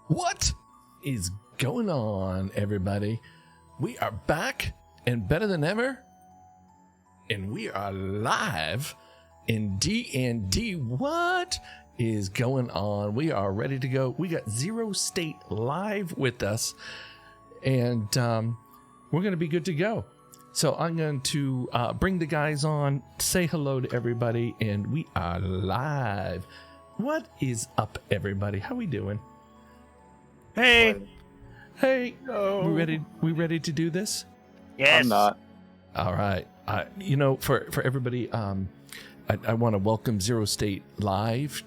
What is going on, everybody? We are back and better than ever, and we are live in D&D. What is going on? We are ready to go. We got Zero State live with us, and we're going to be good to go. So I'm going to bring the guys on, say hello to everybody, and we are live. What is up, everybody? How we doing? Hey. No. We ready to do this? Yes. I'm not. All right. For everybody, I want to welcome Zero State live.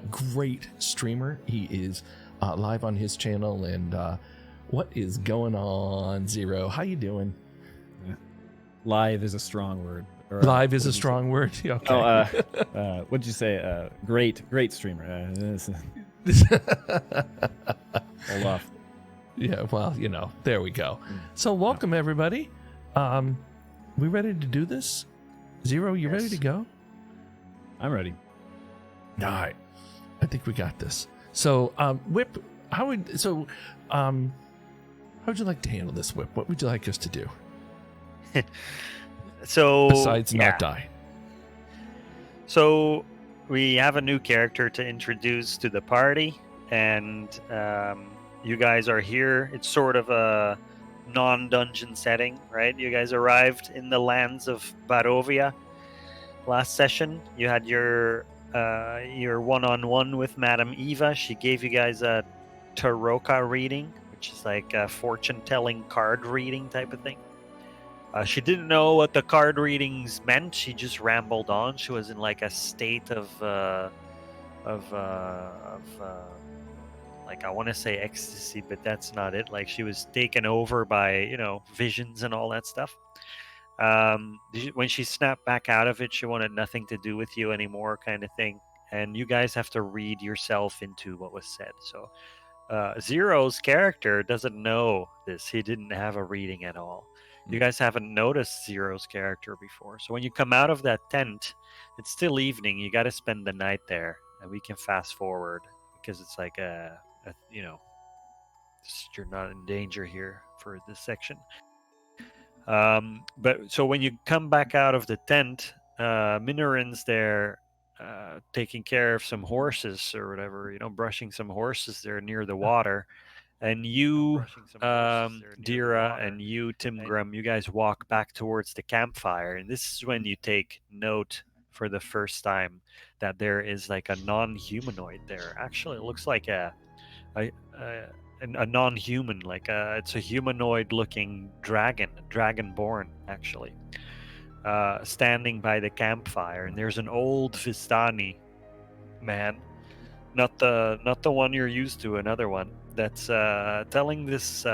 Great streamer. He is live on his channel. And what is going on, Zero? How you doing? Live is a strong word. Or, live is a strong word. Okay. Oh, what'd you say? Great streamer. Hold off. Yeah, well, there we go. So welcome, everybody. We ready to do this? Zero, you ready to go? I'm ready. All right. I think we got this. So, Whip, how would you like to handle this, Whip? What would you like us to do? Besides not die. So we have a new character to introduce to the party, and you guys are here. It's sort of a non-dungeon setting, right? You guys arrived in the lands of Barovia last session. You had your one-on-one with Madame Eva. She gave you guys a Taroka reading, which is like a fortune-telling card reading type of thing. She didn't know what the card readings meant. She just rambled on. She was in like a state of like, I want to say ecstasy, but that's not it. Like, she was taken over by, visions and all that stuff. When she snapped back out of it, she wanted nothing to do with you anymore, kind of thing. And you guys have to read yourself into what was said. So Zero's character doesn't know this. He didn't have a reading at all. You guys haven't noticed Zero's character before. So when you come out of that tent, it's still evening. You got to spend the night there. And we can fast forward because it's like you're not in danger here for this section. But so when you come back out of the tent, Minoran's there taking care of some horses or whatever, brushing some horses there near the water. And you, Dira, and you, Timgrim, you guys walk back towards the campfire. And this is when you take note for the first time that there is like a non-humanoid there. Actually, it looks like a non-human, it's a humanoid-looking dragon, dragonborn, actually, standing by the campfire. And there's an old Vistani man, not the one you're used to, another one, that's telling this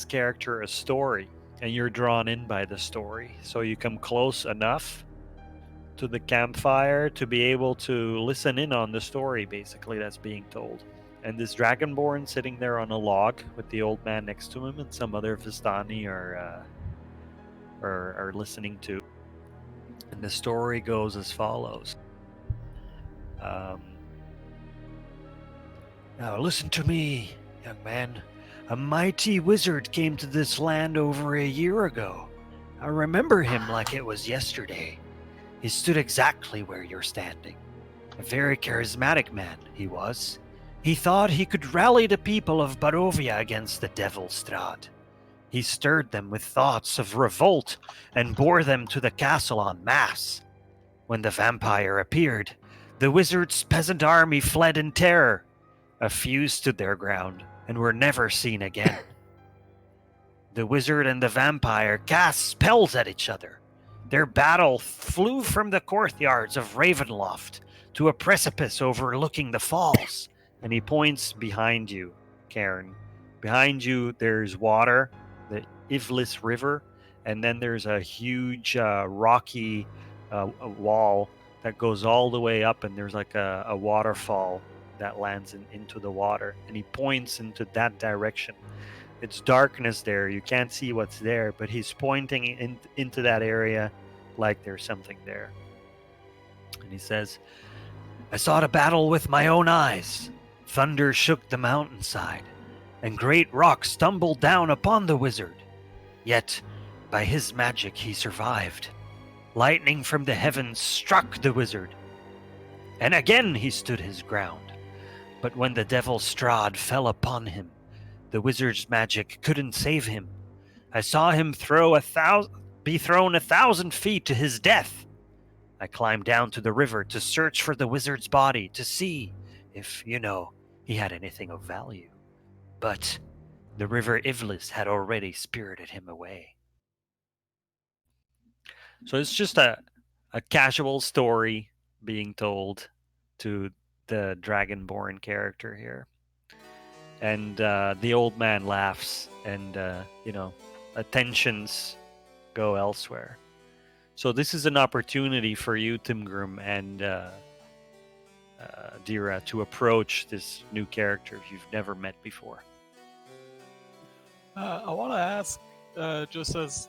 character a story, and you're drawn in by the story. So you come close enough to the campfire to be able to listen in on the story, basically, that's being told. And this dragonborn sitting there on a log with the old man next to him, and some other Vistani are listening to. And the story goes as follows. Now listen to me, young man. A mighty wizard came to this land over a year ago. I remember him like it was yesterday. He stood exactly where you're standing. A very charismatic man, he was. He thought he could rally the people of Barovia against the devil Strahd. He stirred them with thoughts of revolt and bore them to the castle en masse. When the vampire appeared, the wizard's peasant army fled in terror. A few stood their ground and were never seen again. The wizard and the vampire cast spells at each other. Their battle flew from the courtyards of Ravenloft to a precipice overlooking the falls. And he points behind you, Karen. Behind you, there's water, the Ivlis River, and then there's a huge rocky wall that goes all the way up, and there's like a waterfall that lands into the water. And he points into that direction. It's darkness there. You can't see what's there, but he's pointing into that area like there's something there. And he says, I saw the battle with my own eyes. Thunder shook the mountainside. and great rocks tumbled down upon the wizard. Yet, by his magic, he survived. Lightning from the heavens struck the wizard, and again he stood his ground. But when the devil Strahd fell upon him, the wizard's magic couldn't save him. I saw him be thrown 1,000 feet to his death. I climbed down to the river to search for the wizard's body to see if, he had anything of value. But the river Ivlis had already spirited him away. So it's just a casual story being told to the Dragonborn character here. And the old man laughs and, attentions go elsewhere. So this is an opportunity for you, Timgrim and Dira, to approach this new character you've never met before. I want to ask, just as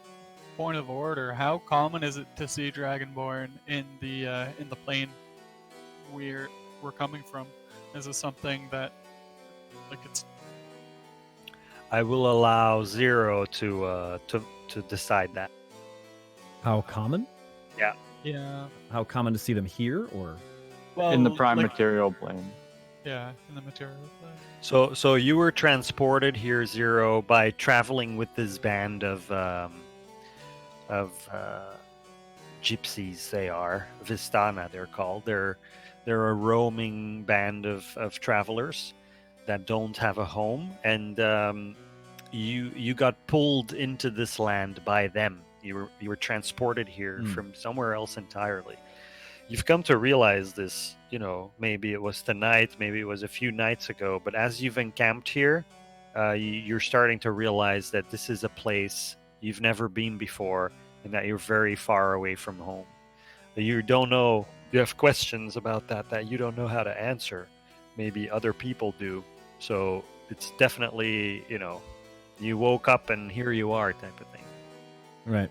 point of order, how common is it to see Dragonborn in the plane we're coming from? Is this something that, like, it's? I will allow Zero to decide that. How common? Yeah. How common to see them here, or? Well, In the prime material plane. Yeah, in the material plane. So you were transported here, Zero, by traveling with this band of gypsies. They are Vistana. They're called. They're a roaming band of travelers that don't have a home, and you got pulled into this land by them. You were transported here from somewhere else entirely. You've come to realize this, maybe it was tonight, maybe it was a few nights ago, but as you've encamped here, you're starting to realize that this is a place you've never been before and that you're very far away from home. You don't know, you have questions about that you don't know how to answer. Maybe other people do. So it's definitely, you woke up and here you are type of thing. Right.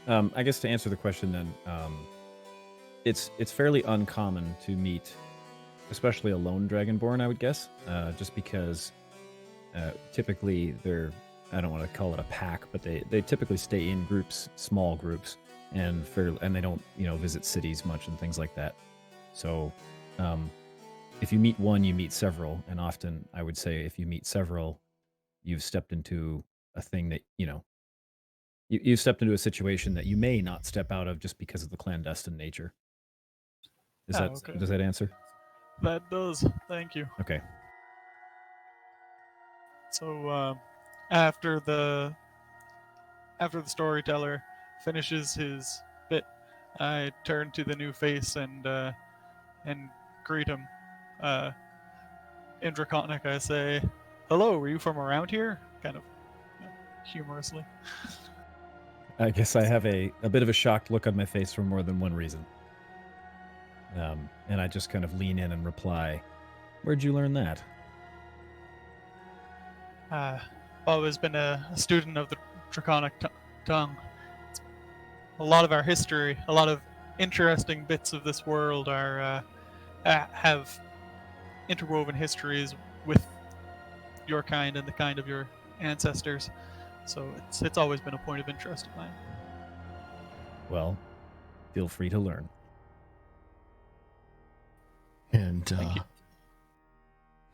I guess to answer the question then, it's fairly uncommon to meet, especially a lone Dragonborn, I would guess, just because typically they're, I don't want to call it a pack, but they typically stay in groups, small groups, and they don't, visit cities much and things like that. So if you meet one, you meet several, and often I would say if you meet several, you've stepped into a thing that, you've stepped into a situation that you may not step out of just because of the clandestine nature. Okay. Does that answer? That does. Thank you. Okay. So after the storyteller finishes his bit, I turn to the new face and greet him. In Draconic, I say, "Hello, were you from around here?" Kind of humorously. I guess I have a bit of a shocked look on my face for more than one reason. And I just kind of lean in and reply, "Where'd you learn that?" I've always been a student of the Draconic tongue. A lot of our history, a lot of interesting bits of this world have interwoven histories with your kind and the kind of your ancestors. So it's always been a point of interest of mine. Well, feel free to learn. And Thank you.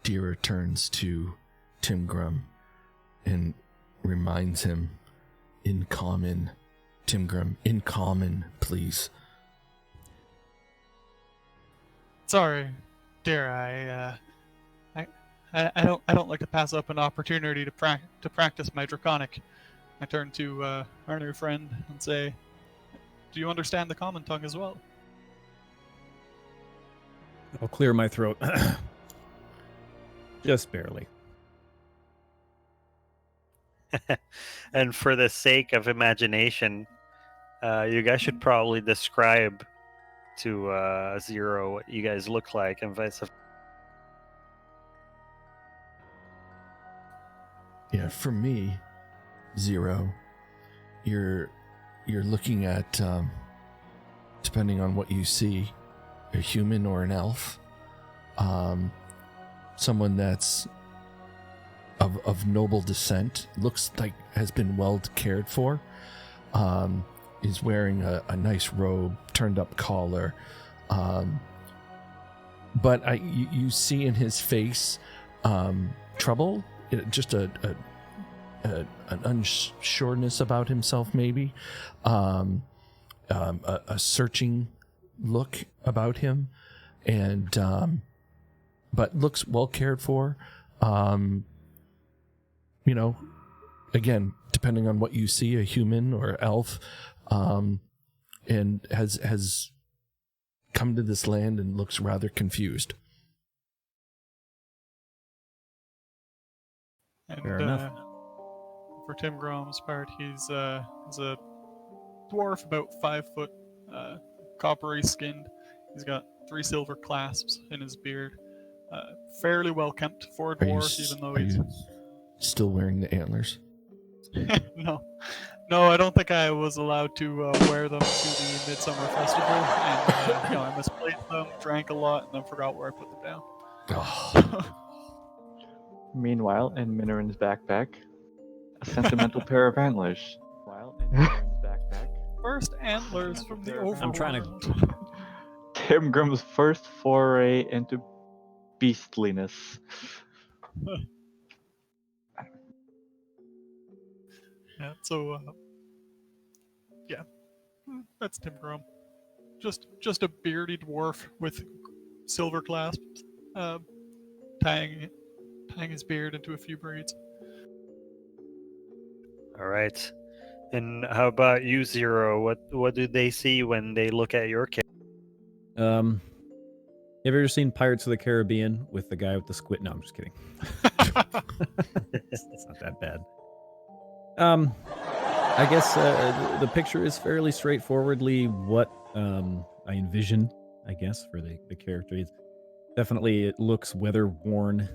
Dira turns to Timgrim and reminds him in common, Timgrim, in common, please. Sorry, dear. I don't like to pass up an opportunity to practice my Draconic. I turn to our new friend and say, "Do you understand the common tongue as well?" I'll clear my throat. Just barely. And for the sake of imagination, you guys should probably describe to Zero what you guys look like and vice versa. Yeah, for me, Zero, you're looking at, depending on what you see, a human or an elf, someone that's of noble descent. Looks like has been well cared for. Is wearing a nice robe, turned up collar. But you see in his face trouble, just an unsureness about himself, maybe. A searching look about him, and but looks well cared for. Again, depending on what you see, a human or elf, and has come to this land and looks rather confused. And Fair enough. for Tim Grome's part, he's a dwarf about 5 foot, coppery skinned. He's got 3 silver clasps in his beard. Fairly well kept for a dwarf, even though he's still wearing the antlers? No, I don't think I was allowed to wear them to the Midsummer Festival, and I misplaced them, drank a lot, and then forgot where I put them down. Oh. Meanwhile, in Minoran's backpack, a sentimental pair of antlers. While in Minoran's backpack, First antlers from the overworld. I'm trying Tim Grimm's first foray into beastliness. Yeah, so that's Tim Grom. Just a beardy dwarf with silver clasps, tying his beard into a few braids. All right. And how about you, Zero? What do they see when they look at your character? Have you ever seen Pirates of the Caribbean with the guy with the squid? No, I'm just kidding. It's not that bad. I guess the picture is fairly straightforwardly what I envision, I guess, for the character. It looks weather-worn.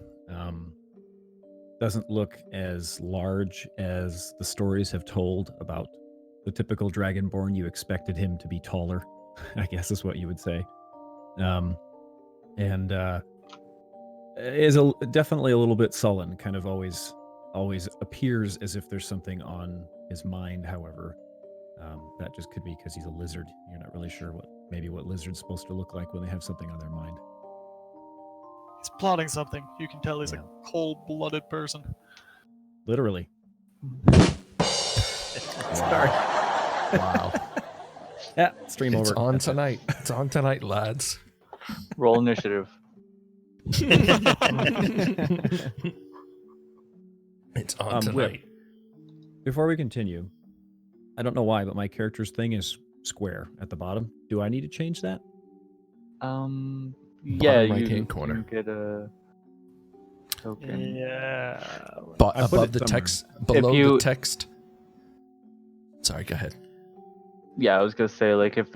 Doesn't look as large as the stories have told about the typical Dragonborn. You expected him to be taller, I guess is what you would say. And is definitely a little bit sullen, kind of always appears as if there's something on his mind. However, that just could be because he's a lizard. You're not really sure what lizard's supposed to look like when they have something on their mind. He's plotting something. You can tell he's Yeah. a cold-blooded person. Literally. Sorry. Wow. Yeah, stream It's over. on That's it. tonight. It's on tonight, lads. Roll initiative. It's on tonight. Before we continue, I don't know why, but my character's thing is square at the bottom. Do I need to change that? Yeah, right-hand you corner. get a token. Yeah. I put Above it the somewhere. text, below you- the text. Sorry, go ahead. Yeah, I was gonna say, like, if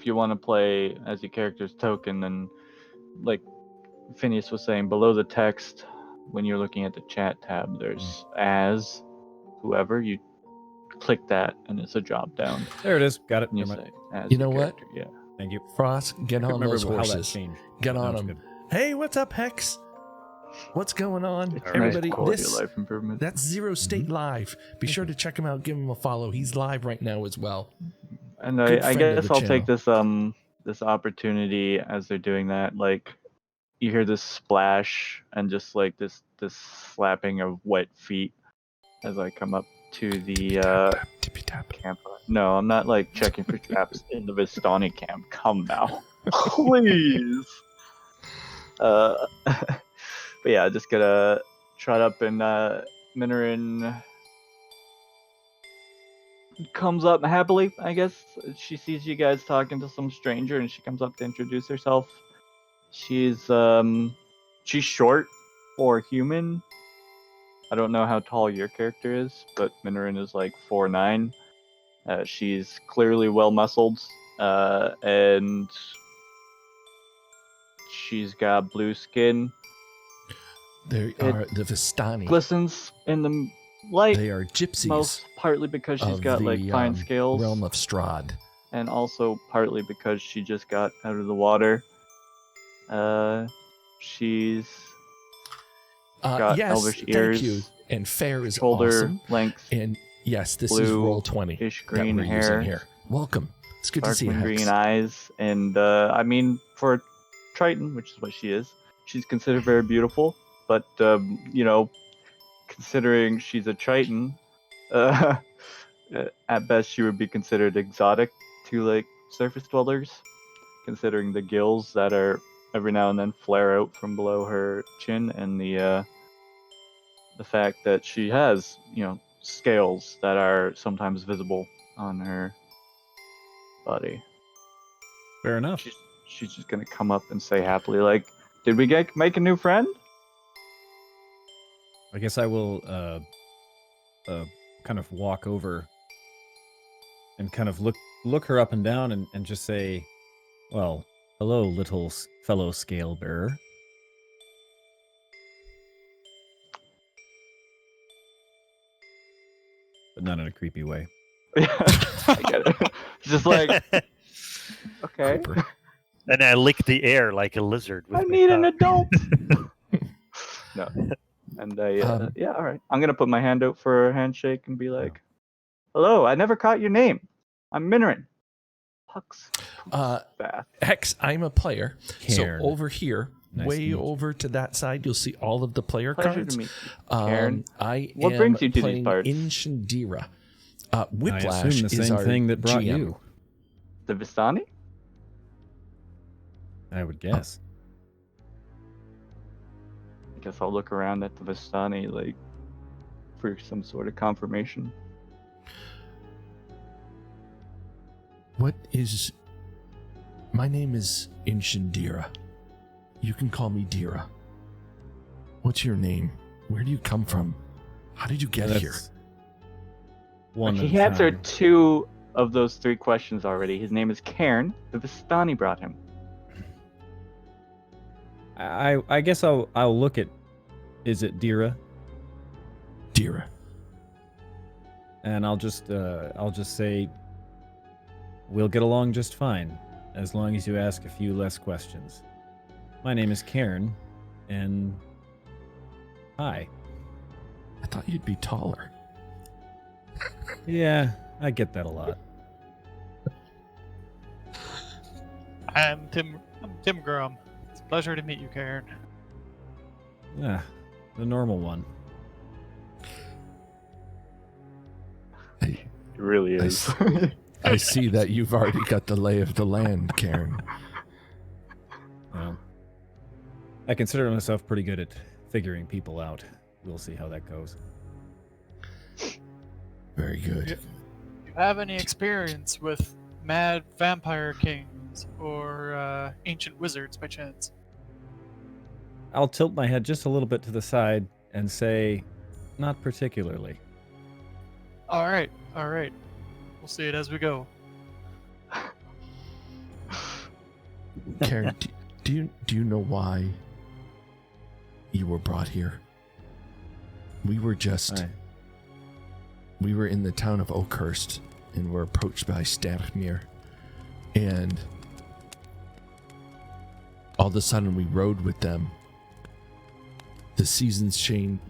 you want to play as your character's token, then, like Phineas was saying, below the text, when you're looking at the chat tab, there's as whoever, you click that, and it's a drop down. There it is. Got it. And you Never mind. say, as You your know what? character, Yeah. Thank you. Frost, get I on couldn't those remember how that horses. changed. Get No, on it's them. good. Hey, what's up, Hex? What's going on? It's Everybody, nice quality this of life improvement. that's Zero State Live. Be sure to check him out. Give him a follow. He's live right now as well. And Good I friend of guess the I'll take channel. this opportunity as they're doing that. Like, you hear this splash and just like this slapping of wet feet as I come up to the Tippy tap. camp. No, I'm not like checking for traps in the Vistani camp. Come now, please. But yeah, just gonna trot up and Minoran comes up happily, I guess. She sees you guys talking to some stranger and she comes up to introduce herself. She's short for human. I don't know how tall your character is, but Minoran is like 4'9". She's clearly well muscled, and she's got blue skin. There are the Vistani. Glistens in the light. They are gypsies Most partly because she's of got the like fine scales, realm of Strahd. and also partly because she just got out of the water. She's Got yes, elvish thank ears, you. And fair is shoulder awesome. length, And yes, this is roll 20 bluish that green we're hair, using here. Welcome. It's good to see you, sparkling Hex. green eyes, and I mean, for a Triton, which is what she is, she's considered very beautiful. But you know, considering she's a Triton, at best she would be considered exotic to like surface dwellers, considering the gills that are every now and then flare out from below her chin, and the fact that she has, you know, scales that are sometimes visible on her body. Fair enough. She's just gonna come up and say happily, like, "Did we make a new friend?" I guess I will kind of walk over and kind of look her up and down and just say, well, hello, little fellow scale bearer. But not in a creepy way. I get it. Just like, okay, Creeper. And I lick the air like a lizard. With I my need an tongue. adult. No, and yeah, all right. I'm gonna put my hand out for a handshake and be like, "Hello, I never caught your name. I'm Minorin." Hux. Bath. Hex, I'm a player. Cairn. So over here, Nice to way meet you. over to that side, you'll see all of the player Pleasure cards. to meet you, Cairn. I What am brings you to these playing parts? in Shandira. I Whiplash assume the is same our thing that brought GM. you. The Vistani? I would guess. I guess I'll look around at the Vistani, like, for some sort of confirmation. What is... My name is Inshandira. You can call me Dira. What's your name? Where do you come from? How did you get here? That's one at He a answered time. 2 of those 3 questions already. His name is Cairn. The Vistani brought him. I guess I'll look at. Is it Dira? Dira. And I'll just say we'll get along just fine as long as you ask a few less questions. My name is Cairn, and hi. I thought you'd be taller. Yeah, I get that a lot. I'm Tim Grum. It's a pleasure to meet you, Karen. Yeah, the normal one. It really is. I see that you've already got the lay of the land, Karen. Well, I consider myself pretty good at figuring people out. We'll see how that goes. Very good. Do you have any experience with mad vampire kings or ancient wizards by chance? I'll tilt my head just a little bit to the side and say, not particularly. All right. We'll see it as we go. Karen, do you know why you were brought here? We were in the town of Oakhurst and were approached by Strahd, and all of a sudden we rode with them. The seasons changed,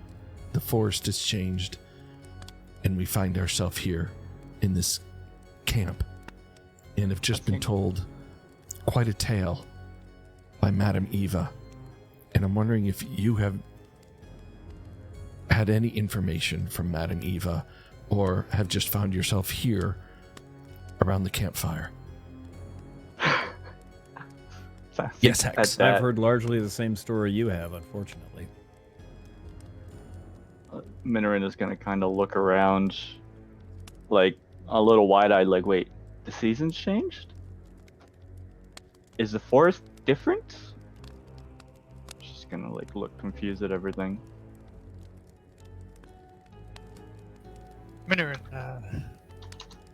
the forest has changed, and we find ourselves here in this camp and have just been told quite a tale by Madame Eva. And I'm wondering if you have had any information from Madame Eva or have just found yourself here around the campfire. Yes, Hex. I've heard largely the same story you have, unfortunately. Minorin is going to kind of look around, like, a little wide-eyed, like, wait, the seasons changed? Is the forest different? She's going to, like, look confused at everything. Minorin,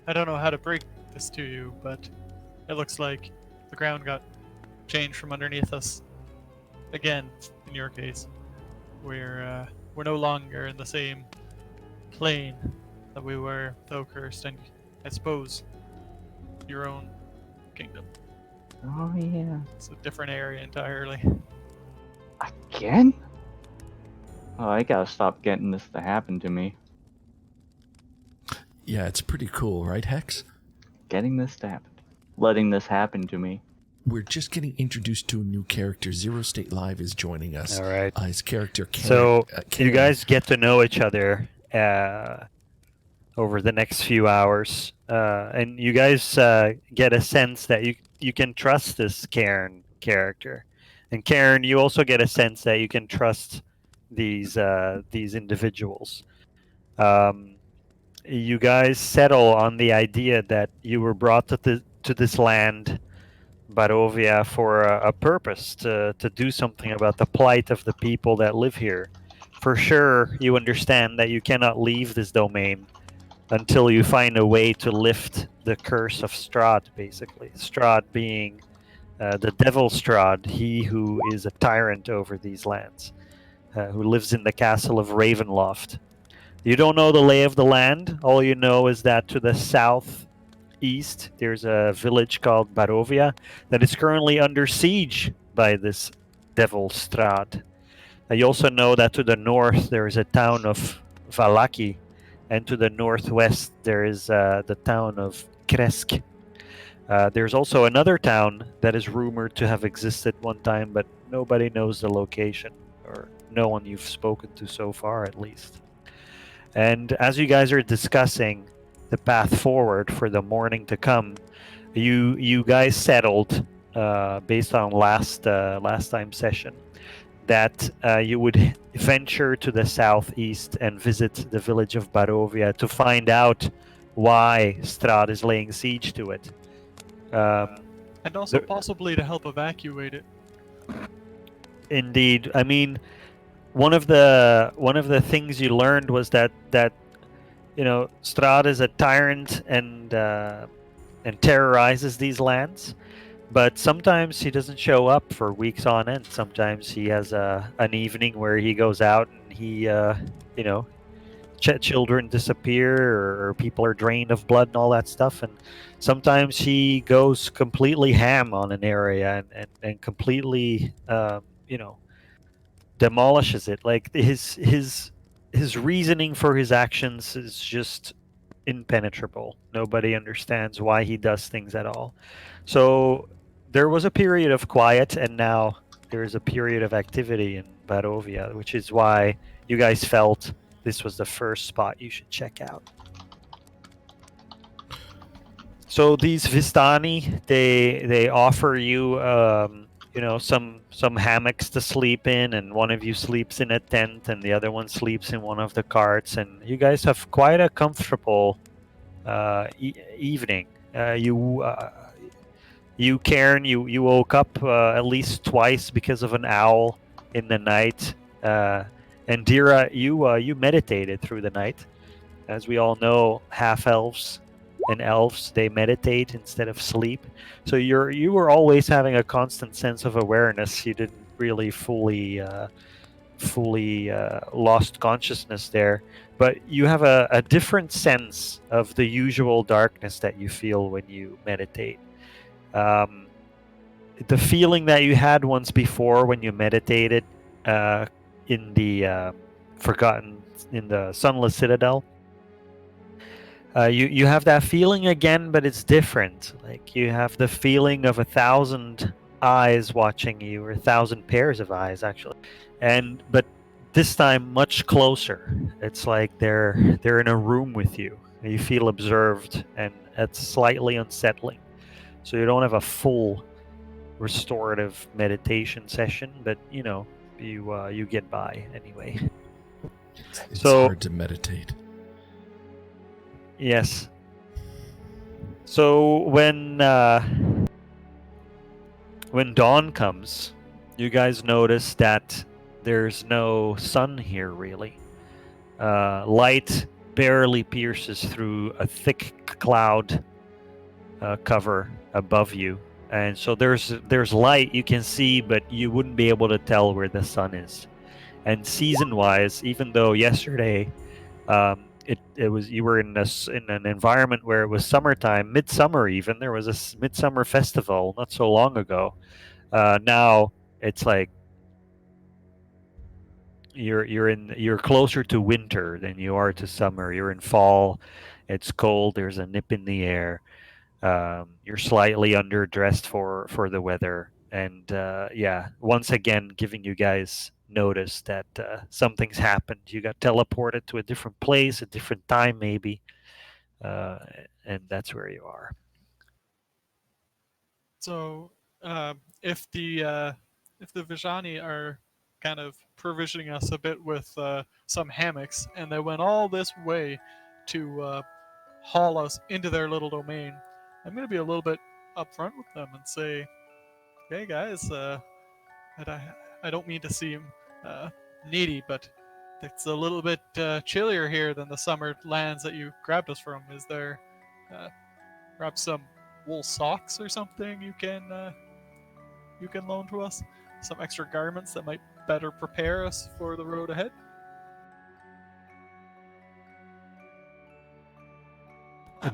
I don't know how to break this to you, but it looks like the ground got changed from underneath us. Again, in your case, we're no longer in the same plane that we were with Oakhurst and, I suppose, your own kingdom. Oh, yeah. It's a different area entirely. Again? Oh, I gotta stop getting this to happen to me. Yeah, it's pretty cool, right, Hex? Getting this to happen. Letting this happen to me. We're just getting introduced to a new character. Zero State Live is joining us. All right. His character, Karen. So you Karen. guys get to know each other over the next few hours, and you guys get a sense that you can trust this Karen character, and Karen, you also get a sense that you can trust these individuals. You guys settle on the idea that you were brought to this land, Barovia, for a purpose, to do something about the plight of the people that live here. For sure, you understand that you cannot leave this domain until you find a way to lift the curse of Strahd, basically. Strahd being the devil Strahd, he who is a tyrant over these lands, who lives in the castle of Ravenloft. You don't know the lay of the land. All you know is that to the southeast, there's a village called Barovia that is currently under siege by this devil Strahd. You also know that to the north, there is a town of Valaki, and to the northwest, there is the town of Kresk. There's also another town that is rumored to have existed one time, but nobody knows the location, or no one you've spoken to so far, at least. And as you guys are discussing the path forward for the morning to come, you guys settled, based on last time's session, that you would venture to the southeast and visit the village of Barovia to find out why Strahd is laying siege to it. And also possibly to help evacuate it. Indeed. I mean, one of the things you learned was that Strahd is a tyrant and terrorizes these lands, but sometimes he doesn't show up for weeks on end. Sometimes he has an evening where he goes out and he children disappear, or people are drained of blood and all that stuff, and sometimes he goes completely ham on an area and completely demolishes it. Like his reasoning for his actions is just impenetrable. Nobody understands why he does things at all. So there was a period of quiet, and now there is a period of activity in Barovia, which is why you guys felt this was the first spot you should check out. So these Vistani, they offer you some hammocks to sleep in, and one of you sleeps in a tent and the other one sleeps in one of the carts, and you guys have quite a comfortable evening. You Karen, you woke up at least twice because of an owl in the night, and Dira, you meditated through the night. As we all know, half elves and elves, they meditate instead of sleep. So you were always having a constant sense of awareness. You didn't really fully lost consciousness there, but you have a different sense of the usual darkness that you feel when you meditate. The feeling that you had once before when you meditated in the Sunless Citadel. You have that feeling again, but it's different. Like you have the feeling of 1,000 eyes watching you, or 1,000 pairs of eyes, actually. But this time much closer. It's like they're in a room with you. You feel observed, and it's slightly unsettling. So you don't have a full restorative meditation session, but you get by anyway. It's hard to meditate. Yes. So when dawn comes, you guys notice that there's no sun here, really. Light barely pierces through a thick cloud cover above you, and so there's light you can see, but you wouldn't be able to tell where the sun is. And season-wise, even though yesterday it was, you were in an environment where it was summertime, midsummer even. There was a midsummer festival not so long ago. Now it's like you're closer to winter than you are to summer. You're in fall. It's cold. There's a nip in the air. You're slightly underdressed for the weather, and yeah, once again giving you guys notice that something's happened. You got teleported to a different place, a different time, maybe, uh, and that's where you are. So, if the Vijani are kind of provisioning us a bit with some hammocks, and they went all this way to haul us into their little domain, I'm going to be a little bit upfront with them and say, "Hey guys, that I don't mean to seem needy, but it's a little bit chillier here than the summer lands that you grabbed us from. Is there uh, perhaps some wool socks or something you can loan to us? Some extra garments that might better prepare us for the road ahead?"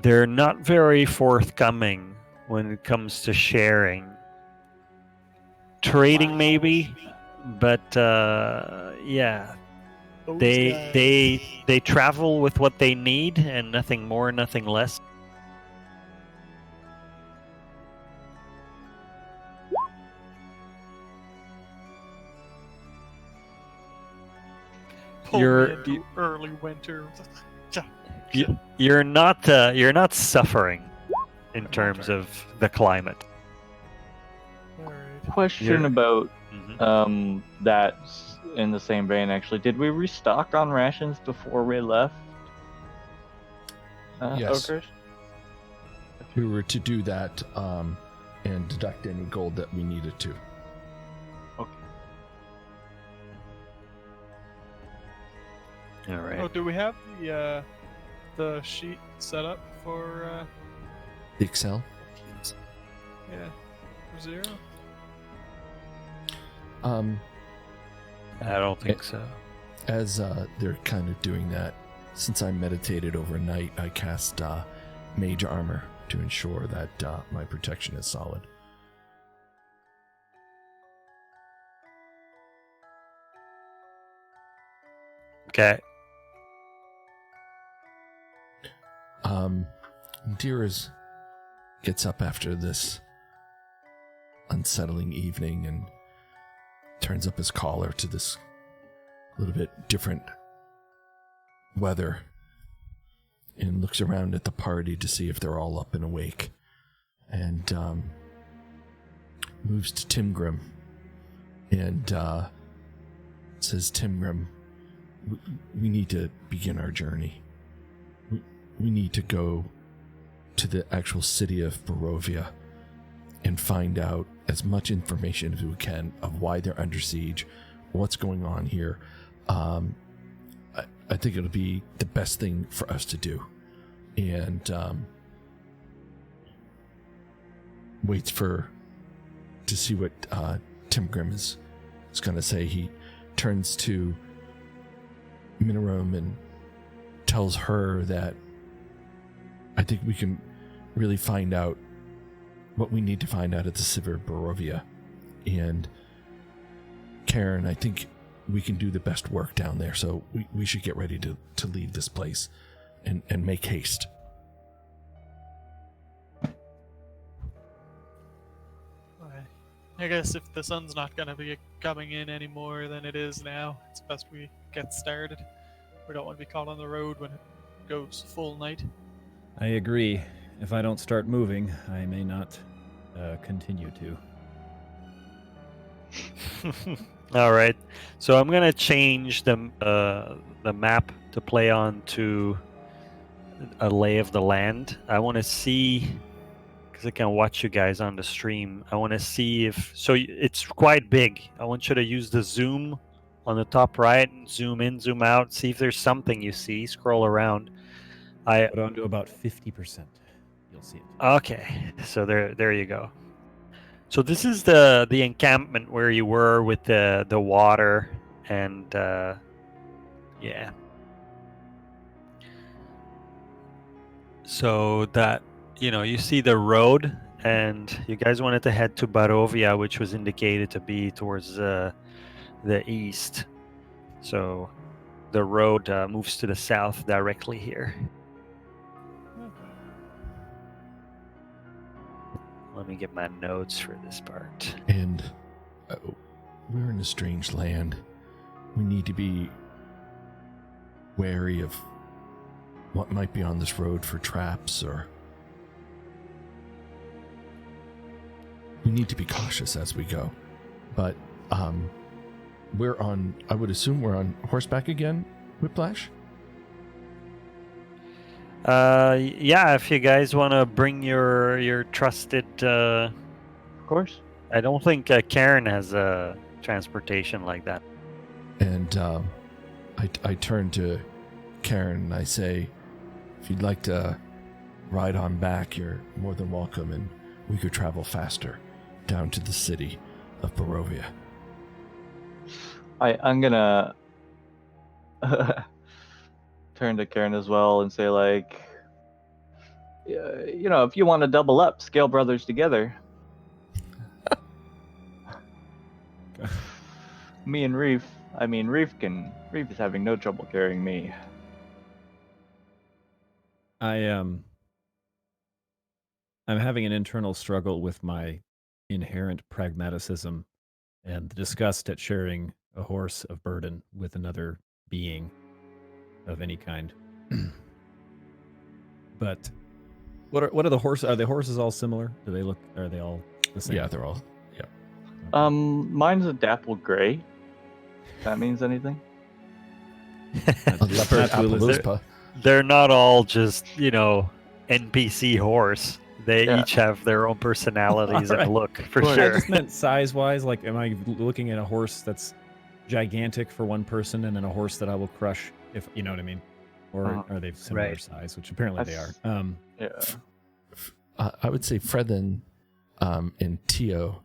They're not very forthcoming when it comes to sharing. Trading maybe, but yeah, Those they guys. they travel with what they need and nothing more, nothing less. Pull You're- me into early winter. You're not suffering in terms of the climate. Alright. Question You're- about Mhm. that in the same vein, actually. Did we restock on rations before we left? Yes. Oakridge? We were to do that and deduct any gold that we needed to. Okay. All right. Oh, do we have the sheet set up for The Excel? yeah, for zero? I don't think so. As they're kind of doing that, since I meditated overnight, I cast mage armor to ensure that my protection is solid. Okay. Deer's gets up after this unsettling evening and turns up his collar to this little bit different weather and looks around at the party to see if they're all up and awake, and moves to Timgrim and says, "Timgrim, we need to begin our journey. We need to go to the actual city of Barovia and find out as much information as we can of why they're under siege, what's going on here. I think it'll be the best thing for us to do." And waits to see what Timgrim is going to say. He turns to Minorum and tells her that I think we can really find out what we need to find out at the city of Barovia. And Karen, I think we can do the best work down there, so we should get ready to leave this place and make haste. I guess if the sun's not going to be coming in any more than it is now, it's best we get started. We don't want to be caught on the road when it goes full night. I agree. If I don't start moving, I may not continue to. All right. So I'm gonna change the map to play on to a lay of the land. I want to see, because I can watch you guys on the stream. I want to see if it's quite big. I want you to use the zoom on the top right and zoom in, zoom out. See if there's something you see. Scroll around. Put on to about 50%. You'll see it. Okay, so there you go. So this is the encampment where you were with the water and yeah. So that you see the road, and you guys wanted to head to Barovia, which was indicated to be towards the east. So the road moves to the south directly here. Let me get my notes for this part. And we're in a strange land. We need to be wary of what might be on this road for traps, or we need to be cautious as we go. But I would assume we're on horseback again, Whiplash? Yeah, if you guys want to bring your trusted, Of course. I don't think Karen has a transportation like that. And I turn to Karen and I say, if you'd like to ride on back, you're more than welcome, and we could travel faster down to the city of Barovia. I'm gonna turn to Karen as well and say, like, if you want to double up, scale brothers together. Me and Reef. I mean, Reef is having no trouble carrying me. I'm having an internal struggle with my inherent pragmaticism and the disgust at sharing a horse of burden with another being of any kind. But what are the horses? Are the horses all similar? Are they all the same? Yeah, they're all. Yeah. Mine's a dapple gray. If that means anything. A leopard Appaloosa. They're not all just, NPC horse. They each have their own personalities Right. and look, for Well, sure. I just meant size-wise. Like, am I looking at a horse that's gigantic for one person and then a horse that I will crush, if you know what I mean? Or are they similar Right. size, which apparently they are. Yeah. I would say Frethen and Tio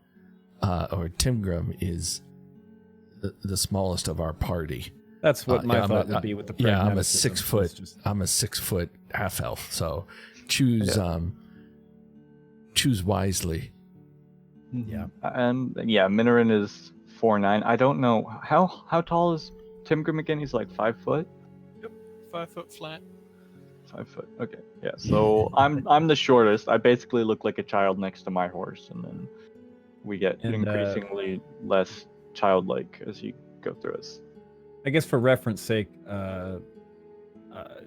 or Timgrim is the smallest of our party. That's what my yeah, thought would be with the Yeah, I'm a pragmatism. 6 foot. It's just- I'm a 6 foot half elf. So choose wisely. Yeah. Minoran is 4'9". I don't know how tall is Timgrim again? He's like 5 foot. 5 foot flat. 5 foot. Okay. Yeah. So I'm the shortest. I basically look like a child next to my horse, and then we get increasingly less childlike as you go through us. I guess for reference sake,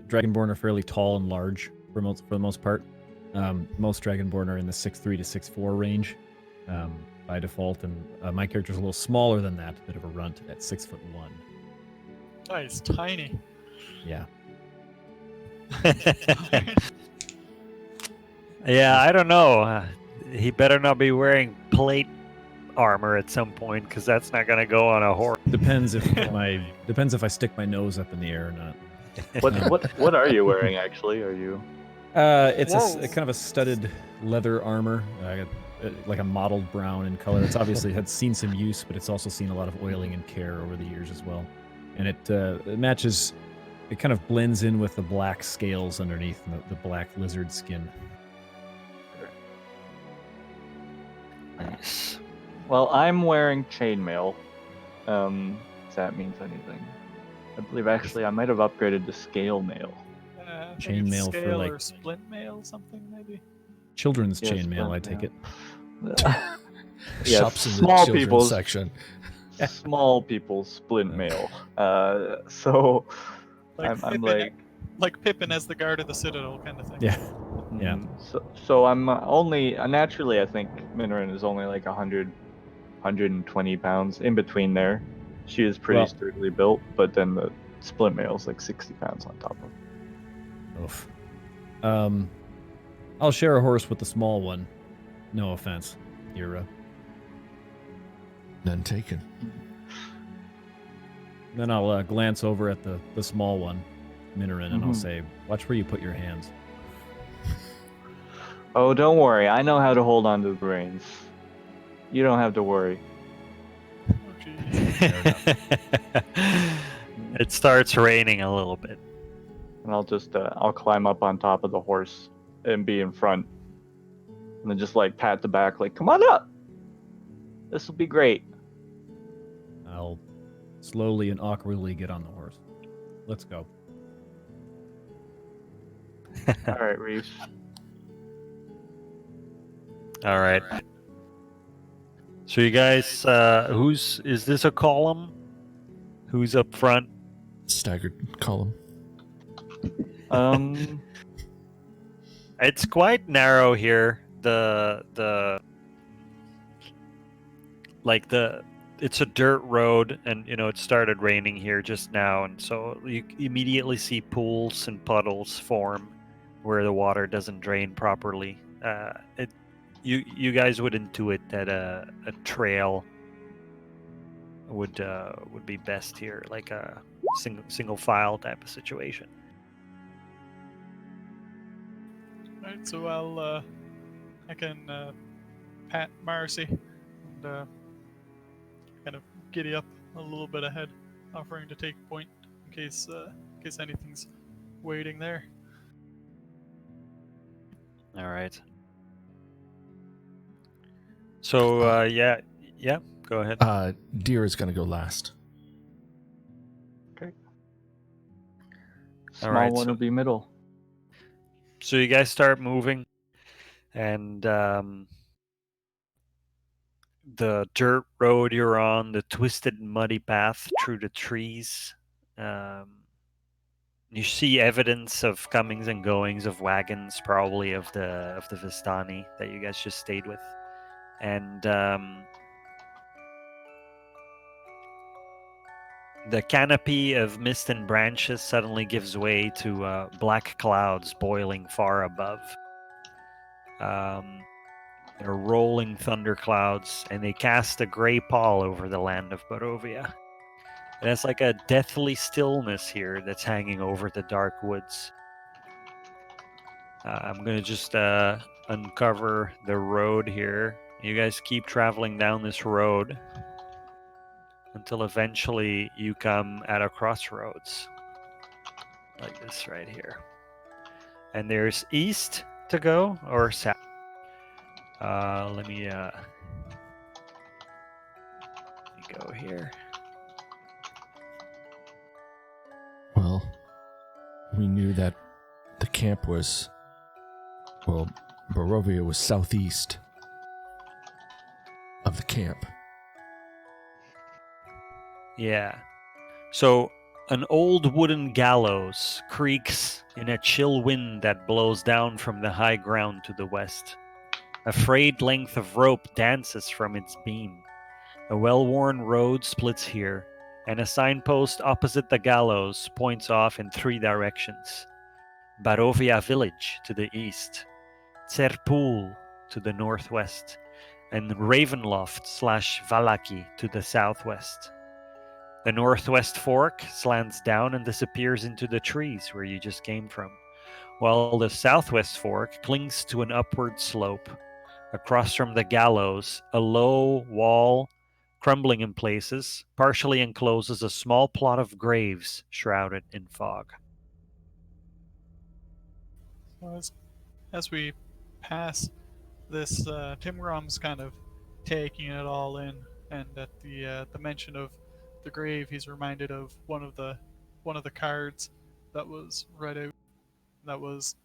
Dragonborn are fairly tall and large for the most part. Most Dragonborn are in the 6'3" to 6'4" range by default, and my character's a little smaller than that, a bit of a runt at 6'1". Oh, he's tiny. Yeah. Yeah, I don't know. He better not be wearing plate armor at some point, because that's not going to go on a horse. Depends if I stick my nose up in the air or not. What are you wearing actually? Are you? It's Whoa. a kind of a studded leather armor, like a mottled brown in color. It's obviously had seen some use, but it's also seen a lot of oiling and care over the years as well. And it matches. It kind of blends in with the black scales underneath and the black lizard skin. Nice. Well, I'm wearing chainmail. If that means anything. I believe actually I might have upgraded to scale mail. I think Chain it's mail for, scale like- or splint mail, something maybe. Children's Yeah, chainmail, I splint take mail. it. Yeah, Shops in the small children's people's section. small people's splint mail. So I'm Pippin, like Pippin as the guard of the citadel kind of thing. Yeah. Yeah. So I'm only naturally I think Minoran is only like 120 pounds in between there. She is pretty Well- sturdily built, but then the splint mail is like 60 pounds on top of it. Oof. I'll share a horse with the small one. No offense, Ira. None taken. Then I'll glance over at the small one, Minoran, and I'll Mhm. say, "Watch where you put your hands." Oh, don't worry. I know how to hold on to the reins. You don't have to worry. Oh, geez. It starts raining a little bit. And I'll just I'll climb up on top of the horse and be in front, and then just like pat the back, like, come on up. This will be great. I'll slowly and awkwardly get on the horse. Let's go. All right, Reef. All right. So you guys, is this a column? Who's up front? Staggered column. It's quite narrow here. It's a dirt road, and it started raining here just now, and so you immediately see pools and puddles form where the water doesn't drain properly. You guys would intuit that a trail would be best here, like a single file type of situation. Right, so I can pat Marcy and kind of giddy up a little bit ahead, offering to take point in case anything's waiting there. All right. So yeah, go ahead. Deer is going to go last. Okay. All Small right, one will be middle. So you guys start moving, and the dirt road you're on, the twisted, muddy path through the trees. You see evidence of comings and goings of wagons, probably of the Vistani that you guys just stayed with, and the canopy of mist and branches suddenly gives way to black clouds boiling far above. They're rolling thunderclouds, and they cast a gray pall over the land of Barovia. And it's like a deathly stillness here that's hanging over the dark woods. I'm going to just uncover the road here. You guys keep traveling down this road until eventually you come at a crossroads. Like this right here. And there's east to go or south. Let me go here. Well, we knew that the camp was, Barovia was southeast of the camp. Yeah. So an old wooden gallows creaks in a chill wind that blows down from the high ground to the west. A frayed length of rope dances from its beam. A well-worn road splits here, and a signpost opposite the gallows points off in 3 directions. Barovia village to the east, Tserpool to the northwest, and Ravenloft/Valaki to the southwest. The northwest fork slants down and disappears into the trees where you just came from, while the southwest fork clings to an upward slope. Across from the gallows, a low wall, crumbling in places, partially encloses a small plot of graves shrouded in fog. So as we pass this, Timgram's kind of taking it all in, and at the mention of the grave, he's reminded of one of the cards that was read out. That was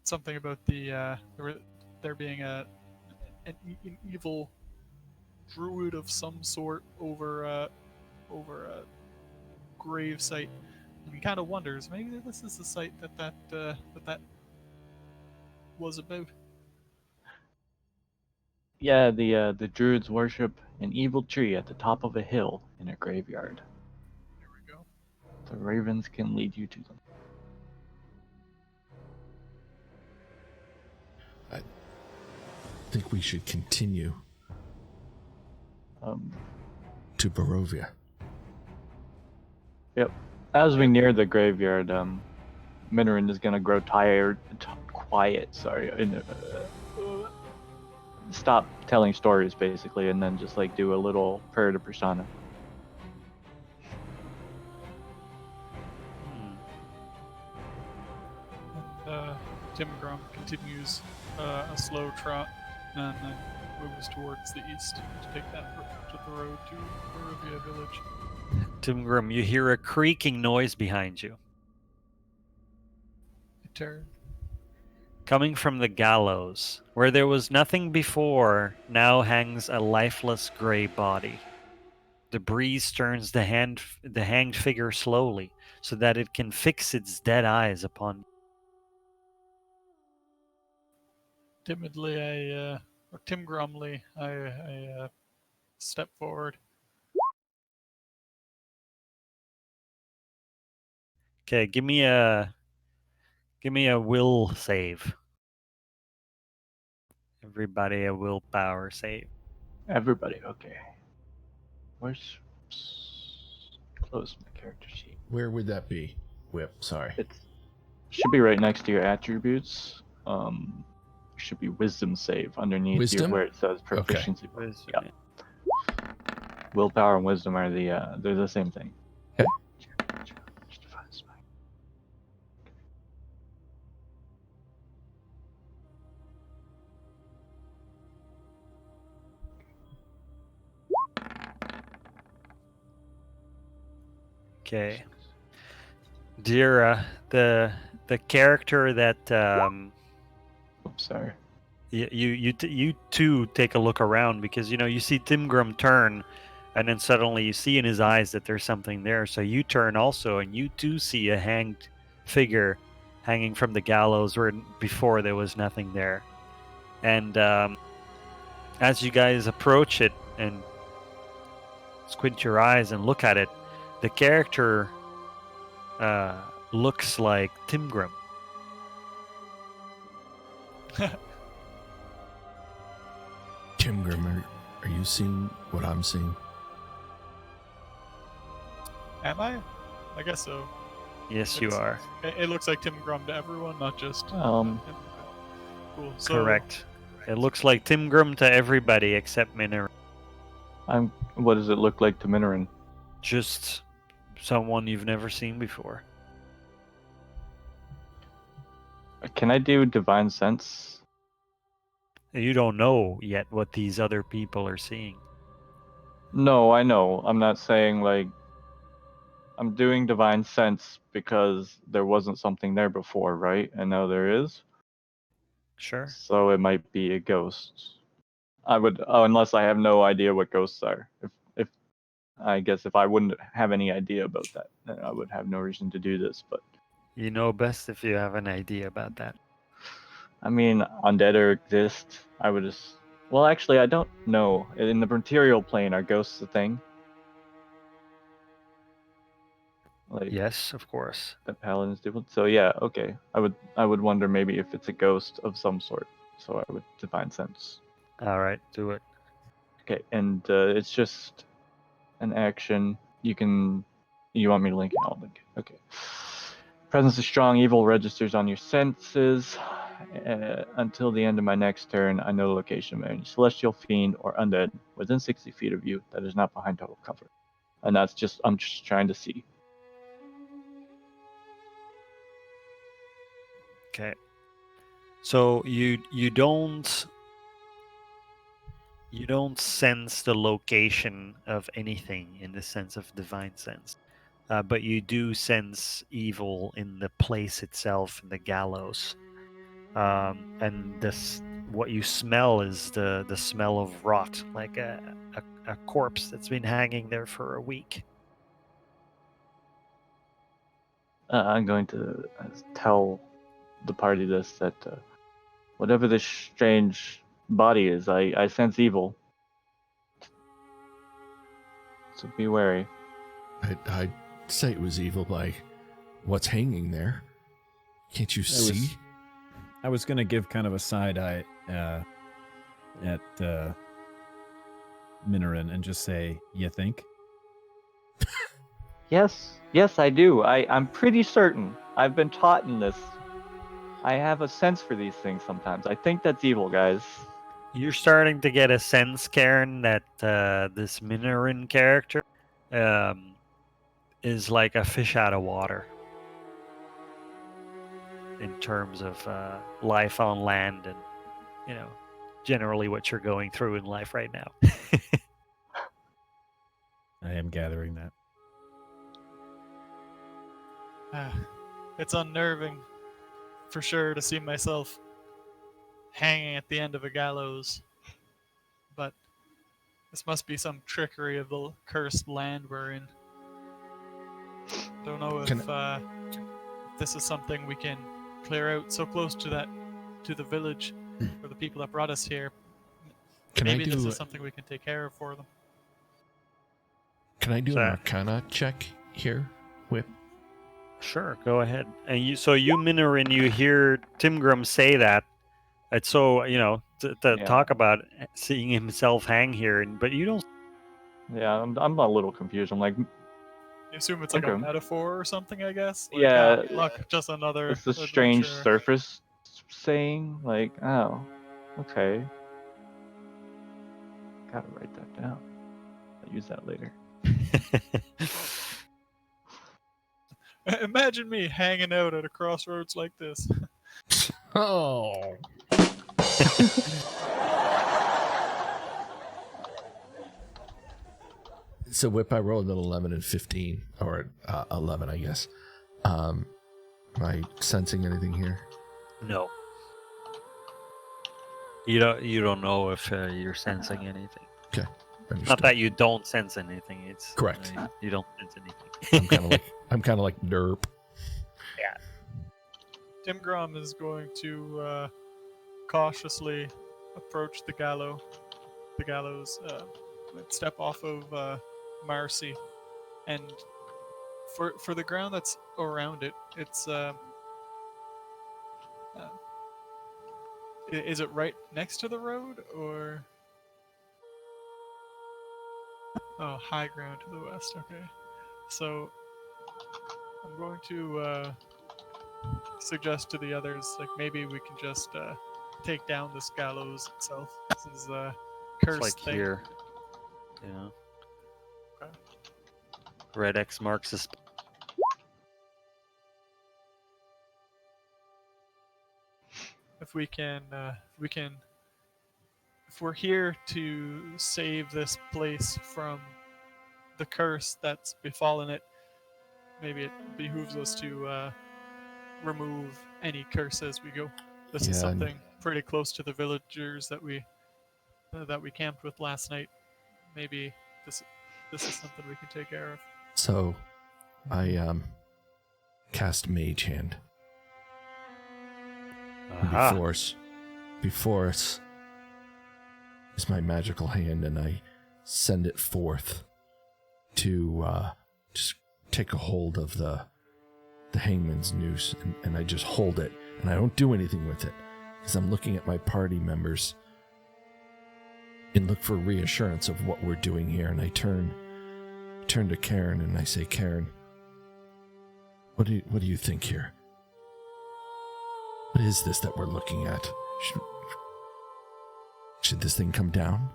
something about there being an evil druid of some sort over a grave site, and he kind of wonders maybe this is the site that was about. Yeah, the druids worship an evil tree at the top of a hill in a graveyard. There we go. The ravens can lead you to them. I think we should continue to Barovia. Yep. As we near the graveyard, Minorin is gonna grow quiet. Sorry, and stop telling stories basically, and then just like do a little prayer to Prasanna. Timgram continues a slow trot and then moves towards the east to take that to the road to Barovia village. Timgrim, you hear a creaking noise behind you. Turn. Coming from the gallows, where there was nothing before, now hangs a lifeless gray body. The breeze turns the hanged figure slowly, so that it can fix its dead eyes upon. Timidly, or Tim Grumley, I step forward. Okay, give me a will save. Everybody, a willpower save. Everybody, okay. Where's close my character sheet? Where would that be? Whip, sorry. It should be right next to your attributes. Should be wisdom save underneath Wisdom? where it says Okay. proficiency. Wisdom. Yeah. Willpower and wisdom are they're the same thing. Okay. Okay. Dira, the character that Oops, sorry. you two take a look around, because you see Timgrim turn, and then suddenly you see in his eyes that there's something there. So you turn also, and you too see a hanged figure hanging from the gallows where before there was nothing there. And as you guys approach it and squint your eyes and look at it, the character looks like Timgrim. Tim Grimmer, are you seeing what I'm seeing? Am I? I guess so. Yes, you It's- are. It looks like Tim Grum to everyone, not just. Um, him. Cool. So, Correct. It looks like Timgrim to everybody except Minor. What does it look like to Minoran? Just someone you've never seen before. Can I do divine sense? You don't know yet what these other people are seeing. No, I know. I'm not saying like I'm doing divine sense because there wasn't something there before, right? And now there is. Sure. So it might be a ghost. I would, unless I have no idea what ghosts are. If I guess if I wouldn't have any idea about that, then I would have no reason to do this. But You know best if you have an idea about that. I mean, undead or exist, I would just. Well, actually, I don't know. In the material plane, are ghosts a thing? Like Yes, of course. that paladins do. So yeah, okay. I would wonder maybe if it's a ghost of some sort. So I would divine sense. All right, do it. Okay, and it's just an action. You want me to link it? I'll link it. Okay. Presence of strong evil registers on your senses. Until the end of my next turn, I know the location of any celestial fiend or undead within 60 feet of you that is not behind total cover. And I'm just trying to see. Okay. So you don't sense the location of anything in the sense of divine sense, but you do sense evil in the place itself, in the gallows, and this what you smell is the smell of rot, like a corpse that's been hanging there for a week. I'm going to tell the party this that whatever this strange body is, I sense evil. So be wary. I'd say it was evil by what's hanging there. Can't you see? I was gonna give kind of a side eye at Minoran and just say, "You think?" Yes, I do. I'm pretty certain. I've been taught in this. I have a sense for these things sometimes. I think that's evil, guys. You're starting to get a sense, Karen, that this Minoran character is like a fish out of water in terms of life on land and, generally what you're going through in life right now. I am gathering that. It's unnerving, for sure, to see myself hanging at the end of a gallows. But this must be some trickery of the cursed land we're in. Don't know Can- if this is something we can clear out so close to the village or the people that brought us here. Can Maybe I this do? is something we can take care of for them. Can I do So- an Arcana check here, Whip? Sure, go ahead. And you Minorin, you hear Timgrim say that. It's so, to Yeah. talk about seeing himself hang here, but you don't. Yeah, I'm a little confused. I'm like, You assume it's like a Okay. metaphor or something, I guess? Like, Yeah, look, just another it's a strange adventure. surface saying. Like, oh, okay. Gotta write that down. I'll use that later. Imagine me hanging out at a crossroads like this. Oh. So Whip, I rolled an 11 and 15, or 11, I guess. Am I sensing anything here? No. You don't know if you're sensing anything. Okay, Not understood. that you don't sense anything. It's Correct. you don't sense anything. I'm kind of like derp. Tim Grom is going to cautiously approach the gallows, step off of Marcy, and for the ground that's around it, it's is it right next to the road or high ground to the west? Okay, so I'm going to suggest to the others, like, maybe we can just take down this gallows itself. This is a It's cursed like thing. here. Yeah. Okay. Red X marks the spot. If we're here to save this place from the curse that's befallen it, maybe it behooves us to remove any curse as we go. This is Yeah, and- something pretty close to the villagers that we camped with last night. Maybe this is something we can take care of. So I cast Mage Hand. And Aha. before us is my magical hand, and I send it forth to just take a hold of the hangman's noose, and I just hold it, and I don't do anything with it because I'm looking at my party members and look for reassurance of what we're doing here. And I turn to Karen and I say, Karen, what do you think here? What is this that we're looking at? Should this thing come down?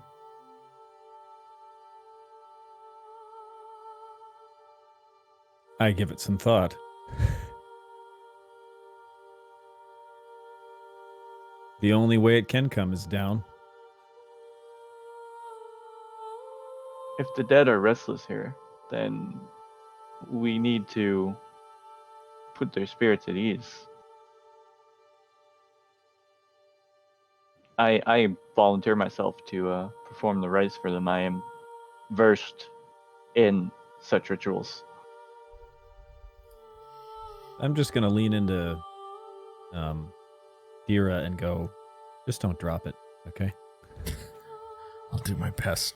I give it some thought. The only way it can come is down. If the dead are restless here, then we need to put their spirits at ease. I volunteer myself to perform the rites for them. I am versed in such rituals. I'm just gonna lean into Dira and go, just don't drop it, okay? I'll do my best.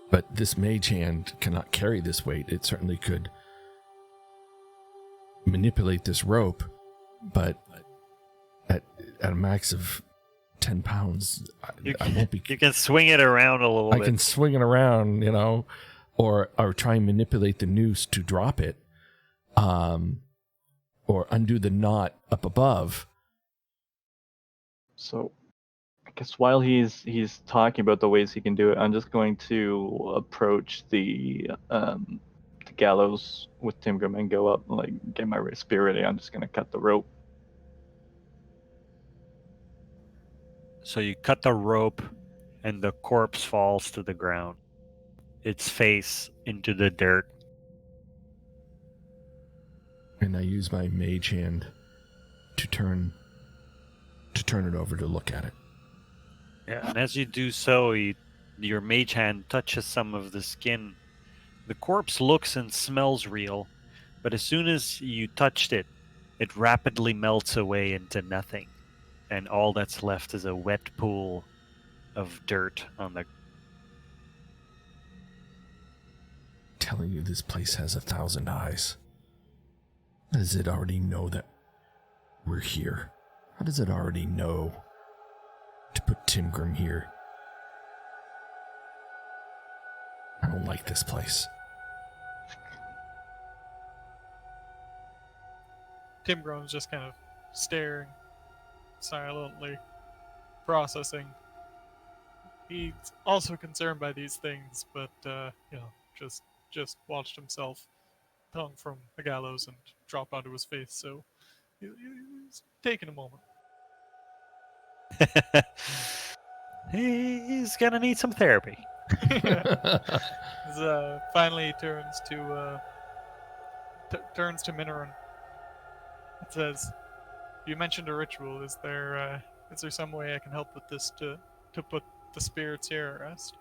But this mage hand cannot carry this weight. It certainly could manipulate this rope, but at a max of 10 pounds, I won't be. You can swing it around a little I bit. can swing it around, or try and manipulate the noose to drop it, or undo the knot up above. So, I guess while he's talking about the ways he can do it, I'm just going to approach the gallows with Timgrim and go up, like, get my spear ready. I'm just gonna cut the rope. So you cut the rope, and the corpse falls to the ground, its face into the dirt. And I use my mage hand to turn it over to look at it. Yeah, and as you do so, your mage hand touches some of the skin. The corpse looks and smells real, but as soon as you touched it, it rapidly melts away into nothing, and all that's left is a wet pool of dirt on the. Telling you this place has 1,000 eyes. How does it already know that we're here? How does it already know to put Timgrim here? I don't like this place. Tim Grome's just kind of staring silently, processing. He's also concerned by these things, but just watched himself hung from a gallows and drop onto his face, so he's taking a moment. He's gonna need some therapy. Finally, he turns to Minoran. It says, "You mentioned a ritual. Is there some way I can help with this to put the spirits here at rest?"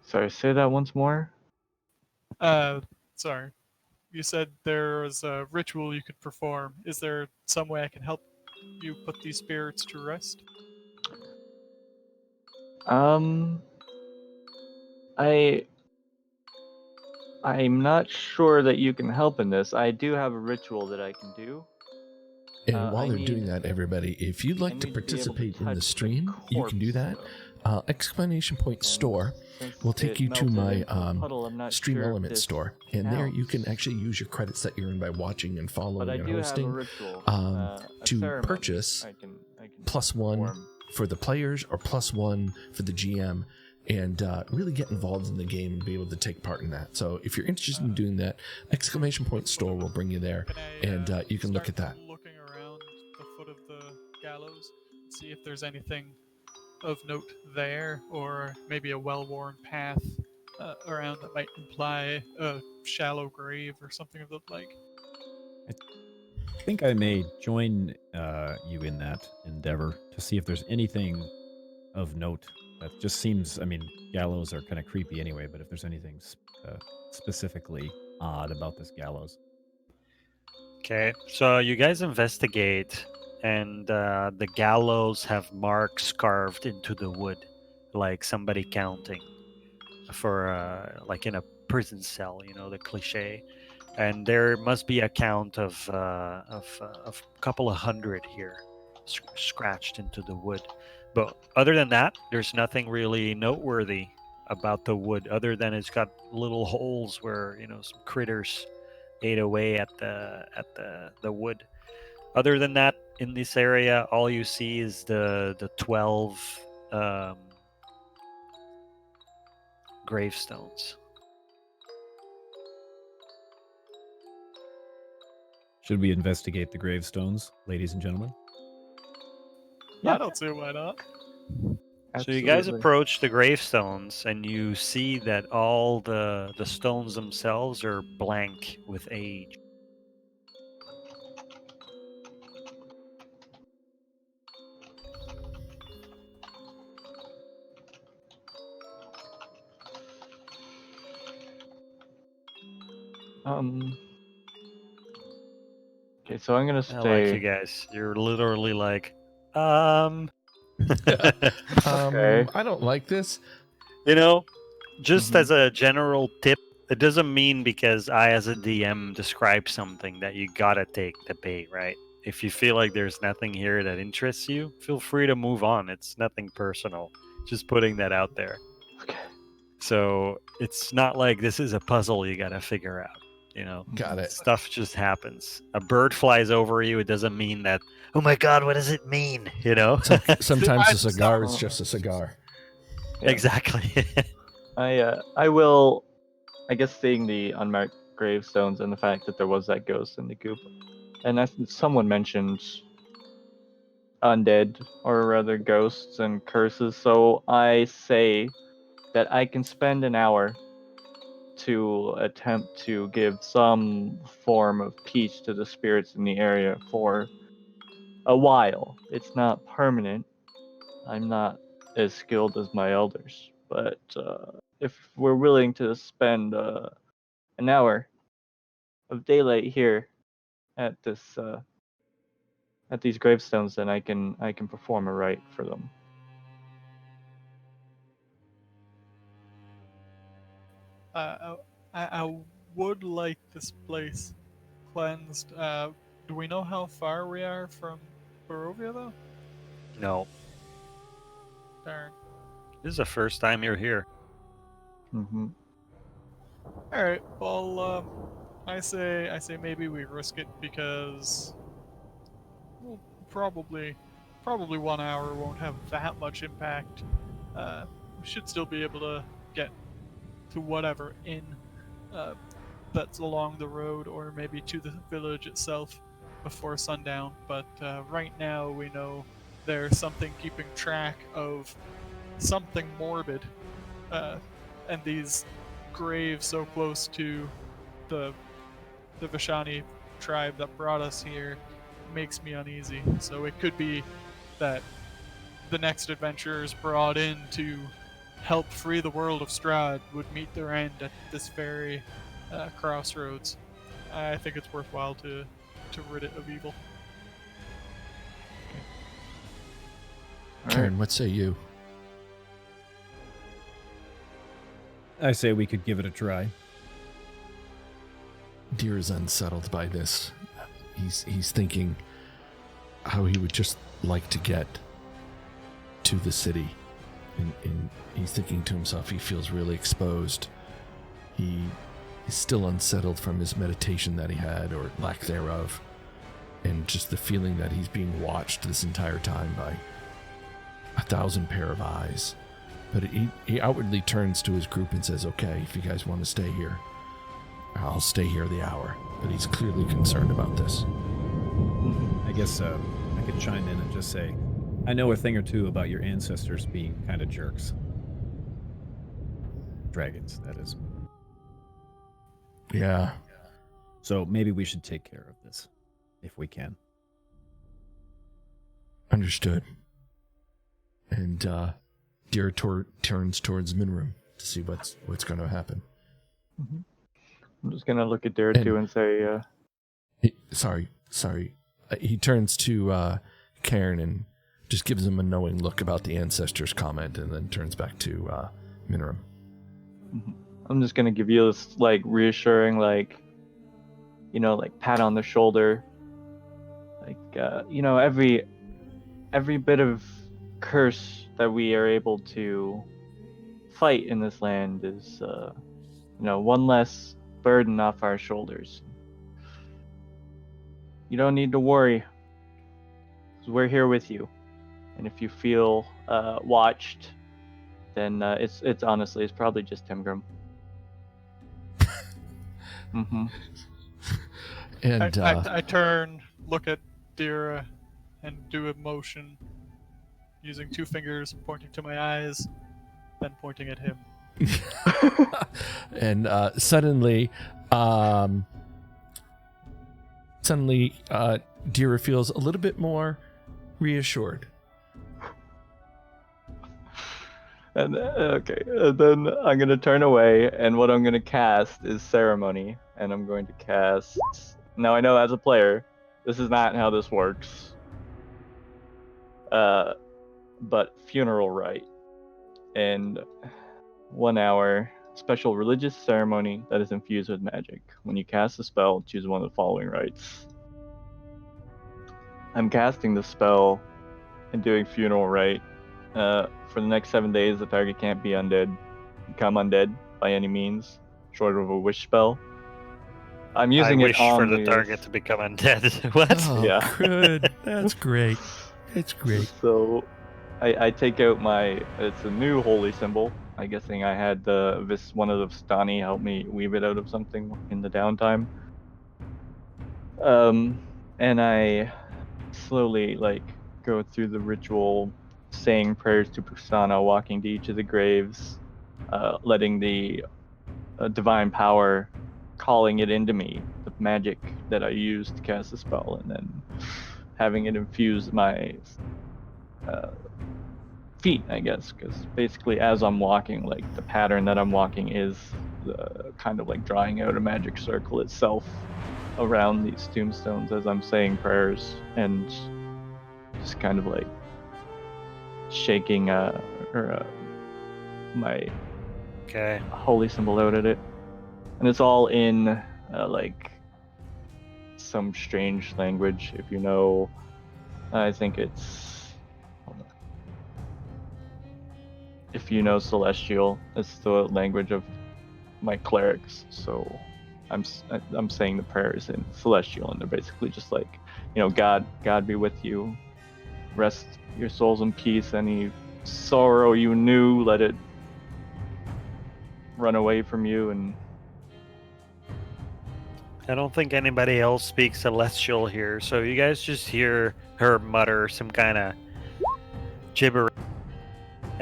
Sorry, say that once more. Sorry. You said there was a ritual you could perform. Is there some way I can help you put these spirits to rest? I'm not sure that you can help in this. I do have a ritual that I can do. And while I they're need- doing that, everybody, if you'd I like to need to be able to participate in the touch the stream, you can do that. corpse, Exclamation point And store since will take it you to melted my into a puddle, I'm not Stream sure if Element this store. And there you can counts. actually use your credits that you earn by watching and following But I and do have a hosting ritual. to a ceremony purchase I can +1 perform. for the players or +1 for the GM, and really get involved in the game and be able to take part in that. So if you're interested in doing that, exclamation point store will bring you there, Can I, and you can look at start that. looking around the foot of the gallows, see if there's anything of note there, or maybe a well-worn path around that might imply a shallow grave or something of the like. I think I may join you in that endeavor to see if there's anything of note that just seems. I mean, gallows are kind of creepy anyway, but if there's anything specifically odd about this gallows. Okay, so you guys investigate, and the gallows have marks carved into the wood, like somebody counting for, like in a prison cell, the cliche. And there must be a count of a couple of hundred here, scratched into the wood. But other than that, there's nothing really noteworthy about the wood, other than it's got little holes where some critters ate away at the wood. Other than that, in this area, all you see is the 12 gravestones. Should we investigate the gravestones, ladies and gentlemen? Yeah. I don't see why not. So you guys Absolutely. approach the gravestones, and you see that all the stones themselves are blank with age. Okay, so I'm gonna I like you stay. guys. You're literally like, Okay. I don't like this. Just Mhm. as a general tip, it doesn't mean because I, as a DM, describe something that you gotta take the bait, right? If you feel like there's nothing here that interests you, feel free to move on. It's nothing personal. Just putting that out there. Okay. So it's not like this is a puzzle you gotta figure out. Got it. Stuff just happens. A bird flies over you. It doesn't mean that. Oh my God, what does it mean? Sometimes a cigar is just a cigar. Yeah. Exactly. I will, I guess, seeing the unmarked gravestones and the fact that there was that ghost in the goop, and as someone mentioned undead, or rather ghosts and curses, so I say that I can spend an hour to attempt to give some form of peace to the spirits in the area for a while. It's not permanent. I'm not as skilled as my elders, but if we're willing to spend an hour of daylight here at these gravestones, then I can perform a rite for them. I would like this place cleansed. Do we know how far we are from Barovia, though? No, Darn. this is the first time you're here. Mm-hmm. All right. Well, I say maybe we risk it because, well, probably 1 hour won't have that much impact. We should still be able to get to whatever inn that's along the road, or maybe to the village itself before sundown. But right now we know there's something keeping track of something morbid, and these graves so close to the Vishani tribe that brought us here makes me uneasy. So it could be that the next adventurers brought in to help free the world of Strahd would meet their end at this very crossroads. I think it's worthwhile to rid it of evil. Karen, what say you? I say we could give it a try. Deer is unsettled by this. He's thinking how he would just like to get to the city. And he's thinking to himself, he feels really exposed. He is still unsettled from his meditation that he had, or lack thereof. And just the feeling that he's being watched this entire time by 1,000 pair of eyes. But he outwardly turns to his group and says, okay, if you guys want to stay here, I'll stay here the hour. But he's clearly concerned about this. I guess I could chime in and just say, I know a thing or two about your ancestors being kind of jerks. Dragons, that is. Yeah. So maybe we should take care of this, if we can. Understood. And Deer turns towards Minrum to see what's going to happen. Mm-hmm. I'm just gonna look at Deritu and say, Sorry. He turns to Cairn and just gives him a knowing look about the ancestors comment, and then turns back to Minrum. I'm just gonna give you this reassuring, pat on the shoulder, every bit of curse that we are able to fight in this land is, one less burden off our shoulders. You don't need to worry, 'cause we're here with you. And if you feel watched, then it's honestly probably just Timgrim. Mm-hmm. And I turn, look at Dira, and do a motion using 2 fingers, pointing to my eyes, then pointing at him. and suddenly, Dira feels a little bit more reassured. And then I'm gonna turn away, and what I'm gonna cast is ceremony, and I'm going to cast. Now I know as a player, this is not how this works. But funeral rite, and 1 hour special religious ceremony that is infused with magic. When you cast a spell, choose one of the following rites. I'm casting the spell and doing funeral rite. For the next 7 days, the target can't become undead by any means, short of a wish spell. I'm using I it wish on for the target to become undead. What? Oh, Yeah. Good. That's great. It's great. So, I take out it's a new holy symbol. I'm guessing I had one of the Vistani help me weave it out of something in the downtime. And I slowly go through the ritual, saying prayers to Pusana, walking to each of the graves, letting the a divine power calling it into me, the magic that I used to cast the spell, and then having it infuse my feet, I guess, because basically as I'm walking, like the pattern that I'm walking is kind of like drawing out a magic circle itself around these tombstones as I'm saying prayers and just kind of like shaking my Okay. holy symbol out at it, and it's all in like some strange language. If you know, I think it's, hold on. If you know Celestial, it's the language of my clerics. So I'm saying the prayers in Celestial, and they're basically just like, God be with you. Rest your souls in peace. Any sorrow you knew, let it run away from you. And I don't think anybody else speaks Celestial here, so you guys just hear her mutter some kind of gibberish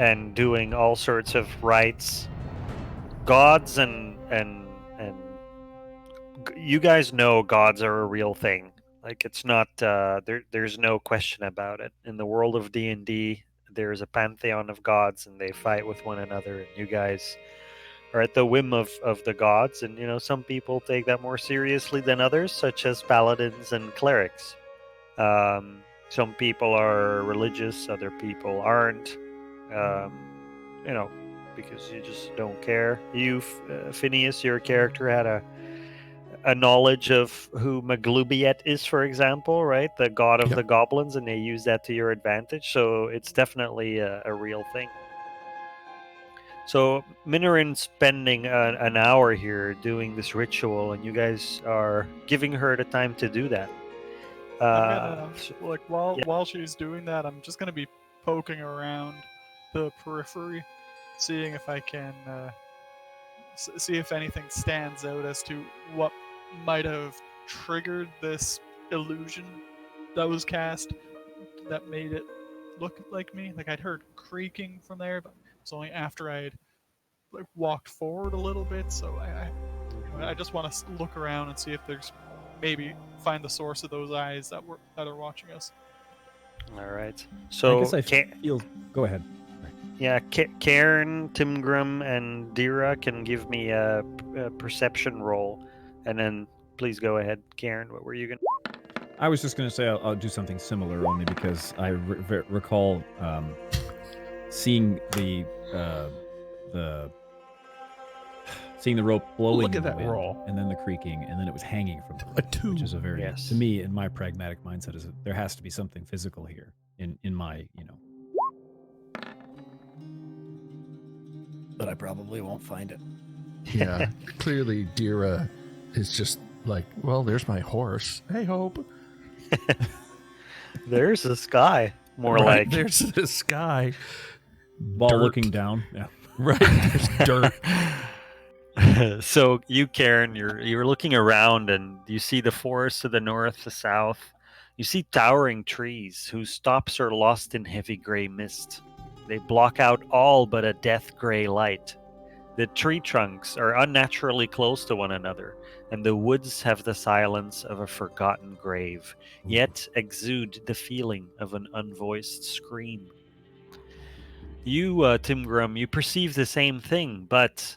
and doing all sorts of rites. Gods and you guys know gods are a real thing. Like it's not there's no question about it. In the world of D&D, there's a pantheon of gods and they fight with one another, and you guys are at the whim of the gods, and some people take that more seriously than others, such as paladins and clerics. Some people are religious, other people aren't. Because you just don't care. You, Phineas, your character had a knowledge of who Maglubiet is, for example, right? The god of Yep. the goblins, and they use that to your advantage. So it's definitely a real thing. So Minorin's spending an hour here doing this ritual, and you guys are giving her the time to do that. I'm gonna yeah. while she's doing that, I'm just gonna be poking around the periphery, seeing if I can see if anything stands out as to what might have triggered this illusion that was cast that made it look like me. Like I'd heard creaking from there, but it's only after I'd walked forward a little bit. So I just want to look around and see if there's maybe find the source of those eyes that are watching us. All right. So I guess I feel. Go ahead. Yeah, Cairn, Timgrim, and Dira can give me a perception roll, and then please go ahead, Cairn. What were you gonna? I was just going to say I'll do something similar, only because I recall seeing the rope blowing. Look at in the that wind, roll. and then the creaking, and then it was hanging from the rope, A two. which is a very, Yes. to me, in my pragmatic mindset, is there has to be something physical here in my But I probably won't find it. Yeah, clearly Dira is just like, well, there's my horse. Hey, Hope. There's the sky, more Right, like. there's the sky. While Dirt. looking down. Yeah. Right, there's dirt. So you, Karen, you're looking around and you see the forest to the north, the south. You see towering trees whose tops are lost in heavy gray mist. They block out all but a death gray light. The tree trunks are unnaturally close to one another, and the woods have the silence of a forgotten grave, yet exude the feeling of an unvoiced scream. You, Timgrim, you perceive the same thing, but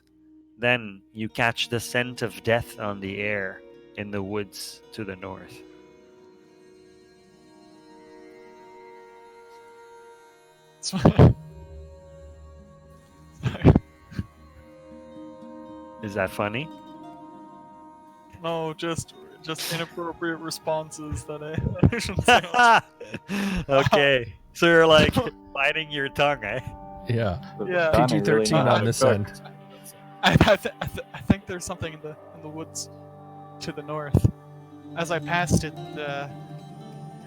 then you catch the scent of death on the air in the woods to the north. Is that funny? No, just inappropriate responses that I shouldn't say. Okay, so you're like biting your tongue, eh? Yeah. Yeah. Donnie PG-13 really knows how on to this cook. end. I think there's something in the woods to the north. As I passed it,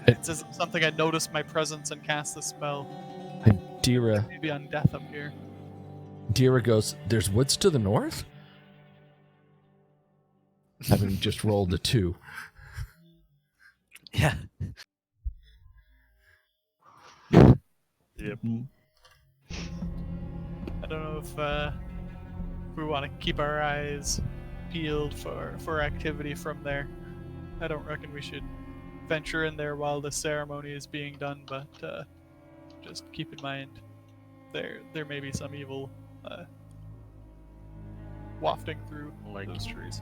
it's as something I noticed my presence and cast the spell. And Dira Maybe on death up here. goes, there's woods to the north? Having just rolled a 2. Yeah. Yep. I don't know if we want to keep our eyes peeled for activity from there. I don't reckon we should venture in there while the ceremony is being done, but just keep in mind there may be some evil wafting through Like those trees.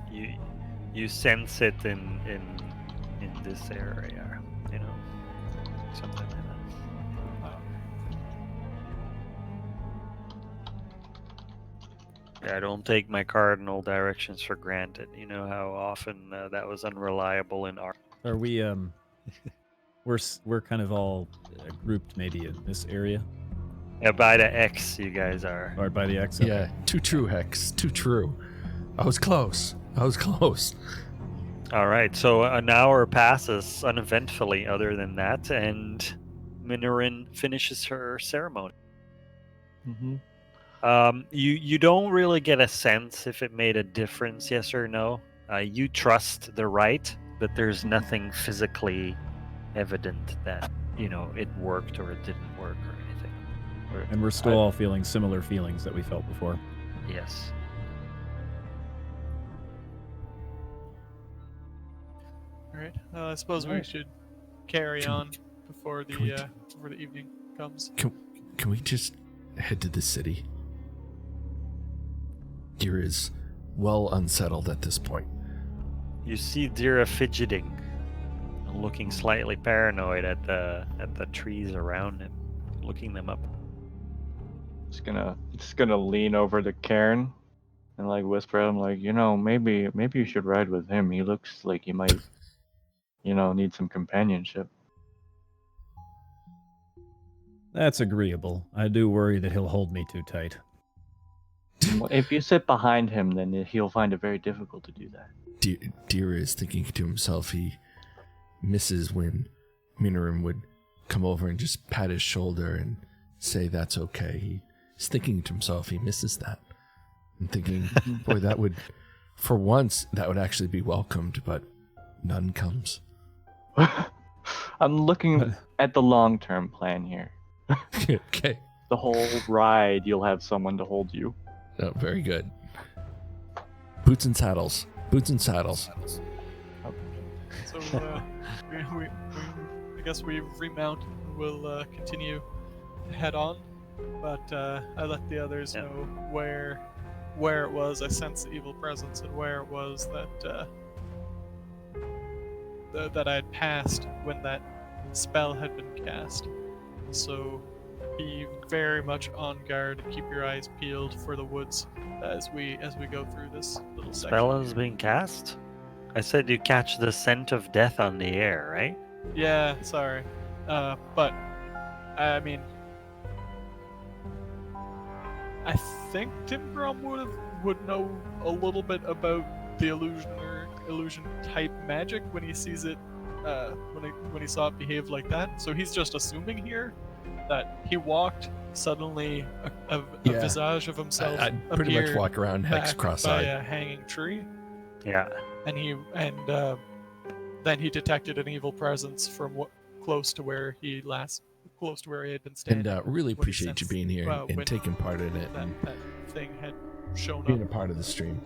you sense it in this area, you know, something like that. Yeah, I don't take my cardinal directions for granted. You know how often that was unreliable in art. Are we we're kind of all grouped maybe in this area Yeah, by the X, you guys are. or by the X? Okay. Yeah, too true, Hex. Too true. I was close. All right, so an hour passes uneventfully, other than that, and Minorin finishes her ceremony. Mm-hmm. You don't really get a sense if it made a difference, yes or no. You trust the rite, but there's nothing physically evident that it worked or it didn't work or anything. And we're still all feeling similar feelings that we felt before. Yes. All right. I suppose we should carry on before the evening comes. Can we just head to the city? Deer is well unsettled at this point. You see Dira fidgeting, looking slightly paranoid at the trees around him, looking them up. Just gonna lean over to Karen and like whisper at him like, maybe you should ride with him. He looks like he might, need some companionship. That's agreeable. I do worry that he'll hold me too tight. If you sit behind him, then he'll find it very difficult to do that. Deer is thinking to himself he misses when Minorin would come over and just pat his shoulder and say that's okay. He's thinking to himself he misses that. And thinking, boy, that would, for once, that would actually be welcomed, but none comes. I'm looking at the long-term plan here. Okay. The whole ride, you'll have someone to hold you. Oh, very good. Boots and saddles. So I guess we remount and we'll continue to head on. But I let the others know where it was. I sensed the evil presence and where it was that I had passed when that spell had been cast. So be very much on guard and keep your eyes peeled for the woods as we go through this little section. Spell is being cast? I said you catch the scent of death on the air, right? Yeah, sorry. But I mean, I think Tim Grom would know a little bit about the illusion type magic when he sees it, when he saw it behave like that. So he's just assuming here that he walked, suddenly a visage of himself I'd pretty much appeared walk around Hex by cross-eyed. a hanging tree, Yeah. and then he detected an evil presence from close to where he had been standing. And really when he appreciate you sensed, being here and when taking part in it and that thing had shown being a up part of the stream.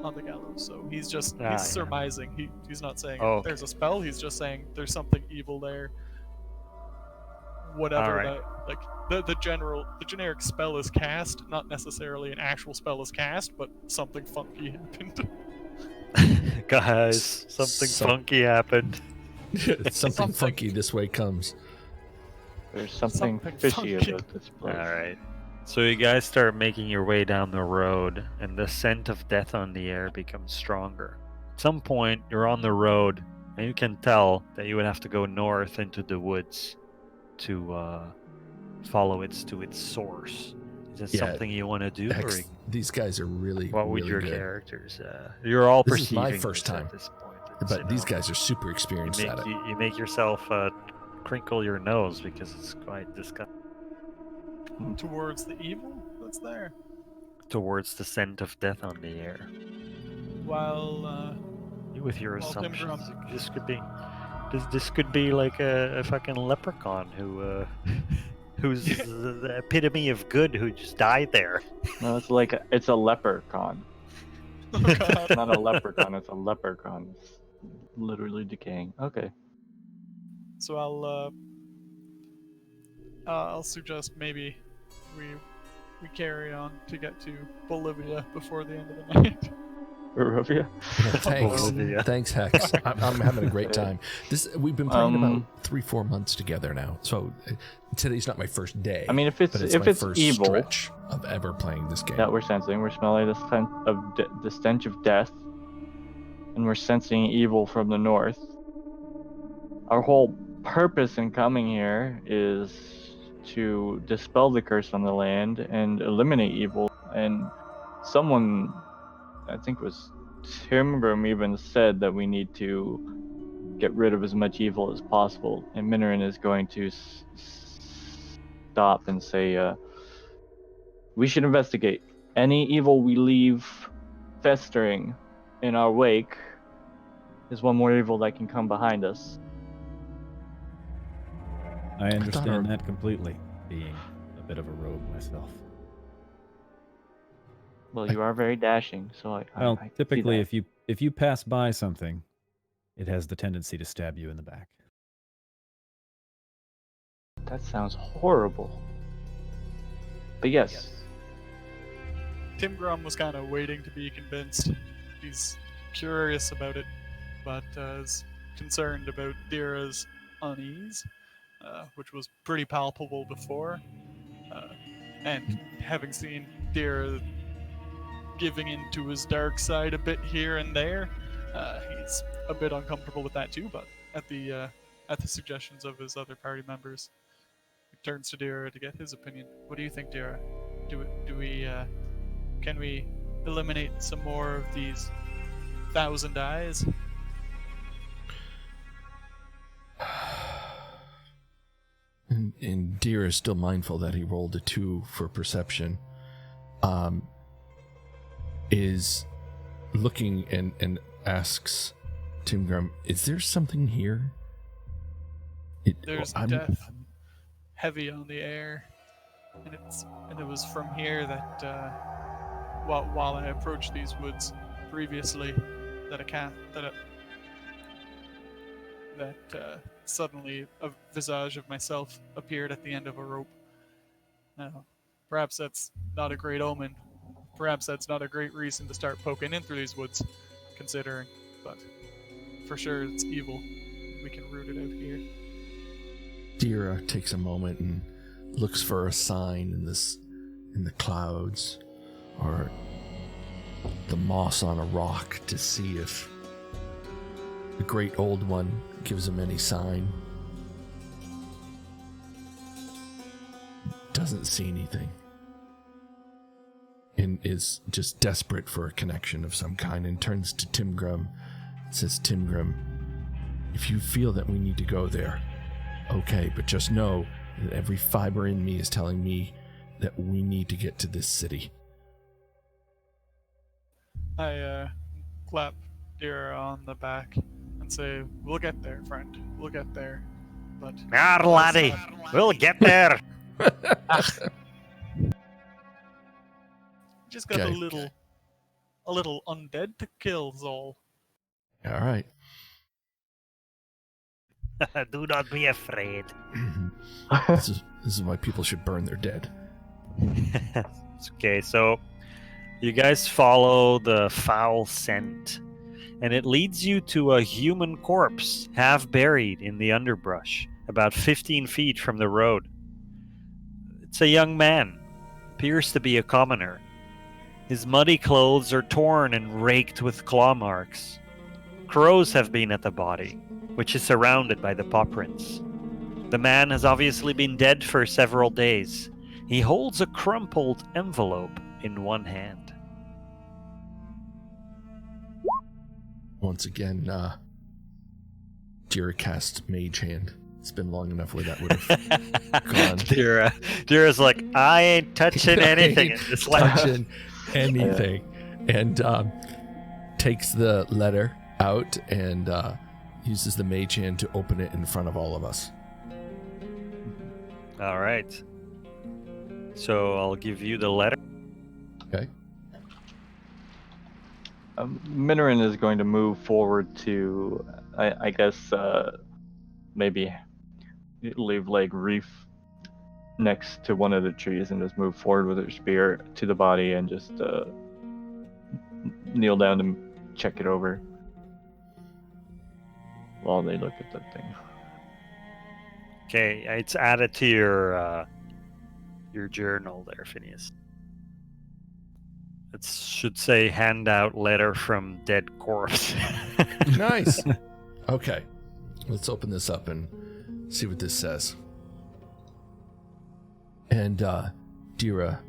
on the gallows. So he's yeah. surmising. He's not saying Oh, there's a spell. He's just saying there's something evil there. Whatever Alright. the generic spell is cast, not necessarily an actual spell is cast, but something funky happened. Guys, something funky happened. Something funky this way comes. There's something Something fishy funky. about this place. Alright. So you guys start making your way down the road, and the scent of death on the air becomes stronger. At some point, you're on the road, and you can tell that you would have to go north into the woods to follow it to its source. Is that Yeah, something you want to do? Or Hex, these guys are really, what would really your good. characters? You're all This is perceiving my first this time, at this point. It's, But these guys are super experienced at it. you make yourself crinkle your nose because it's quite disgusting. Towards the evil that's there. Towards the scent of death on the air. While You with your Well, Tim assumptions, Grum- this could be like a fucking leprechaun who who's the epitome of good who just died there. No, it's a leprechaun. Oh, God. It's not a leprechaun, it's a leprechaun. It's literally decaying. Okay. So I'll suggest maybe we carry on to get to Bolivia before the end of the night. Barovia. Yeah, thanks. Bolivia. Thanks, Hex. I'm having a great time. We've been playing about 3-4 months together now. So today's not my first day. I mean, if but it's my first evil stretch of ever playing this game. that we're sensing, we're smelling the stench of death, and we're sensing evil from the north. Our whole purpose in coming here is to dispel the curse on the land and eliminate evil. And someone, I think it was Timgrim, even said that we need to get rid of as much evil as possible. And Minoran is going to stop and say, we should investigate. Any evil we leave festering in our wake is one more evil that can come behind us. I understand our- that completely, being a bit of a rogue myself. Well, you are very dashing, so I Well, see typically, that. if you pass by something, it has the tendency to stab you in the back. That sounds horrible. But yes. Tim Grum was kind of waiting to be convinced. He's curious about it, but is concerned about Dira's unease, which was pretty palpable before. And having seen Dira giving into his dark side a bit here and there, he's a bit uncomfortable with that too. But at the suggestions of his other party members, he turns to Dira to get his opinion. What do you think, Dira? Can we eliminate some more of these 1,000 eyes? And Deer is still mindful that he rolled a 2 for perception. Is looking and asks Tim Grum, is there something here? There's death heavy on the air, and it was from here that while I approached these woods previously, suddenly a visage of myself appeared at the end of a rope. Now, perhaps that's not a great omen. Perhaps that's not a great reason to start poking in through these woods, considering. But for sure, it's evil. We can root it out here. Dira takes a moment and looks for a sign in the clouds or the moss on a rock to see if the great old one gives him any sign. Doesn't see anything. And is just desperate for a connection of some kind and turns to Tim Grum and says, Tim Grum, if you feel that we need to go there, okay, but just know that every fiber in me is telling me that we need to get to this city. I clap Dira on the back and say, we'll get there, friend. We'll get there. But Ah, laddie, we'll get there. just got Okay. a little undead to kill, Zol. All right. Do not be afraid. This is why people should burn their dead. Okay, so you guys follow the foul scent, and it leads you to a human corpse, half buried in the underbrush, about 15 feet from the road. It's a young man, appears to be a commoner. His muddy clothes are torn and raked with claw marks. Crows have been at the body, which is surrounded by the paw prints. The man has obviously been dead for several days. He holds a crumpled envelope in one hand. Once again, Dira casts Mage Hand. It's been long enough where that would have gone. Dira's like, I ain't touching anything in this life. Touching anything. And takes the letter out and uses the Mage Hand to open it in front of all of us. All right. So I'll give you the letter. Okay. Minoran is going to move forward to, I guess, maybe leave like Reef next to one of the trees and just move forward with her spear to the body and just kneel down to check it over while they look at the thing. Okay, it's added to your journal there, Phineas. It should say handout letter from dead corpse. Nice. Okay. Let's open this up and see what this says. And Dira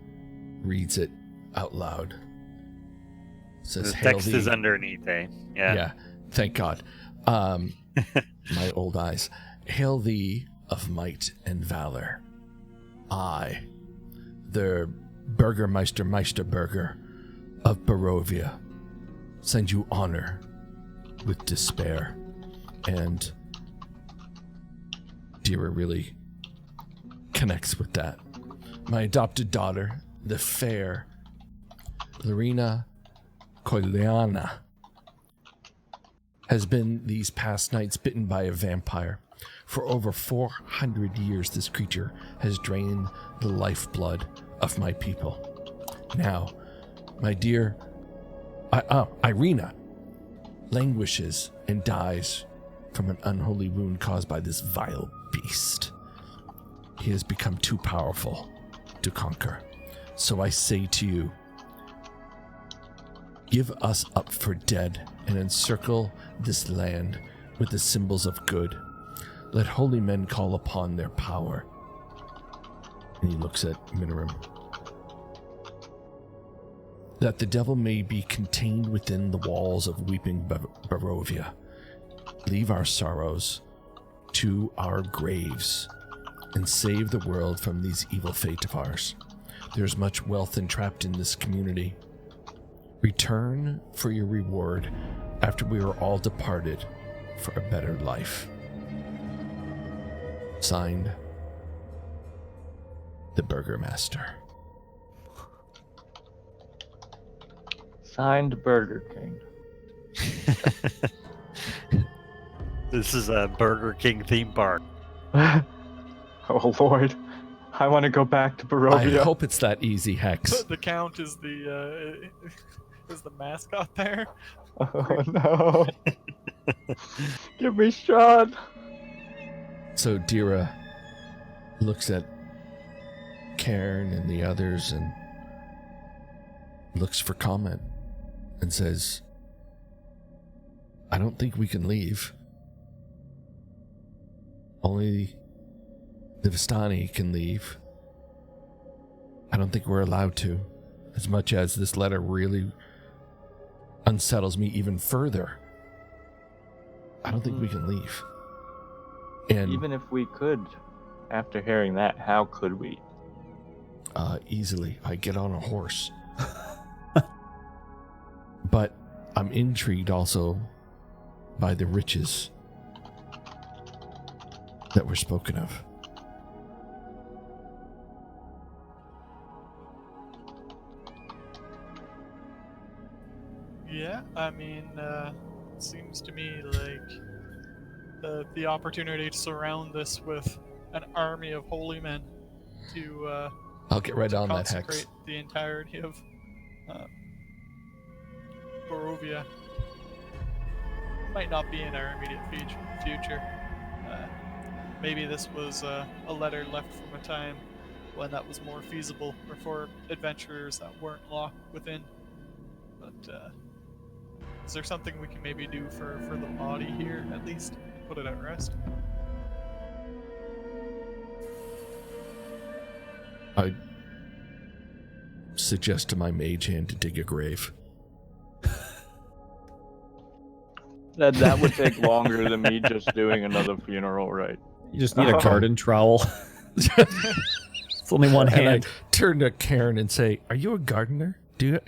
reads it out loud. It says, The "Hail text thee." is underneath, eh? Yeah, thank God. My old eyes. Hail thee of might and valor. I, the Meisterburger of Barovia, send you honor with despair. And Dira really connects with that. My adopted daughter, the fair Lorena Koiliana, has been these past nights bitten by a vampire. For over 400 years, this creature has drained the lifeblood of my people. Now, my dear Irina languishes and dies from an unholy wound caused by this vile beast. He has become too powerful to conquer. So I say to you, give us up for dead and encircle this land with the symbols of good. Let holy men call upon their power. And he looks at Minoram. That the devil may be contained within the walls of weeping Barovia. Leave our sorrows to our graves and save the world from these evil fate of ours. There's much wealth entrapped in this community. Return for your reward after we are all departed for a better life. Signed, the Burgermaster. Signed, Burger King. This is a Burger King theme park. Oh Lord, I want to go back to I Barovia. hope it's that easy, Hex. The Count is the mascot there. Oh no! Give me Strahd. So Dira looks at Cairn and the others and looks for comment and says, I don't think we can leave. Only the Vistani can leave. I don't think we're allowed to, as much as this letter really unsettles me even further. I don't think we can leave. And Even if we could, after hearing that, how could we? easily, I get on a horse. But I'm intrigued also by the riches that were spoken of. Yeah, I mean, it seems to me like the opportunity to surround this with an army of holy men to I'll get right on that, consecrate Hex. the entirety of Barovia might not be in our immediate future. Maybe this was a letter left from a time when that was more feasible, or for adventurers that weren't locked within. But is there something we can maybe do for the body here, at least? Put it at rest? I suggest to my mage hand to dig a grave. That would take longer than me just doing another funeral, right? You just need a garden trowel. It's only one And I hand. turn to Karen and say, "Are you a gardener? Do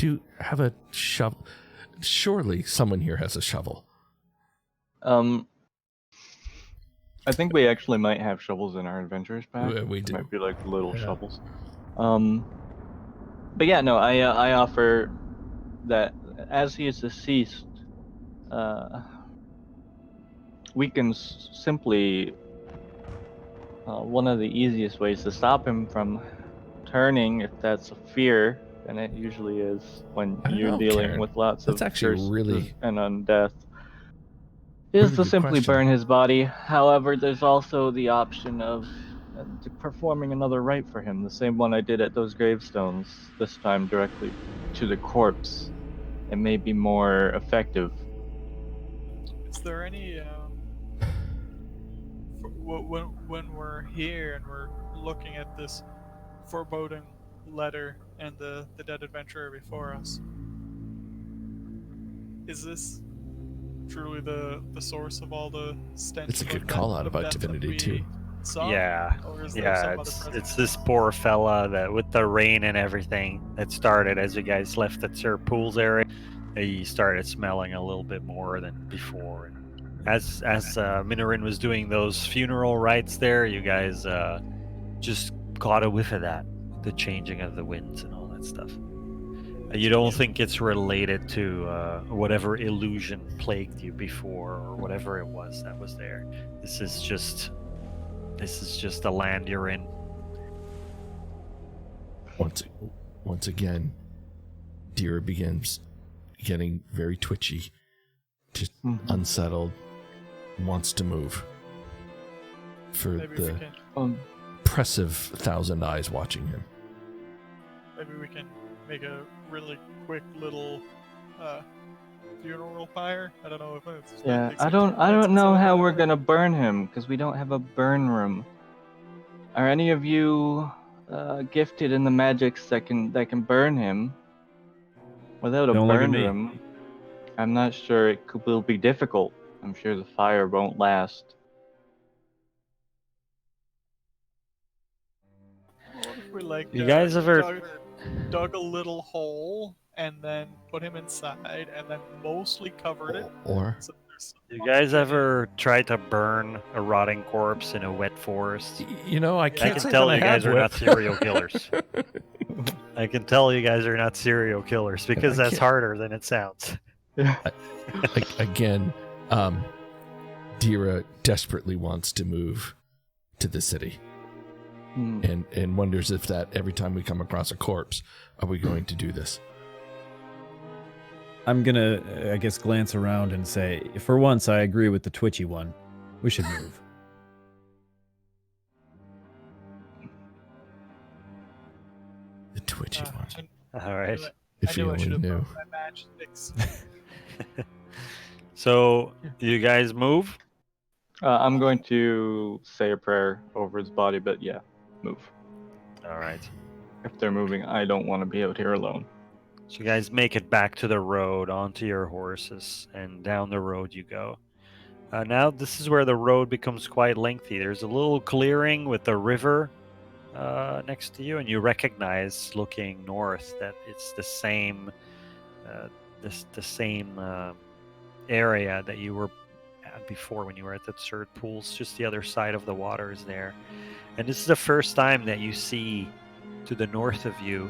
you have a shovel? Surely someone here has a shovel." I think we actually might have shovels in our adventurers pack. We do. Might be like little Yeah. shovels. But yeah, no, I offer that as he is deceased, we can simply one of the easiest ways to stop him from turning, if that's a fear, and it usually is when I don't you're know, dealing Karen. with lots That's of actually curses really, and undeath, is really to good simply question. burn his body. However, there's also the option of performing another rite for him, the same one I did at those gravestones, this time directly to the corpse. It may be more effective. Is there any when we're here and we're looking at this foreboding letter and the dead adventurer before us? Is this truly the source of all the stench It's a of, good call out of about death that divinity too. we saw? Yeah, Or is there yeah. some other It's presence? this poor fella that with the rain and everything that started as you guys left at Sir Pool's area. He started smelling a little bit more than before. And as Minorin was doing those funeral rites there, you guys just caught a whiff of that, the changing of the winds and all that stuff. You don't think it's related to whatever illusion plagued you before or whatever it was that was there. This is just the land you're in. Once again, Dira begins getting very twitchy, just unsettled, wants to move. For Maybe we the can oppressive thousand eyes watching him. maybe we can make a really quick little funeral pyre. I don't know if it's Yeah, I don't know how we're gonna burn him because we don't have a burn room. Are any of you gifted in the magics that can burn him? Without a Don't look at burn me. room, I'm not sure will be difficult. I'm sure the fire won't last. What if we like You guys ever dug a little hole and then put him inside and then mostly covered it? Or So there's You guys ever try to burn a rotting corpse in a wet forest? I I can't can say tell that I you guys have are not whip. serial killers. I can tell you guys are not serial killers because I that's can't- harder than it sounds. Again, Dira desperately wants to move to the city, and wonders if that every time we come across a corpse, are we going to do this? I'm gonna, I guess, glance around and say, for once, I agree with the twitchy one. We should move. The twitchy one. All right. If you I only should have knew. brought my matchsticks. So you guys move? I'm going to say a prayer over his body, but yeah, move. All right. If they're moving, I don't want to be out here alone. So you guys make it back to the road, onto your horses, and down the road you go. Now this is where the road becomes quite lengthy. There's a little clearing with the river next to you, and you recognize, looking north, that it's the same area that you were at before when you were at the Strahd pools. Just the other side of the water is there, and this is the first time that you see to the north of you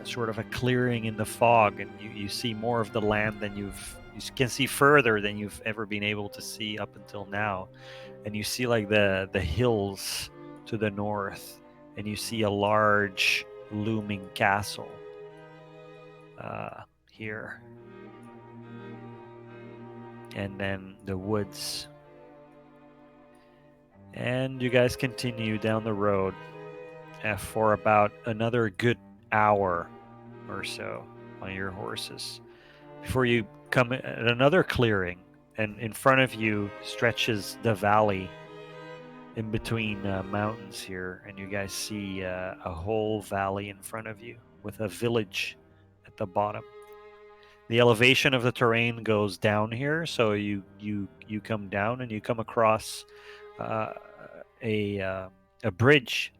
sort of a clearing in the fog, and you see more of the land than you can see further than you've ever been able to see up until now. And you see like the hills to the north, and you see a large looming castle here, and then the woods. And you guys continue down the road for about another good hour or so on your horses before you come at another clearing, and in front of you stretches the valley in between mountains here, and you guys see a whole valley in front of you with a village at the bottom. The elevation of the terrain goes down here, so you come down and you come across a bridge.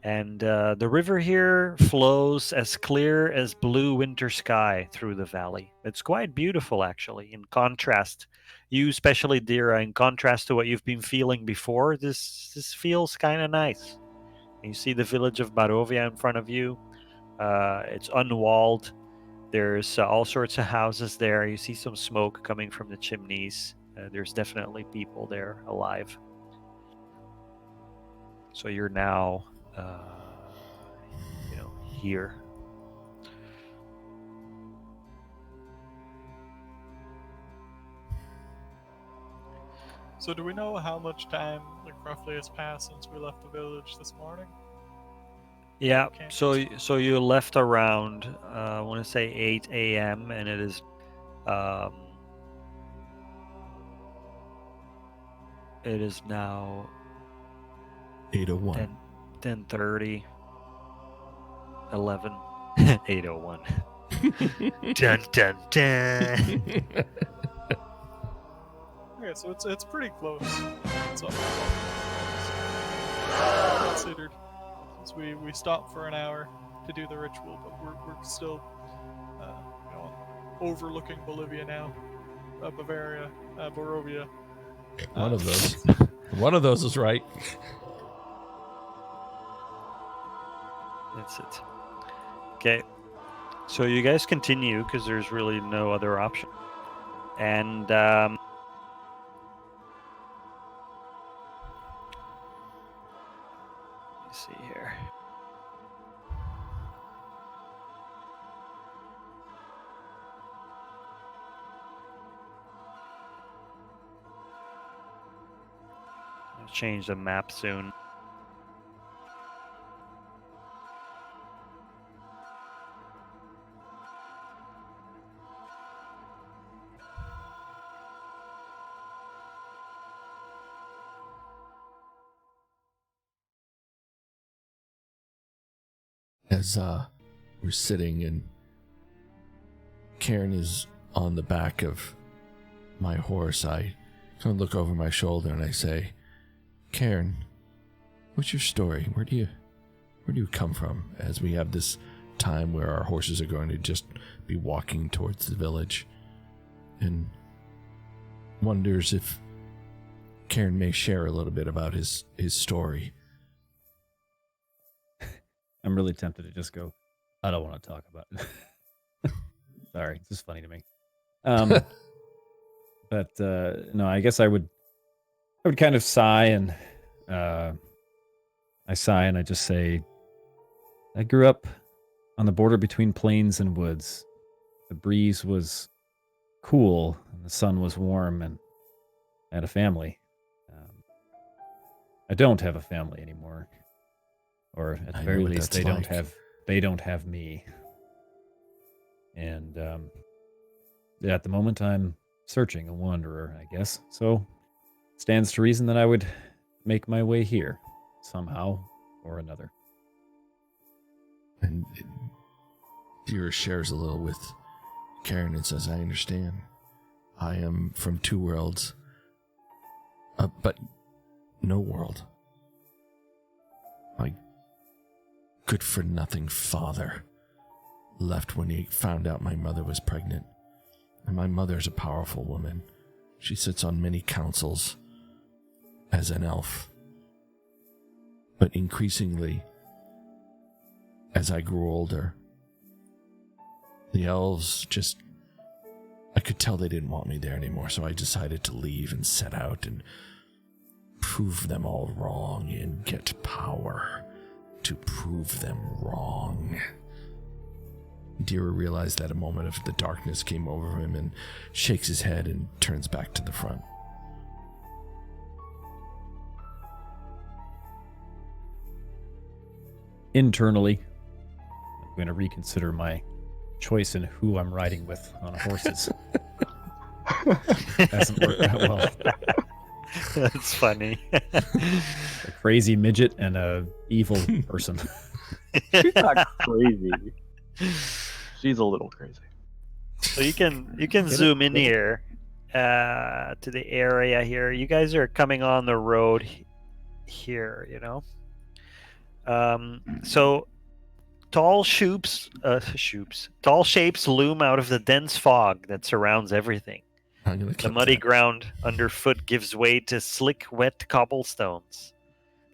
And the river here flows as clear as blue winter sky through the valley. It's quite beautiful, actually. In contrast, you especially, Dira, in contrast to what you've been feeling before, this feels kind of nice. You see the village of Barovia in front of you. It's unwalled. There's all sorts of houses there. You see some smoke coming from the chimneys. There's definitely people there alive. So you're now, here. So do we know how much time, like roughly, has passed since we left the village this morning? Yeah. Okay. So you left around, I want to say 8 a.m. and it is, now 8:01. 10:30, 11, 8:01. Dun dun dun. Okay, so it's pretty close. It's up. Considered, since we stopped for an hour to do the ritual, but we're still, overlooking Bolivia now, Barovia. One of those. One of those is right. That's it. Okay. So you guys continue because there's really no other option. And let's see here. I'll change the map soon. As we're sitting and Karen is on the back of my horse, I kind of look over my shoulder and I say, Karen, what's your story? Where do you come from? As we have this time where our horses are going to just be walking towards the village, and wonders if Karen may share a little bit about his story. I'm really tempted to just go, I don't want to talk about it. Sorry, it's just funny to me. But no, I guess I would kind of sigh, and I sigh and I just say, I grew up on the border between plains and woods. The breeze was cool and the sun was warm, and I had a family. I don't have a family anymore. Or at the very least, they don't have me. And at the moment, I'm searching, a wanderer, I guess. So, it stands to reason that I would make my way here, somehow or another. And Dira shares a little with Karen and says, I understand. I am from two worlds, but no world. My good-for-nothing father left when he found out my mother was pregnant. And my mother's a powerful woman. She sits on many councils as an elf. But increasingly, as I grew older, the elves I could tell they didn't want me there anymore, so I decided to leave and set out and prove them all wrong and get power to prove them wrong. Dira realized that a moment of the darkness came over him and shakes his head and turns back to the front. Internally, I'm going to reconsider my choice in who I'm riding with on horses. Hasn't worked out well. That's funny. A crazy midget and a evil person. She's not crazy. She's a little crazy. So you can zoom in here to the area here. You guys are coming on the road here, So tall shapes loom out of the dense fog that surrounds everything. The muddy ground underfoot gives way to slick, wet cobblestones.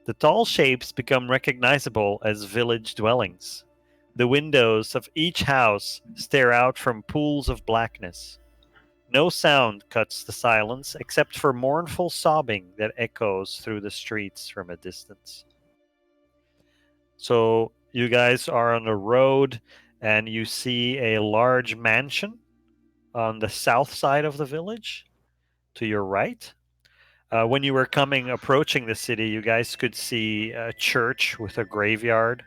The tall shapes become recognizable as village dwellings. The windows of each house stare out from pools of blackness. No sound cuts the silence except for mournful sobbing that echoes through the streets from a distance. So you guys are on the road and you see a large mansion on the south side of the village to your right. When you were approaching the city, you guys could see a church with a graveyard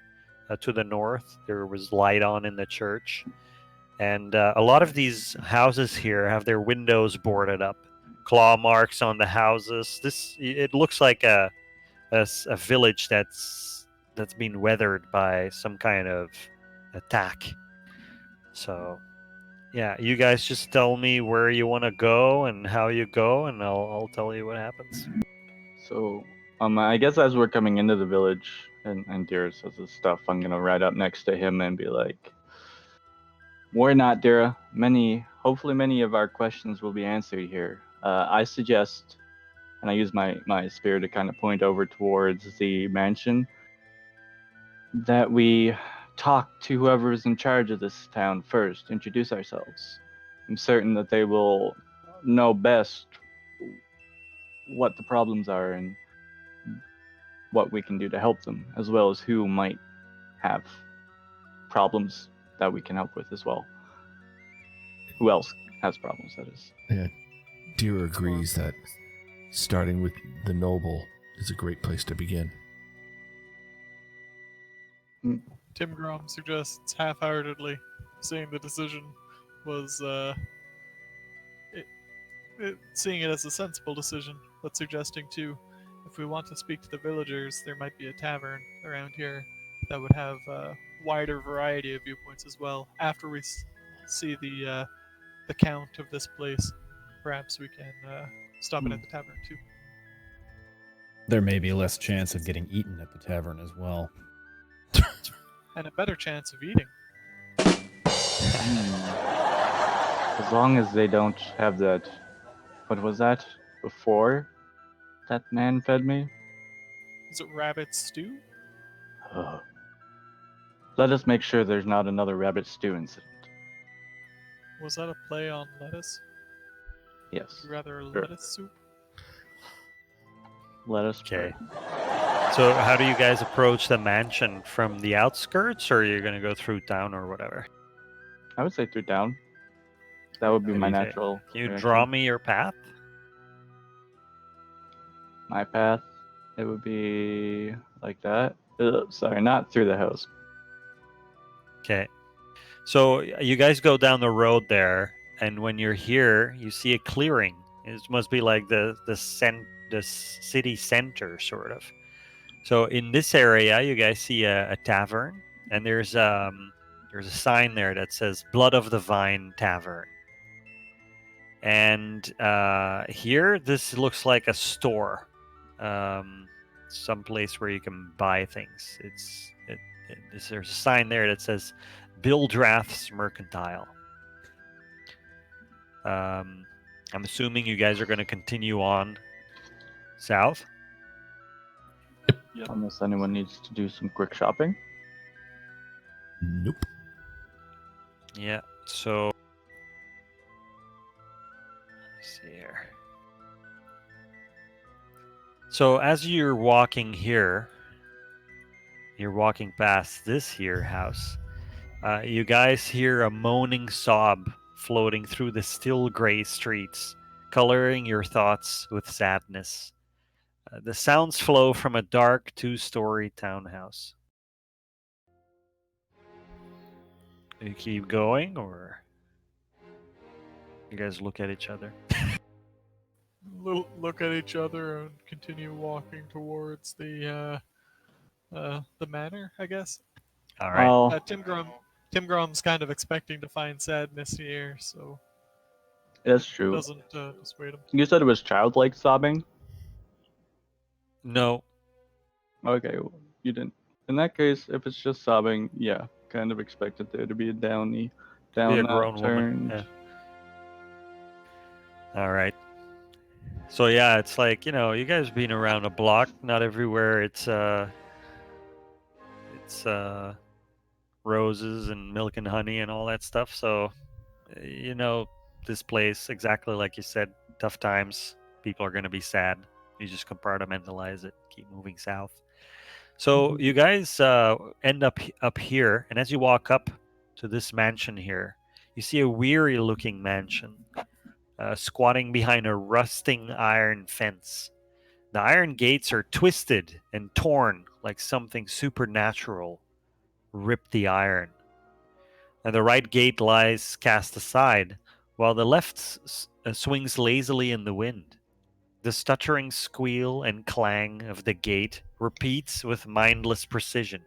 to the north. There was light on in the church. And a lot of these houses here have their windows boarded up, claw marks on the houses. It looks like a village that's been weathered by some kind of attack. So, yeah, you guys just tell me where you want to go and how you go, and I'll tell you what happens. So, I guess as we're coming into the village and Dira says his stuff, I'm gonna ride up next to him and be like, "Worry not, Dira. Hopefully many of our questions will be answered here. I suggest," and I use my spear to kind of point over towards the mansion, "that we talk to whoever is in charge of this town first, introduce ourselves. I'm certain that they will know best what the problems are and what we can do to help them, as well as who might have problems that we can help with as well. Who else has problems, that is." Yeah, Deer agrees that starting with the noble is a great place to begin. Tim Grom suggests half-heartedly, saying the decision was seeing it as a sensible decision, but suggesting too, if we want to speak to the villagers, there might be a tavern around here that would have a wider variety of viewpoints as well. After we see the count of this place, perhaps we can stop in at the tavern too. There may be less chance of getting eaten at the tavern as well. And a better chance of eating. As long as they don't have that. What was that? Before that man fed me? Is it rabbit stew? Ugh. Let us make sure there's not another rabbit stew incident. Was that a play on lettuce? Yes. Rather a Sure. lettuce soup? Let us Okay. pray. So how do you guys approach the mansion? From the outskirts, or you're going to go through town or whatever? I would say through town. That would be my Okay. natural. Can you reaction. draw me your path? My path? It would be like that. Sorry, not through the house. Okay. So you guys go down the road there, and when you're here, you see a clearing. It must be like the city center, sort of. So in this area, you guys see a tavern, and there's a sign there that says "Blood of the Vine Tavern." And here, this looks like a store, some place where you can buy things. There's a sign there that says Bill Draft's Mercantile. I'm assuming you guys are going to continue on south. Unless anyone needs to do some quick shopping. Nope. Yeah, so let's see here. So as you're walking here, you're walking past this here house. You guys hear a moaning sob floating through the still gray streets, coloring your thoughts with sadness. The sounds flow from a dark two-story townhouse. You keep going, or you guys look at each other? Look at each other and continue walking towards the manor, I guess. All right. Tim Grom's kind of expecting to find sadness here, so That's it true. doesn't dissuade him. You said it was childlike sobbing? No. Okay, well, you didn't. In that case, if it's just sobbing, yeah, kind of expected there to be a down Be a grown woman. turned. Yeah. All right. So yeah, it's like, you guys been around a block. Not everywhere it's roses and milk and honey and all that stuff. So this place, exactly like you said, tough times. People are going to be sad. You just compartmentalize it, keep moving south. So you guys end up here, and as you walk up to this mansion here, you see a weary-looking mansion squatting behind a rusting iron fence. The iron gates are twisted and torn like something supernatural ripped the iron. And the right gate lies cast aside, while the left swings lazily in the wind. The stuttering squeal and clang of the gate repeats with mindless precision.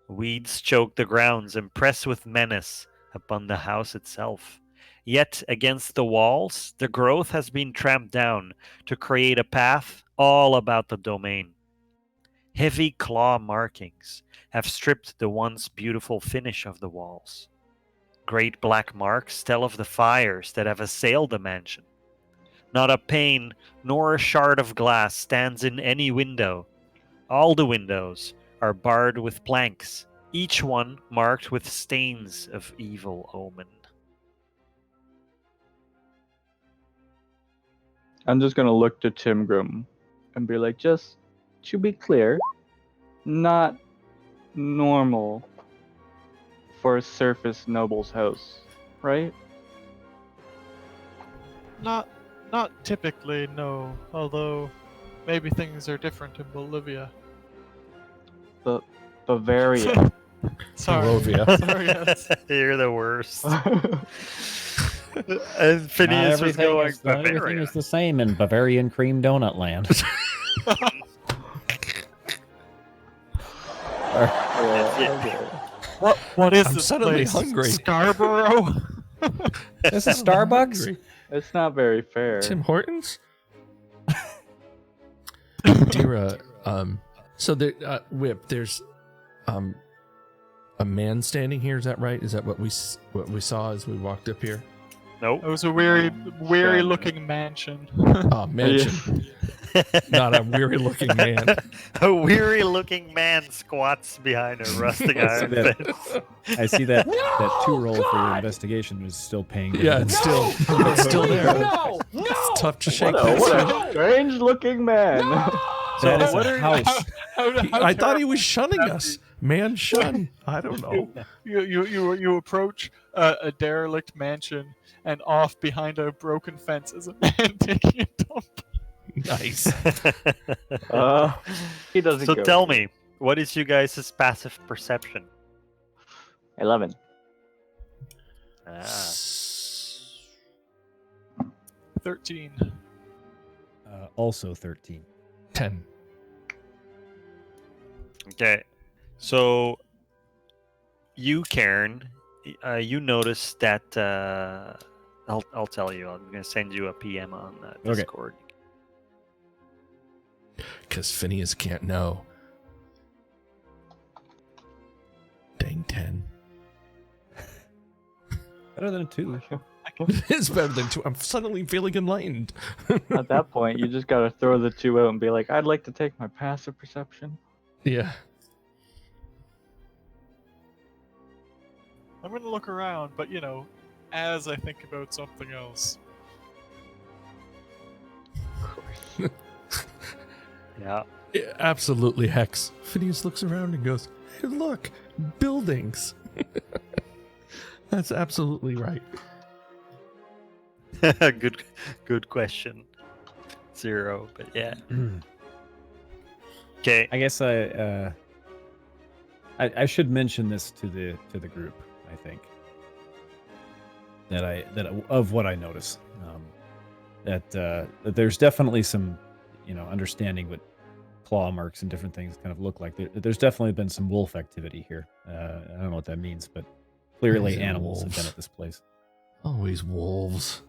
Weeds choke the grounds and press with menace upon the house itself. Yet against the walls, the growth has been tramped down to create a path all about the domain. Heavy claw markings have stripped the once beautiful finish of the walls. Great black marks tell of the fires that have assailed the mansion. Not a pane nor a shard of glass stands in any window. All the windows are barred with planks, each one marked with stains of evil omen. I'm just gonna look to Timgrim and be like, just to be clear, not normal for a surface noble's house, right? Not typically, no. Although maybe things are different in Bolivia. Bavaria. Sorry. Barovia. Sorry, yes. You're the worst. And Phineas was going Not everything Bavaria. is the same in Bavarian cream donut land. What is I'm this suddenly place? hungry. Scarborough? This is Starbucks. Hungry. It's not very fair. Tim Hortons? Dira, so there, Whip, there's a man standing here. Is that right? Is that what we saw as we walked up here? Nope. It was a weary looking mansion. Oh, mansion, not a weary looking man. A weary looking man squats behind a rusting iron that. fence. I see that that 2 roll for your investigation is still paying. Yeah, dividends. it's still there. It's tough to shake that. What a strange looking man. That is What a are- house. I thought he was shunning us. Man, shun. I don't know. You approach a derelict mansion, and off behind a broken fence is a man taking a dump. Nice. He doesn't So go. tell me, what is you guys' passive perception? 11. Ah. 13. Also 13. 10. Okay, so you, Karen, you notice that I'll tell you. I'm gonna send you a PM on Okay. Discord. Because Phineas can't know. Dang 10. Better than a 2. It is better than 2. I'm suddenly feeling enlightened. At that point, you just gotta throw the 2 out and be like, I'd like to take my passive perception. Yeah. I'm gonna look around, but as I think about something else. Yeah. Yeah, absolutely, Hex. Phineas looks around and goes, hey, look, buildings. That's absolutely right. Good question. 0, but yeah. Okay. I guess I should mention this to the group. I think that of what I notice, that there's definitely some, understanding what claw marks and different things kind of look like. There's definitely been some wolf activity here. I don't know what that means, but clearly Crazy animals have wolves. been at this place. Always wolves.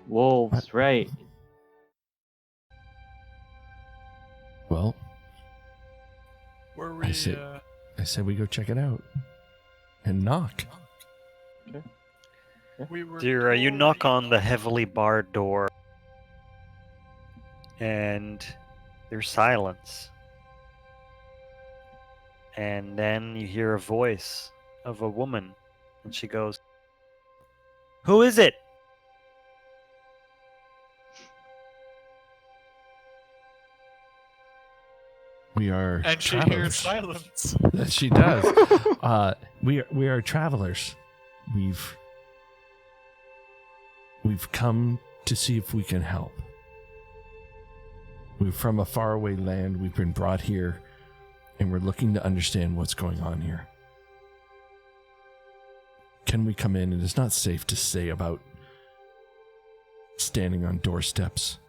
Wolves, right. Well, Were I we? see. I said we go check it out. And knock. We were. Dear, you told- knock on the heavily barred door. and there's silence. And then you hear a voice of a woman, and she goes, "Who is it?" We are And she travelers. hears silence. That she does. We are travelers. We've come to see if we can help. We're from a faraway land. We've been brought here, and we're looking to understand what's going on here. Can we come in? And it's not safe to say about standing on doorsteps.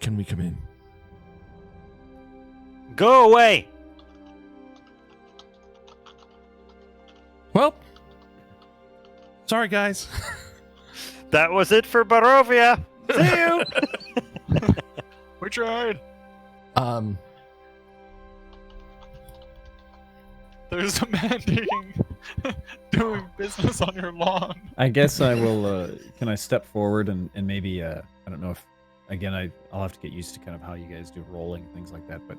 Can we come in? Go away! Well, sorry guys. That was it for Barovia. See you! We tried. There's a man doing business on your lawn. I guess I will. Can I step forward and maybe I don't know if again I'll have to get used to kind of how you guys do rolling and things like that, but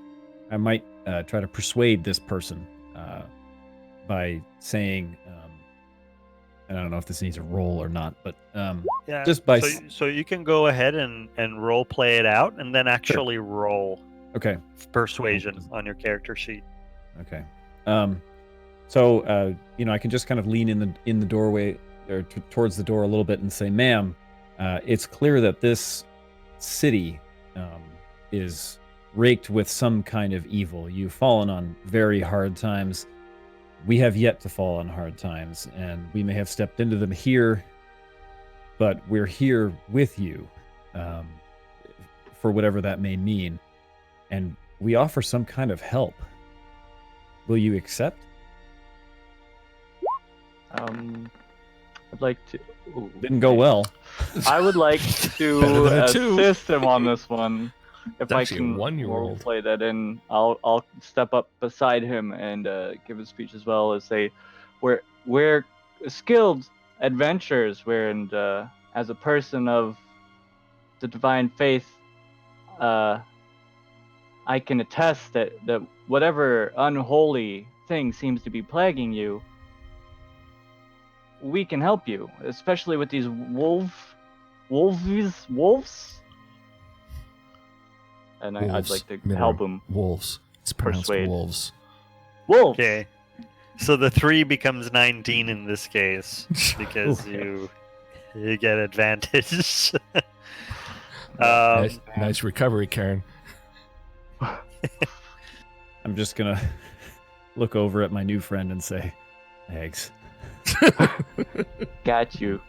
I might try to persuade this person by saying, and I don't know if this needs a roll or not, but Yeah. just by So you can go ahead and role play it out, and then actually roll okay. persuasion on your character sheet. Okay. So I can just kind of lean in the doorway or towards the door a little bit and say, "Ma'am, it's clear that this city is raked with some kind of evil. You've fallen on very hard times. We have yet to fall on hard times, and we may have stepped into them here, but we're here with you for whatever that may mean, and we offer some kind of help. Will you accept?" I'd like to. Ooh. Didn't go well. I would like Better to than a two. assist him on this one. If It's I actually a can one-year-old. play that in, I'll step up beside him and give a speech as well as say, we're skilled adventurers. And as a person of the divine faith, I can attest that whatever unholy thing seems to be plaguing you, we can help you, especially with these wolves. And I'd Wolves, like to minimum. help him. Wolves. It's pronounced Persuade. wolves. Wolves. Okay. So the 3 becomes 19 in this case because Ooh. you get advantage. Nice recovery, Karen. I'm just gonna look over at my new friend and say, "Eggs." Got you.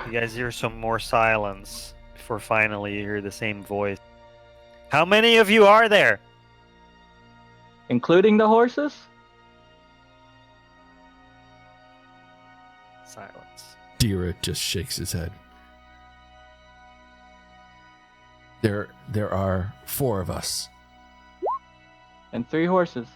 You guys hear some more silence before finally you hear the same voice. How many of you are there? Including the horses? Silence. Dira just shakes his head. There are 4 of us. And 3 horses.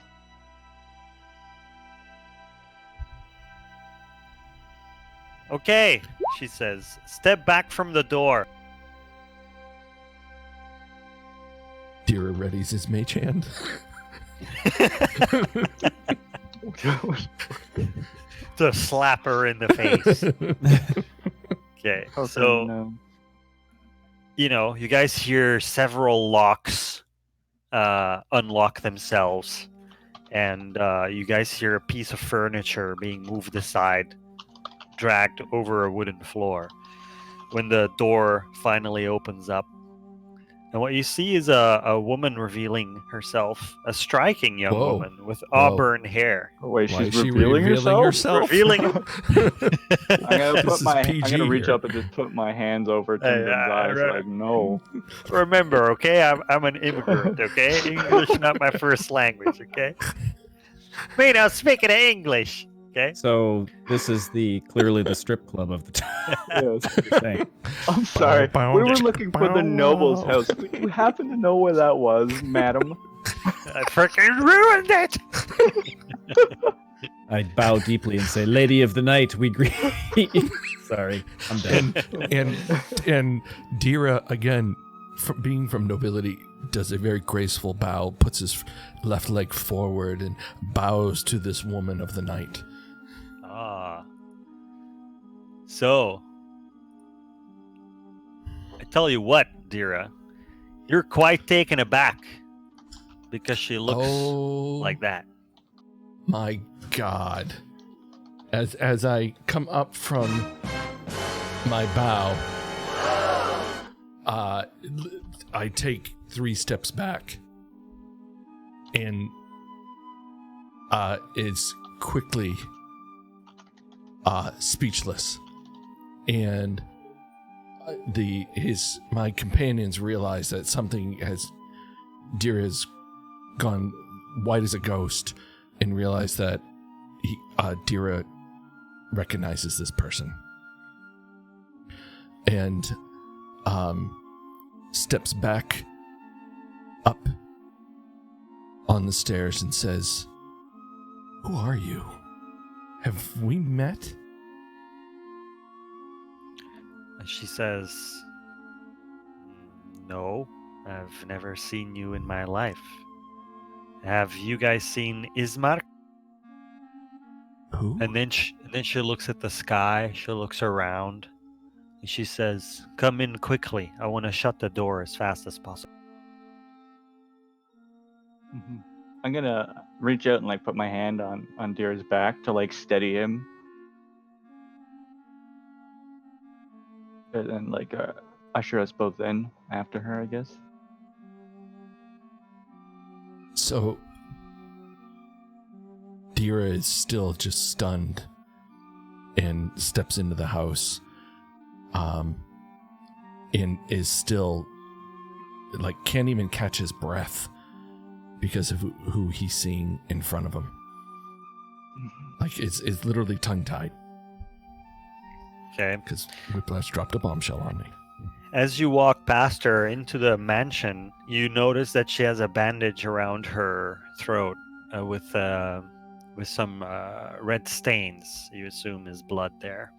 Okay, she says. Step back from the door. Dira readies his mage hand. To slap her in the face. Okay, so no. You guys hear several locks unlock themselves, and you guys hear a piece of furniture being moved aside, dragged over a wooden floor. When the door finally opens up, and what you see is a woman revealing herself, a striking young Whoa. woman with auburn hair. Wait, Why she's is she revealing herself? Revealing. I'm gonna This is I'm PG gonna reach here. up and just put my hands over Hey, Timber's eyes right. like, no. Remember, okay? I'm an immigrant, okay? English not my first language, okay? Me not speaking English, okay? So this is clearly the strip club of the town. Yes. You're saying. I'm sorry. Bow, We bow, were looking for the bow. noble's house. Do you happen to know where that was, madam? I freaking ruined it! I bow deeply and say, "Lady of the night, we greet you." Sorry, I'm done. And Dira again being from nobility, does a very graceful bow, puts his left leg forward, and bows to this woman of the night. Ah. So, I tell you what, Dira, you're quite taken aback because she looks like that. My God. As I come up from my bow, I take 3 steps back and is quickly speechless. And my companions realize that Dira has gone white as a ghost, and realize that Dira recognizes this person, and steps back up on the stairs and says, "Who are you? Have we met?" And she says, "No, I've never seen you in my life. Have you guys seen Ismark?" Who? And then she looks at the sky. She looks around. And she says, "Come in quickly. I want to shut the door as fast as possible." Mhm. I'm gonna reach out and like put my hand on Dira's back to like steady him, and then like usher us both in after her, I guess. So Dira is still just stunned and steps into the house, and is still like can't even catch his breath because of who he's seeing in front of him. Like it's literally tongue-tied. Okay. Because Whiplash dropped a bombshell on me. As you walk past her into the mansion, you notice that she has a bandage around her throat with some red stains. You assume is blood there,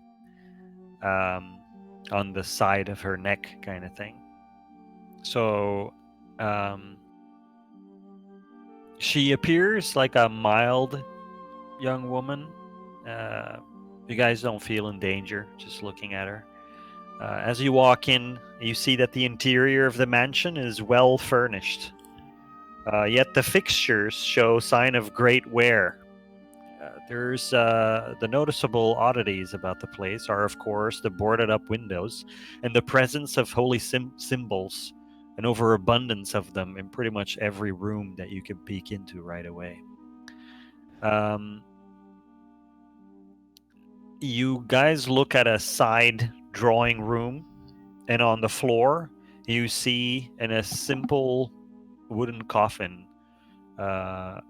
on the side of her neck, kind of thing. So, she appears like a mild young woman. You guys don't feel in danger just looking at her. As you walk in, you see that the interior of the mansion is well furnished. Yet the fixtures show sign of great wear. There's the noticeable oddities about the place are, of course, the boarded up windows and the presence of holy symbols, an overabundance of them in pretty much every room that you can peek into right away. You guys look at a side drawing room, and on the floor you see in a simple wooden coffin a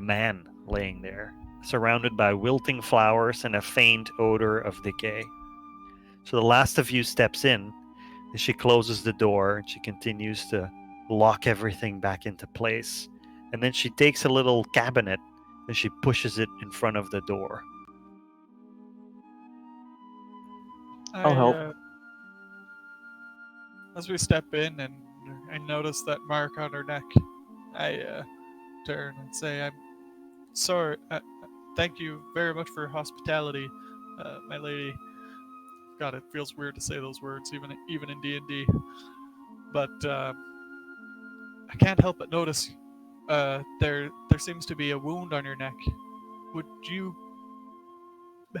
man laying there, surrounded by wilting flowers and a faint odor of decay. So the last of you steps in, and she closes the door, and she continues to lock everything back into place. And then she takes a little cabinet and she pushes it in front of the door. I'll help. As we step in and I notice that mark on her neck, I turn and say, "I'm sorry. Thank you very much for your hospitality, my lady." God, it feels weird to say those words, even in D&D. But I can't help but notice there seems to be a wound on your neck. Would you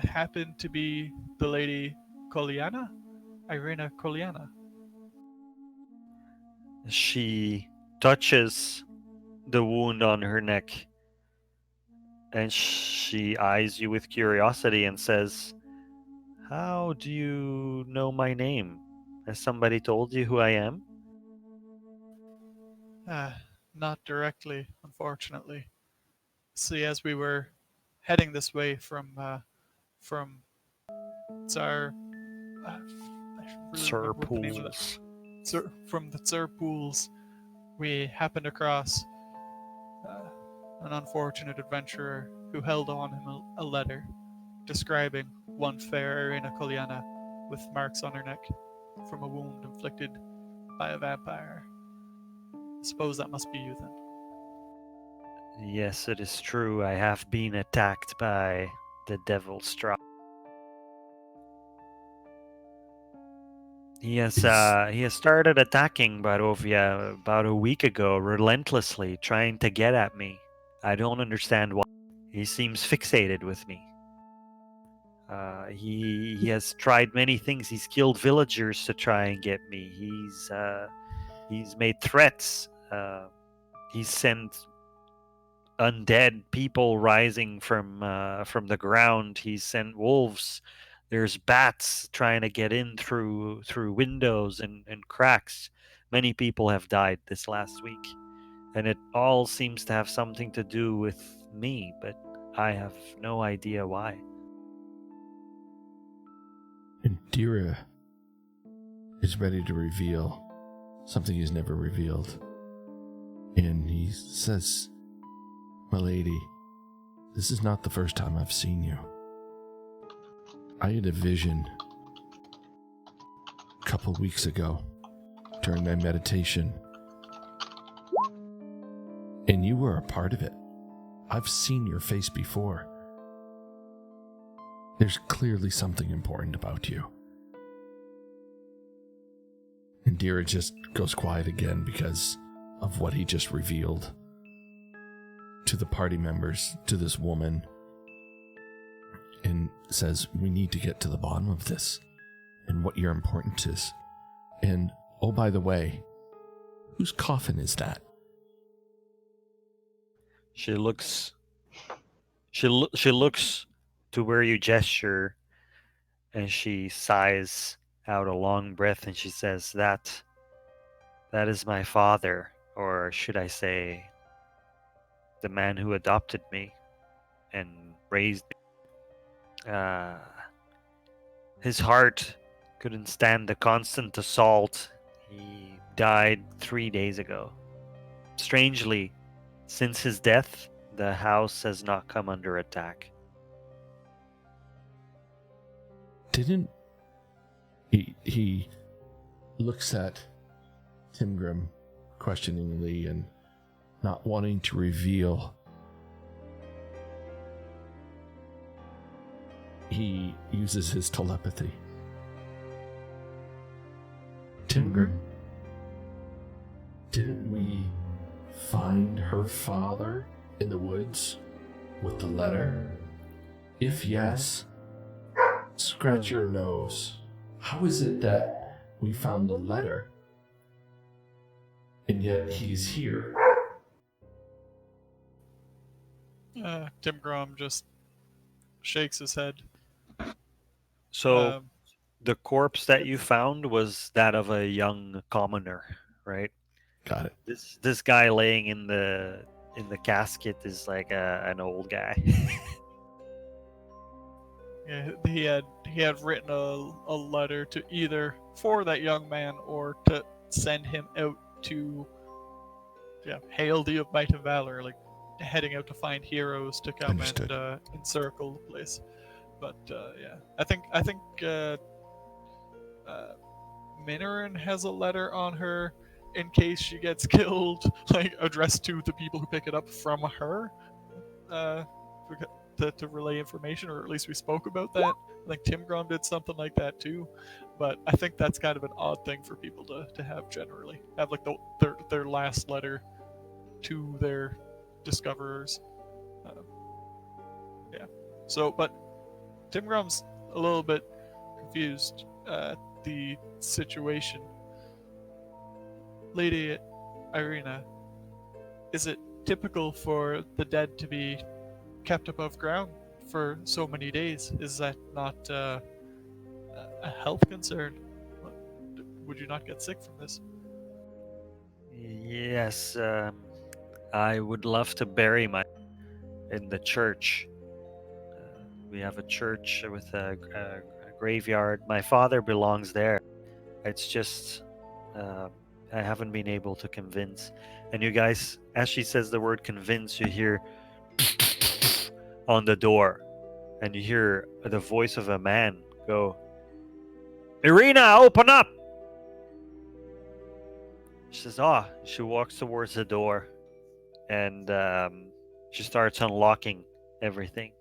happen to be the lady Koliana? Irina Koliana? She touches the wound on her neck and she eyes you with curiosity and says, "How do you know my name? Has somebody told you who I am?" Not directly, unfortunately. See, as we were heading this way from Tsar, I really Sir remember what the name of that. Pools. From the Tsar pools, we happened across an unfortunate adventurer who held on him a letter describing one fair Irina Koliana with marks on her neck from a wound inflicted by a vampire. I suppose that must be you then. Yes, it is true. I have been attacked by the devil Strahd. He has started attacking Barovia about a week ago, relentlessly trying to get at me. I don't understand why. He seems fixated with me. He has tried many things. He's killed villagers to try and get me. He's made threats. He's sent undead people rising from the ground. He's sent wolves. There's bats trying to get in through windows and cracks. Many people have died this last week, and it all seems to have something to do with me, but I have no idea why. Indira is ready to reveal something he's never revealed. And he says, "My lady, this is not the first time I've seen you. I had a vision a couple weeks ago during my meditation, and you were a part of it. I've seen your face before. There's clearly something important about you." And Indira just goes quiet again because of what he just revealed to the party members, to this woman, and says, "We need to get to the bottom of this and what your importance is. And, oh, by the way, whose coffin is that?" She looks to where you gesture, and she sighs out a long breath, and she says, that is my father, or should I say the man who adopted me and raised me. His heart couldn't stand the constant assault. He died 3 days ago. Strangely, since his death, the house has not come under attack. Didn't he looks at Timgrim questioningly and not wanting to reveal. He uses his telepathy. "Timgrim, didn't we find her father in the woods with the letter? If yes, scratch your nose. How is it that we found the letter and yet he's here?" Tim Grom just shakes his head. So the corpse that you found was that of a young commoner, right? Got it. This guy laying in the casket is like an old guy. Yeah, he had written a letter to either for that young man or to send him out to hail the might of valor, like heading out to find heroes to come Understood. and encircle the place. But I think Minoran has a letter on her in case she gets killed, like addressed to the people who pick it up from her, to relay information, or at least we spoke about that. I think Tim Grom did something like that too, but I think that's kind of an odd thing for people to have generally. Have like their last letter to their discoverers. So, but Tim Grom's a little bit confused at the situation. Lady Irina, is it typical for the dead to be kept above ground for so many days? Is that not a health concern? Would you not get sick from this? Yes, I would love to bury my in the church. We have a church with a graveyard. My father belongs there. It's just I haven't been able to convince. And you guys, as she says the word convince, you hear on the door, and you hear the voice of a man go, "Irina, open up!" She says, "Ah." She walks towards the door, and she starts unlocking everything.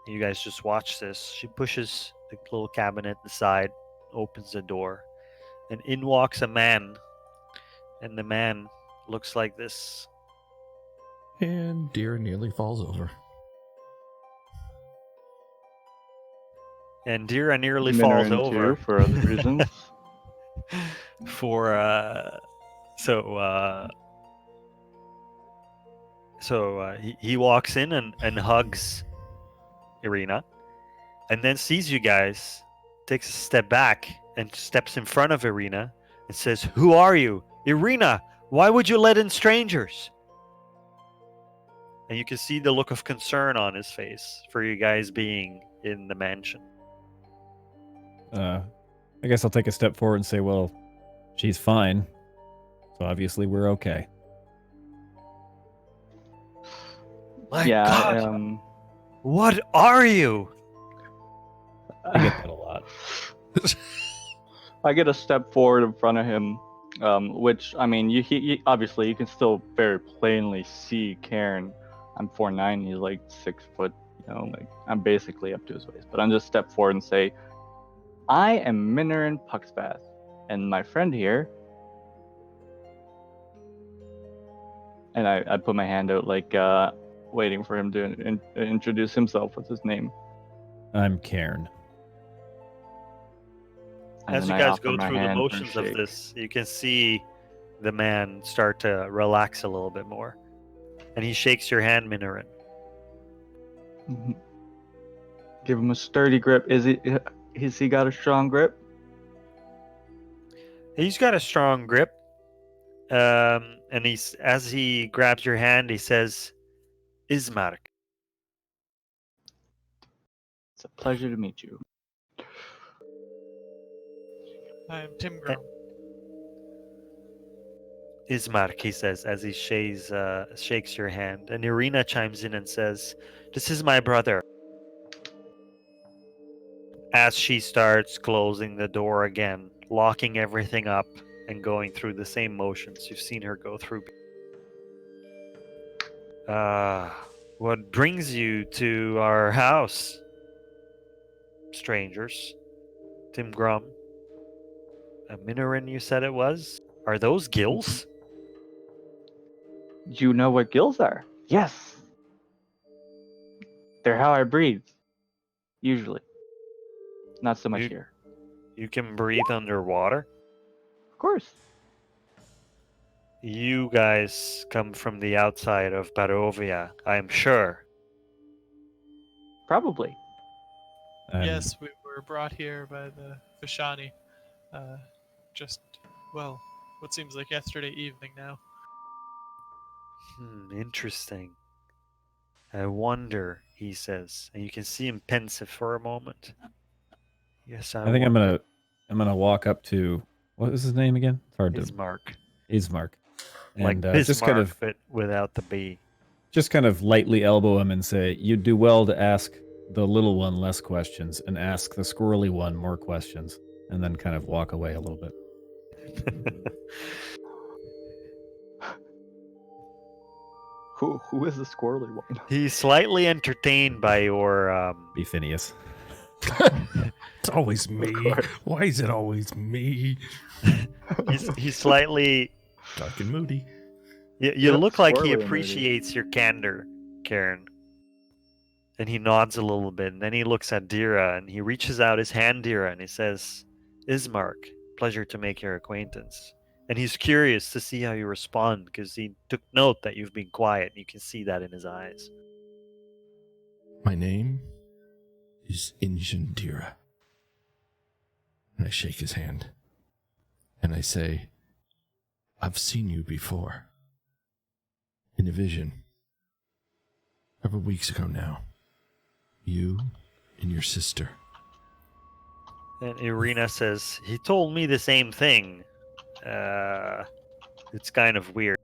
You guys just watch this. She pushes the little cabinet aside, opens the door, and in walks a man. And the man looks like this. And Deer nearly falls over. And Dira nearly falls Minoran over. too, for other reasons. He walks in and hugs Irina, and then sees you guys, takes a step back and steps in front of Irina and says, "Who are you? Irina, why would you let in strangers?" And you can see the look of concern on his face for you guys being in the mansion. I guess I'll take a step forward and say, well, she's fine. So obviously we're okay. My yeah, God, what are you? I get that a lot. I get a step forward in front of him, which, I mean, obviously you can still very plainly see Cairn. I'm 4'9", he's like 6 foot, like I'm basically up to his waist. But I'm just step forward and say, I am Minoran Puckspath, and my friend here. And I put my hand out, like, waiting for him to introduce himself with his name. I'm Cairn. And As you then I guys offer go my through the hand for a motions of shake. this, you can see the man start to relax a little bit more. And he shakes your hand, Minoran. Mhm. Give him a sturdy grip. Has he got a strong grip? He's got a strong grip. And as he grabs your hand, he says, "Ismark." It's a pleasure to meet you. I am Tim Eh. Grum. Ismark, he says, as he shakes your hand. And Irina chimes in and says, "This is my brother." As she starts closing the door again, locking everything up, and going through the same motions you've seen her go through. What brings you to our house, strangers? Tim Grum. A Minoran, you said it was? Are those gills? Do you know what gills are? Yes. They're how I breathe. Usually. Not so much You- here. You can breathe underwater? Of course. You guys come from the outside of Barovia, I'm sure. Probably. Yes, we were brought here by the Vishani. Just, well, what seems like yesterday evening now. Interesting. I wonder, he says, and you can see him pensive for a moment. Yes, I think wonder. I'm gonna walk up to, what was his name again? It's hard to. Ismark. Ismark. Like And Bismarck, just kind of but without the B. lightly elbow him and say, "You'd do well to ask the little one less questions and ask the squirrely one more questions," and then kind of walk away a little bit. Who is the squirrely one? He's slightly entertained by your Be Phineas. It's always me. course. Why is it always me? he's slightly. Dark and moody. You Yep, look like he squirrely and moody. appreciates your candor, Karen. And he nods a little bit, and then he looks at Dira, and he reaches out his hand, Dira, and he says, "Ismark, pleasure to make your acquaintance." And he's curious to see how you respond, because he took note that you've been quiet. You can see that in his eyes. My name is Injandira. And I shake his hand. And I say, I've seen you before. In a vision. Several weeks ago now. You and your sister. And Irina says, "He told me the same thing. It's kind of weird."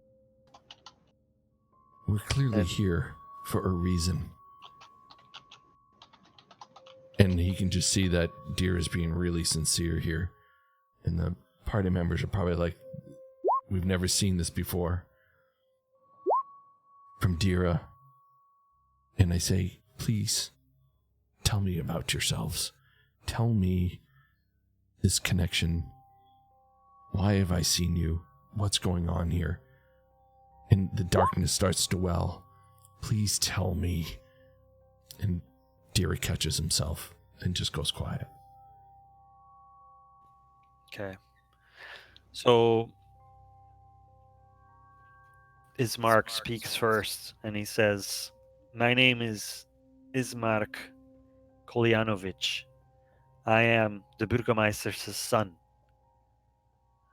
We're clearly And- here for a reason. And he can just see that Deer is being really sincere here. And the party members are probably like, we've never seen this before. From Dira. And I say, please, tell me about yourselves. Tell me this connection. Why have I seen you? What's going on here? And the darkness starts to well. Please tell me. And Dira catches himself and just goes quiet. Okay. So Ismark speaks first, and he says, "My name is Ismark Kolyanovich. I am the Burgomeister's son.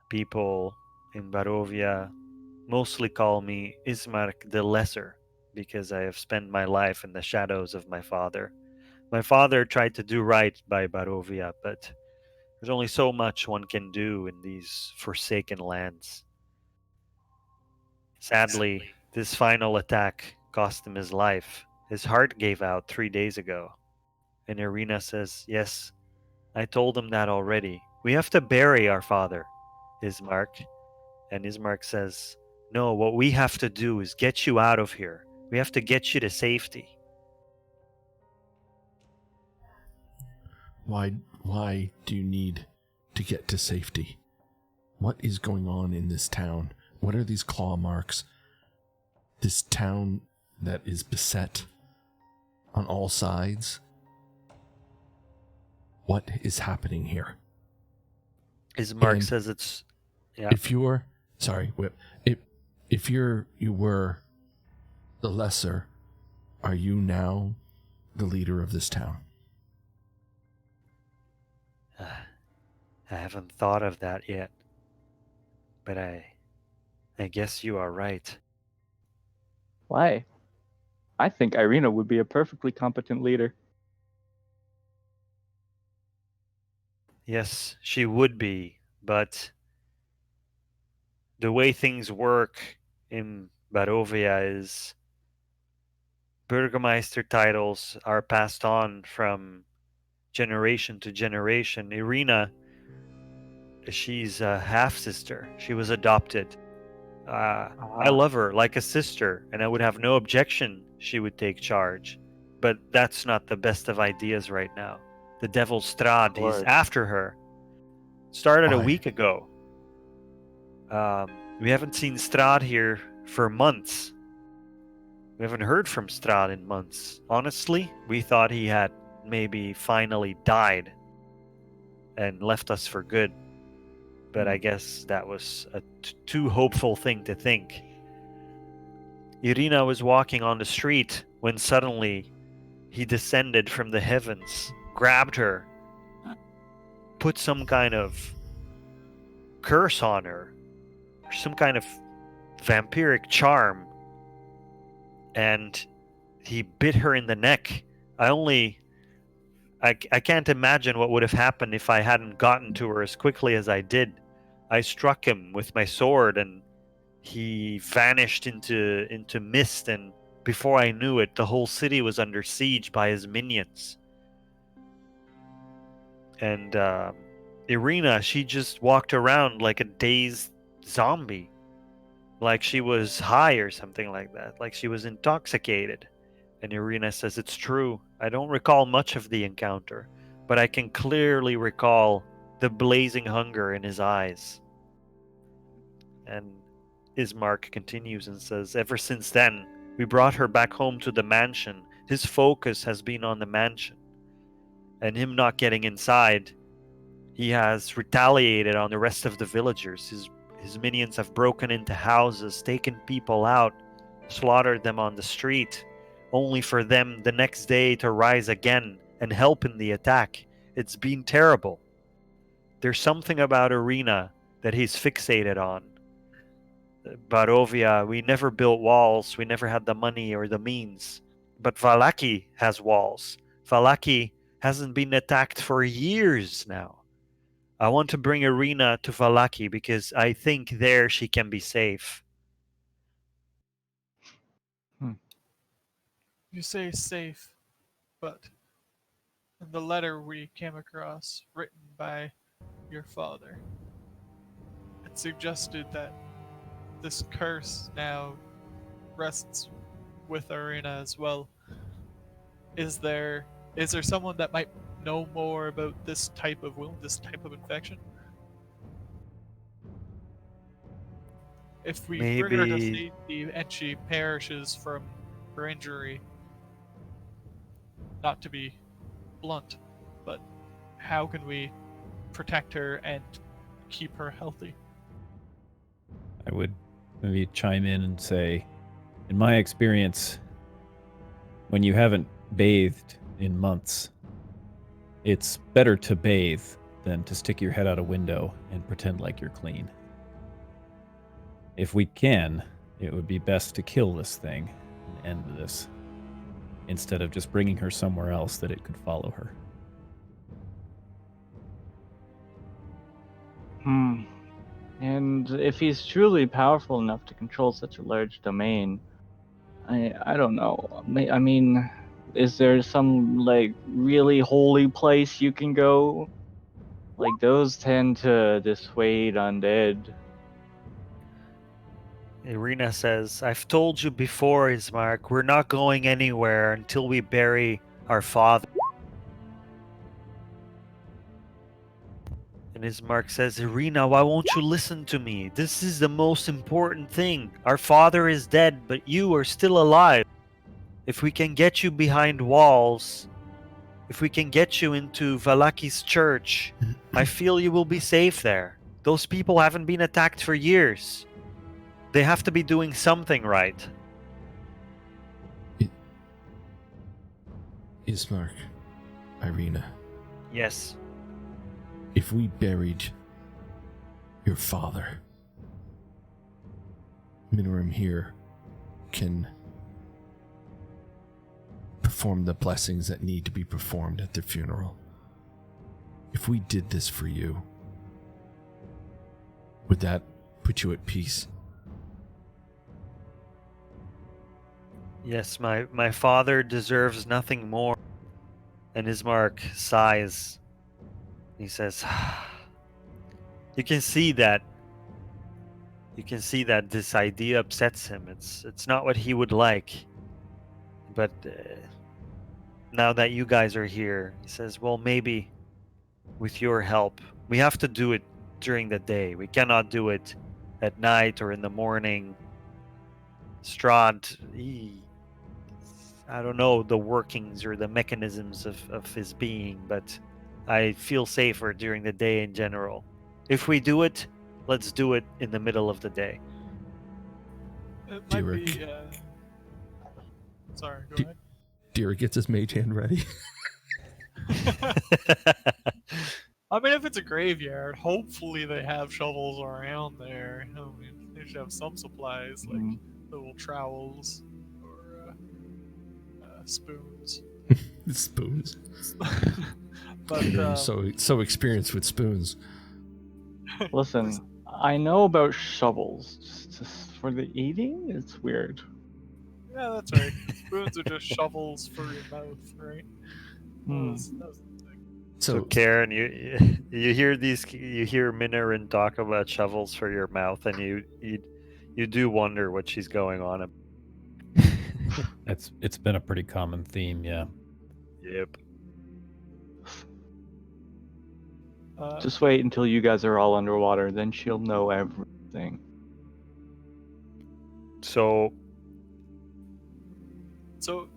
People in Barovia mostly call me Ismark the Lesser because I have spent my life in the shadows of my father. My father tried to do right by Barovia, but there's only so much one can do in these forsaken lands. Sadly, this final attack cost him his life. His heart gave out 3 days ago." And Irina says, "Yes, I told him that already. We have to bury our father, Ismark." And Ismark says, "No, what we have to do is get you out of here. We have to get you to safety." Why do you need to get to safety? What is going on in this town? What are these claw marks? This town that is beset on all sides? What is happening here? Ismark And says it's... Yeah. If you're... Sorry, Whip. If you were the lesser, are you now the leader of this town? I haven't thought of that yet. But I guess you are right. Why? I think Irina would be a perfectly competent leader. Yes, she would be, but the way things work in Barovia is Burgomeister titles are passed on from generation to generation. Irina, she's a half sister. She was adopted. I love her like a sister, and I would have no objection she would take charge. But that's not the best of ideas right now. The devil Strahd, he's after her. Started a Why? week ago. We haven't seen Strahd here for months. We haven't heard from Strahd in months. Honestly, we thought he had maybe finally died and left us for good. But I guess that was a too hopeful thing to think. Irina was walking on the street when suddenly he descended from the heavens, grabbed her, put some kind of curse on her, or some kind of vampiric charm, and he bit her in the neck. I can't imagine what would have happened if I hadn't gotten to her as quickly as I did. I struck him with my sword and he vanished into mist, and before I knew it, the whole city was under siege by his minions. And Irina, she just walked around like a dazed zombie, like she was high or something like that, like she was intoxicated. And Irina says, "It's true. I don't recall much of the encounter, but I can clearly recall the blazing hunger in his eyes." And Ismark continues and says, "Ever since then, we brought her back home to the mansion. His focus has been on the mansion. And him not getting inside, he has retaliated on the rest of the villagers. His minions have broken into houses, taken people out, slaughtered them on the street, only for them the next day to rise again and help in the attack. It's been terrible. There's something about Irina that he's fixated on. Barovia, we never built walls, we never had the money or the means. But Vallaki has walls. Vallaki hasn't been attacked for years now. I want to bring Irina to Vallaki because I think there she can be safe." You say safe, but in the letter we came across, written by your father, it suggested that this curse now rests with Arena as well. Is there someone that might know more about this type of wound, this type of infection? If we bring her to Maybe safety and she perishes from her injury, not to be blunt, but how can we protect her and keep her healthy? I would maybe chime in and say, in my experience, when you haven't bathed in months, it's better to bathe than to stick your head out a window and pretend like you're clean. If we can, it would be best to kill this thing and end this, instead of just bringing her somewhere else that it could follow her. And if he's truly powerful enough to control such a large domain, I don't know. I mean, is there some like really holy place you can go? Like those tend to dissuade undead. Irina says, I've told you before, Ismark, we're not going anywhere until we bury our father. And Ismark says, Irina, why won't you listen to me? This is the most important thing. Our father is dead, but you are still alive. If we can get you behind walls, if we can get you into Valaki's church, I feel you will be safe there. Those people haven't been attacked for years. They have to be doing something right. Ismark, Irina, Yes. if we buried your father, Minorim here can perform the blessings that need to be performed at the funeral. If we did this for you, would that put you at peace? Yes, my father deserves nothing more. And Ismark sighs. He says, You can see that this idea upsets him. It's not what he would like. But now that you guys are here, he says, well, maybe with your help. We have to do it during the day. We cannot do it at night or in the morning. Strahd, I don't know the workings or the mechanisms of his being, but I feel safer during the day in general. If we do it, let's do it in the middle of the day. It might Derek. be. Sorry, go ahead. Dira gets his mage hand ready. I mean, if it's a graveyard, hopefully they have shovels around there. I mean, they should have some supplies like little trowels or spoons. Spoons. But So experienced with spoons. Listen, I know about shovels. Just for the eating, it's weird. yeah, that's right. Spoons are just shovels for your mouth, right? That was the thing. So Karen, you hear Minorin talk about shovels for your mouth, and you do wonder what she's going on. It's been a pretty common theme, yeah. Yep. Just wait until you guys are all underwater, then she'll know everything. So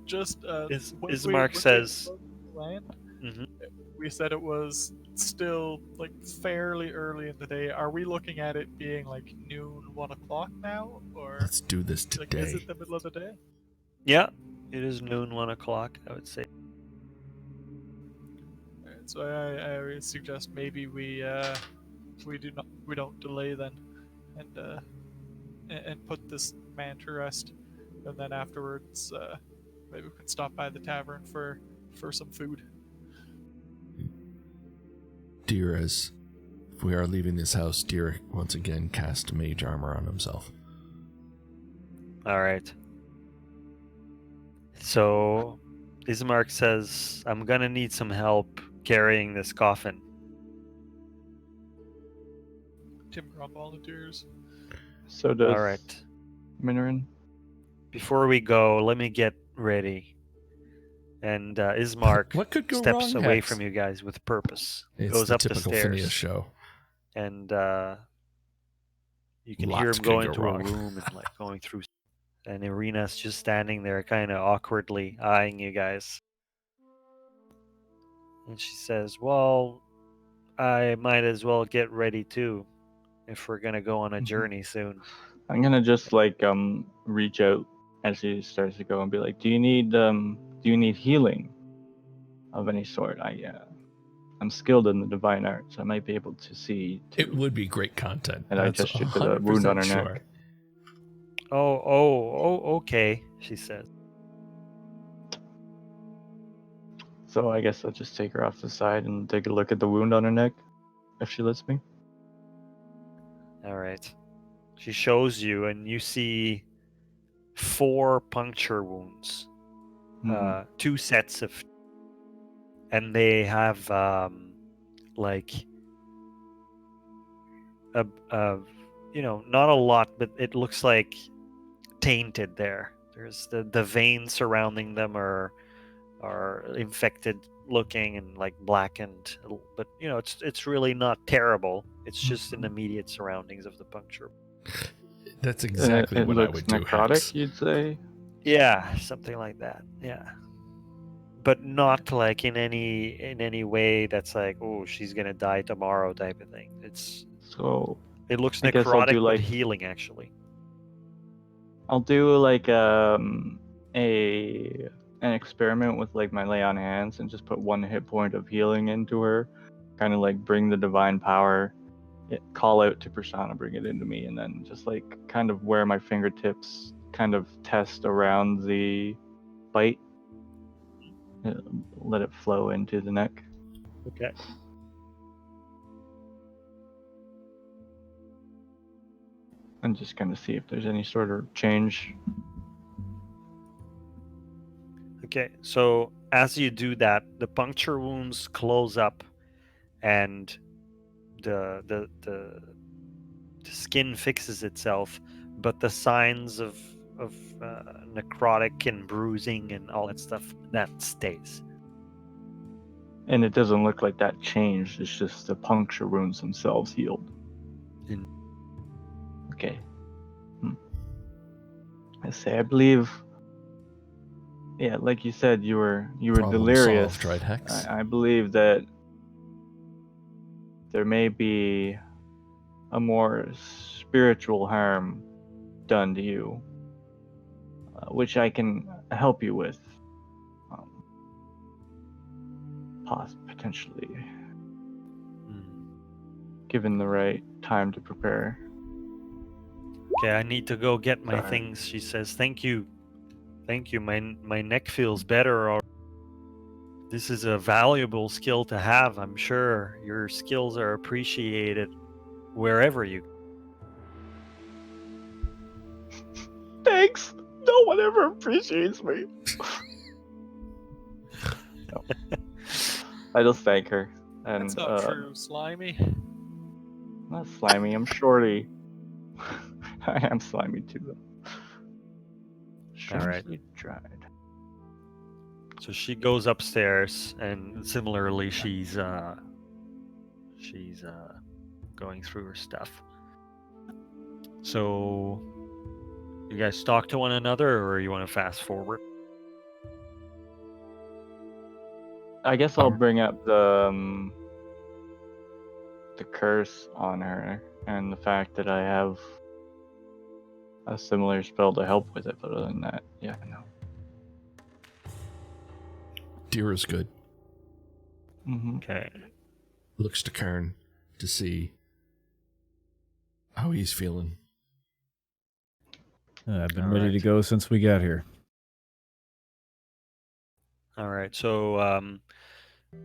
just Ismark says, land, Mhm. we said it was still like fairly early in the day. Are we looking at it being like noon, 1 o'clock now, or Let's do this like today. is it the middle of the day? yeah, it is noon, 1 o'clock, I would say. Alright, so I would suggest maybe we don't delay then, and put this man to rest, and then afterwards maybe we can stop by the tavern for some food. Dira's, if we are leaving this house, Dira once again cast mage armor on himself. All right. So Ismark says, I'm gonna need some help carrying this coffin. Tim Grump volunteers. So does All right. Minoran. Before we go, let me get ready. And Ismark What could go steps wrong, away Hex? from you guys with purpose. It's Goes the up the typical stairs. Phineas show. And you can hear Lots him could go go into wrong. a room and like going through. And Irina's just standing there, kind of awkwardly eyeing you guys. And she says, "Well, I might as well get ready too, if we're gonna go on a journey soon." I'm gonna just like reach out as he starts to go and be like, do you need healing of any sort? I'm skilled in the divine arts. I might be able to see. It would be great content. And I That's gestured to the wound on her 100% neck. sure. Oh, okay, she says. So I guess I'll just take her off the side and take a look at the wound on her neck, if she lets me. All right. She shows you, and you see 4 puncture wounds. 2 sets of, and they have like a not a lot, but it looks like tainted there. There's the veins surrounding them are infected looking and like blackened, but it's really not terrible. It's just in the immediate surroundings of the puncture. That's exactly it what I looks would do, necrotic, Hex. you'd say? Yeah, something like that. Yeah. But not like in any way that's like, oh, she's gonna die tomorrow type of thing. So It looks I guess I'll necrotic do, but like- healing actually. I'll do like an experiment with like my lay on hands and just put 1 hit point of healing into her, kind of like bring the divine power, call out to Persona, bring it into me, and then just like kind of where my fingertips kind of test around the bite, let it flow into the neck. Okay. And just kind of see if there's any sort of change. Okay, so as you do that, the puncture wounds close up, and the skin fixes itself, but the signs of necrotic and bruising and all that stuff, that stays. And it doesn't look like that changed. It's just the puncture wounds themselves healed. Okay. I believe. Yeah, like you said, you were Problem delirious. solved, right, Hex? I believe that there may be a more spiritual harm done to you, which I can help you with, potentially, given the right time to prepare. Okay, I need to go get my Sorry. things. She says, "Thank you. My neck feels better. This is a valuable skill to have. I'm sure your skills are appreciated wherever you." Thanks. No one ever appreciates me. No. I just thank her. And That's not true, Slimy. not slimy. I'm shorty. I am slimy too, though. All right. Strangely dried. So she goes upstairs, and similarly, she's going through her stuff. So, you guys talk to one another, or you want to fast forward? I guess I'll bring up the curse on her and the fact that I have a similar spell to help with it. But other than that, yeah, no. Deer is good. Mm-hmm. Okay. Looks to Kern to see how he's feeling. I've been All ready to right. go since we got here. All right. So, Deer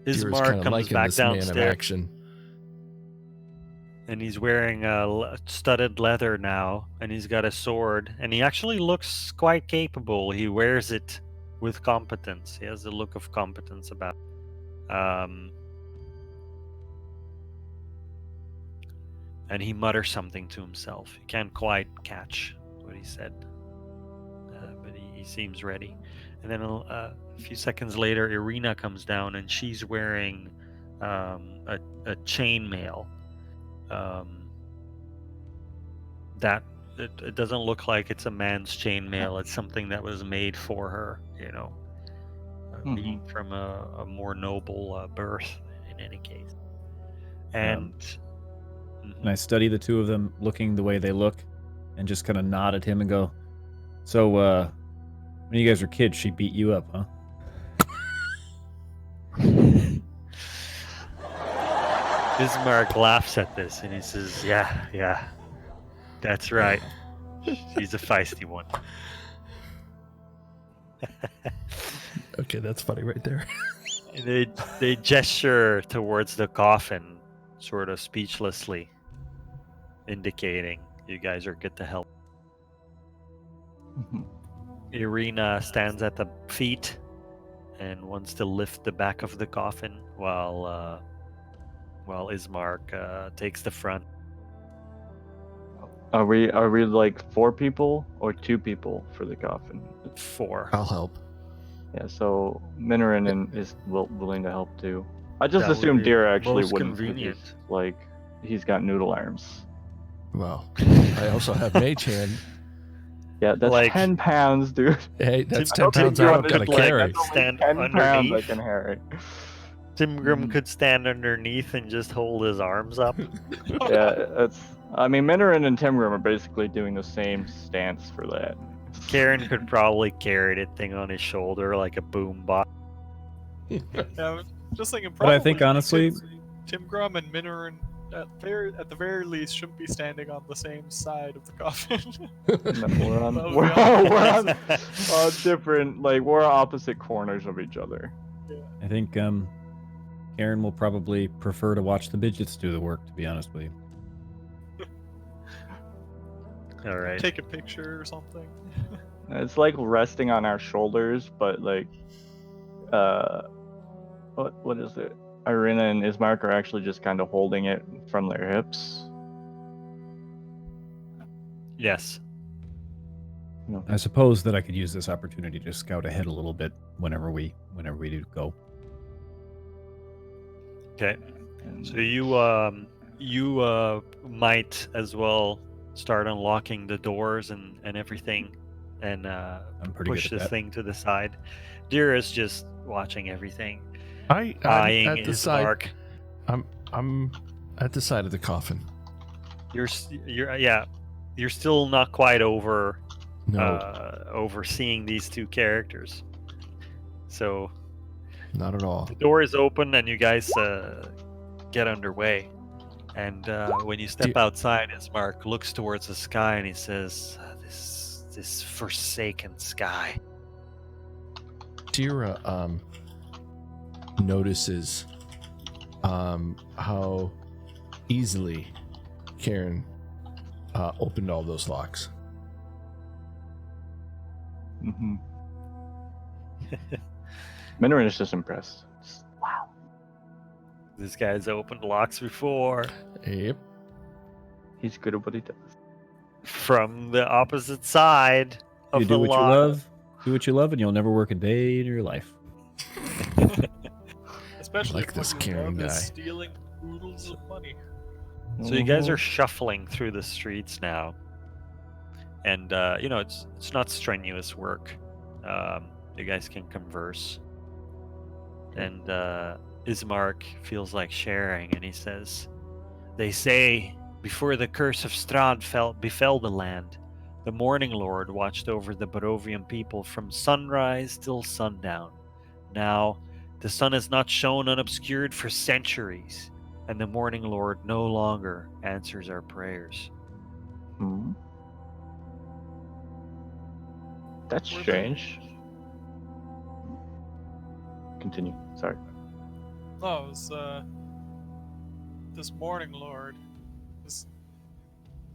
is Ismark kind of comes liking back this man of downstairs, action. and he's wearing studded leather now, and he's got a sword, and he actually looks quite capable. He wears it with competence. He has a look of competence about and he mutters something to himself. You can't quite catch what he said, but he seems ready. And then a few seconds later, Irina comes down, and she's wearing a chainmail. That it doesn't look like it's a man's chainmail. It's something that was made for her, being from a more noble birth in any case. And And I study the two of them looking the way they look and just kind of nod at him and go, so, when you guys were kids, she beat you up, huh? Bismarck laughs at this and he says, yeah, that's right. She's a feisty one. Okay, that's funny right there. And they gesture towards the coffin, sort of speechlessly, indicating you guys are good to help. Irina stands at the feet and wants to lift the back of the coffin while Ismark takes the front. Are we like 4 people or 2 people for the coffin? 4. I'll help. Yeah, so Minoran is willing to help too. I just That would assumed be Deer actually most wouldn't. 'Cause convenient. He's got noodle arms. Well, I also have mage hand. Yeah, that's Like- 10 pounds, dude. Hey, that's I 10 don't think pounds you I don't understand, gotta carry. That's only Stand 10 pounds I underneath. can carry. Timgrim could stand underneath and just hold his arms up. Yeah, Minoran and Timgrim are basically doing the same stance for that. Karen could probably carry that thing on his shoulder like a boom box. Yeah, I was just thinking. But I think, probably honestly- Tim Grum and Minoran at the very least shouldn't be standing on the same side of the coffin. No, we're on, Well, we're, yeah. we're on different, we're opposite corners of each other. I think Karen will probably prefer to watch the midgets do the work, to be honest with you. All right. Take a picture or something. It's like resting on our shoulders, but what is it? Irina and Ismark are actually just kind of holding it from their hips. Yes. I suppose that I could use this opportunity to scout ahead a little bit whenever we do go. Okay. And So you might as well start unlocking the doors and everything, and I'm pretty push good at this that. thing to the side. Deer is just watching everything, I'm eyeing at the his side. mark. I'm at the side of the coffin. You're still not quite over No, overseeing these two characters. So not at all. the door is open and you guys get underway. And when you step outside, Ismark looks towards the sky and he says, "This forsaken sky." Tira notices how easily Karen opened all those locks. Minoran is just impressed. Wow. This guy's opened locks before Yep. He's good at what he does. from the opposite side of You the do what lock. you love, and you'll never work a day in your life. Especially like if this what you Karen love is guy. stealing oodles of money. So you guys are shuffling through the streets now, and it's not strenuous work. You guys can converse, and Ismark feels like sharing, and he says, "They say before the curse of Strahd befell the land, the Morning Lord watched over the Barovian people from sunrise till sundown. Now the sun has not shone unobscured for centuries, and the Morning Lord no longer answers our prayers." Hmm. That's Were they- strange. Continue. Sorry. Oh, it was this Morning Lord.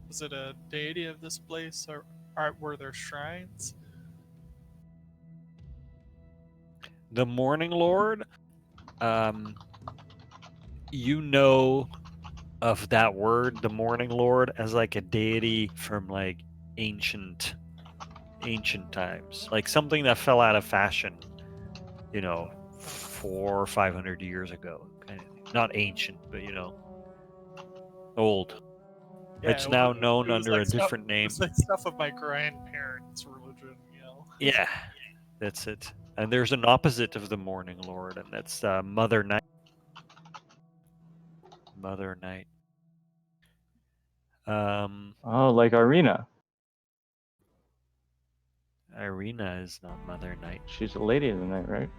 Was it a deity of this place, or were there shrines? The Morning Lord, you know of that word, the Morning Lord, as like a deity from like ancient times, like something that fell out of fashion, 400 or 500 years ago. Kind of, not ancient, but old. Yeah, It's now known it was under like a stuff. different It name. was like stuff of my grandparents' religion. Yeah, that's it. And there's an opposite of the Morning Lord, and that's Mother Night. Mother Night. Oh, like Irina. Irina is not Mother Night. She's a lady of the night, right?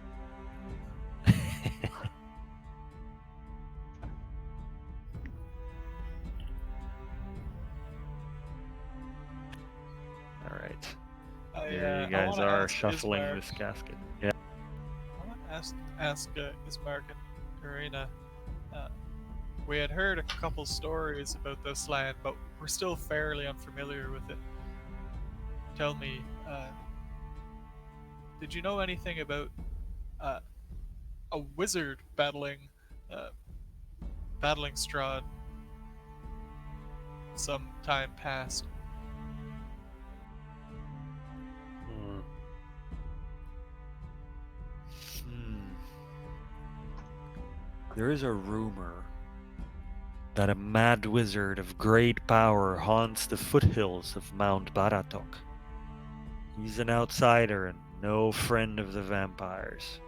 All right. I, There you I guys wanna are ask shuffling Ismark- this casket. Yeah. I want to ask Ismark and Karina. We had heard a couple stories about this land, but we're still fairly unfamiliar with it. Tell me, did you know anything about a wizard battling Strahd some time past? There is a rumor that a mad wizard of great power haunts the foothills of Mount Baratok. He's an outsider and no friend of the vampires.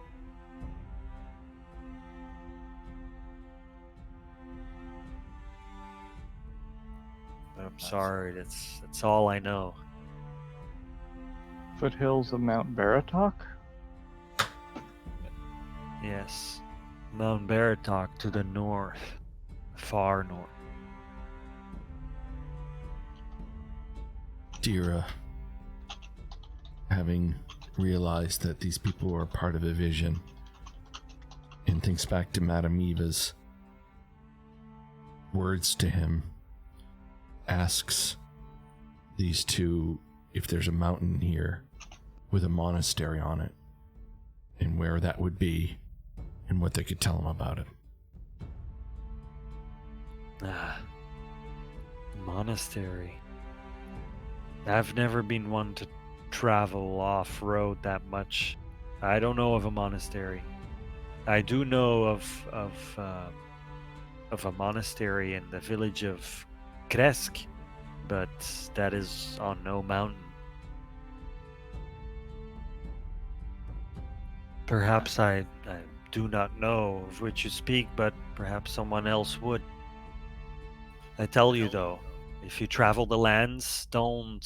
But I'm sorry, that's all I know. Foothills of Mount Baratok? Yes, Mount Baratok to the north, far north. Dira, having realized that these people are part of a vision, and thinks back to Madame Eva's words to him, asks these two if there's a mountain here with a monastery on it, and where that would be, and what they could tell him about it. Monastery. I've never been one to travel off-road that much. I don't know of a monastery. I do know of a monastery in the village of Kresk, but that is on no mountain. Perhaps I do not know of which you speak, but perhaps someone else would. I tell you though, if you travel the lands, don't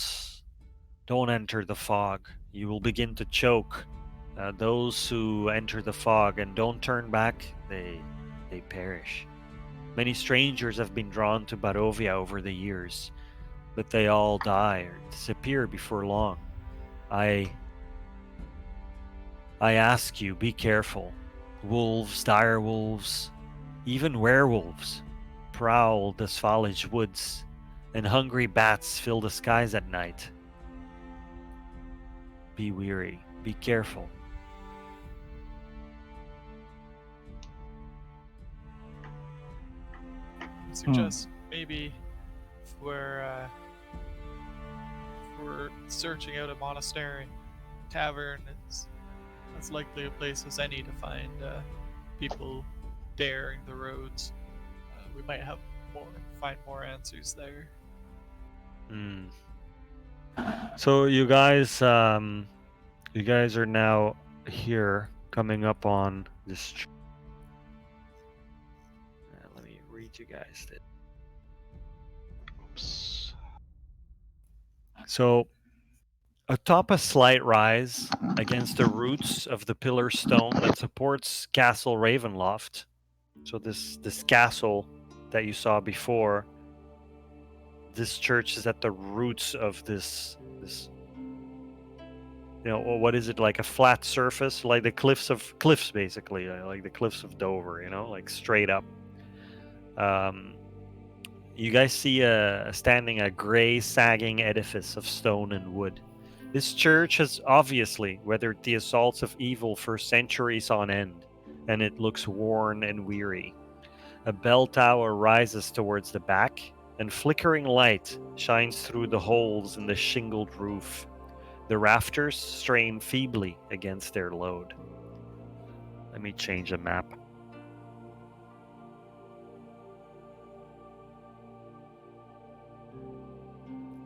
enter the fog. You will begin to choke. Those who enter the fog and don't turn back, they perish. Many strangers have been drawn to Barovia over the years, but they all die or disappear before long. I ask you, be careful. Wolves, dire wolves, even werewolves prowl the Svalage woods, and hungry bats fill the skies at night. Be wary, be careful. I suggest maybe if we're searching out a monastery, tavern, it's as likely a place as any to find people daring the roads. We might find more answers there. So you guys are now here, coming up on this. Let me read you guys this. Oops. So, atop a slight rise against the roots of the pillar stone that supports Castle Ravenloft. So this castle that you saw before, this church is at the roots of this what is it, like a flat surface, like the cliffs basically, like the cliffs of Dover, like straight up. You guys see standing a gray sagging edifice of stone and wood. This church has obviously weathered the assaults of evil for centuries on end, and it looks worn and weary. A bell tower rises towards the back, and flickering light shines through the holes in the shingled roof. The rafters strain feebly against their load. Let me change the map.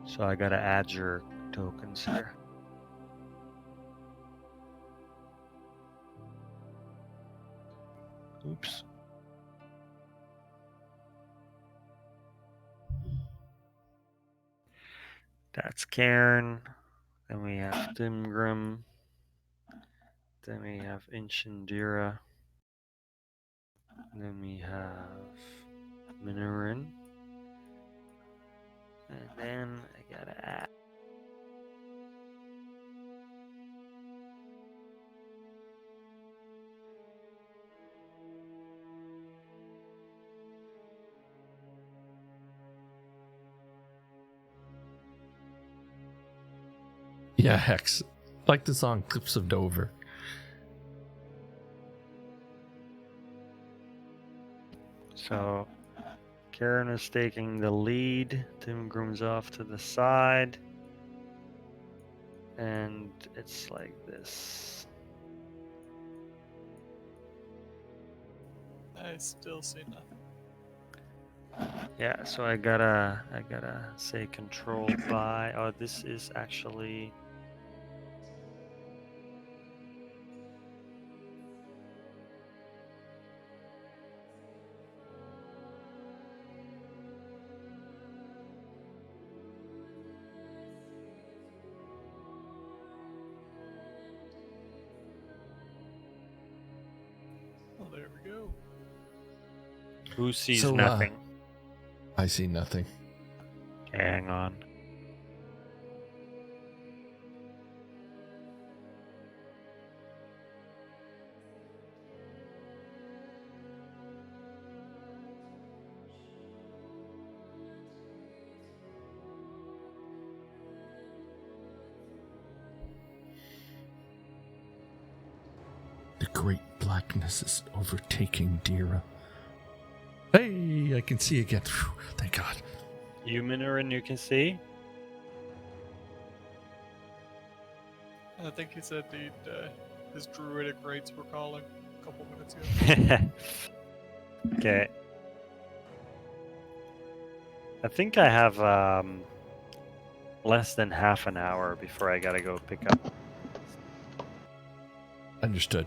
So I gotta add your tokens here. Oops. That's Cairn. Then we have Dimgrim. Then we have Inchandira. Then we have Minoran. And then I gotta add. Yeah, Hex. Like the song Cliffs of Dover. So Karen is taking the lead. Dimgrim's off to the side. And it's like this. I still see nothing. Yeah, so I gotta say control by. Oh, this is actually. Oh, there we go. Who sees So, nothing? I see nothing. Okay, hang on. The great blackness is overtaking Dira. Hey, I can see again. Phew, thank God. You, Minoran, you can see? I think he said his druidic rights were calling a couple minutes ago. Okay. I think I have less than half an hour before I gotta go pick up. Understood.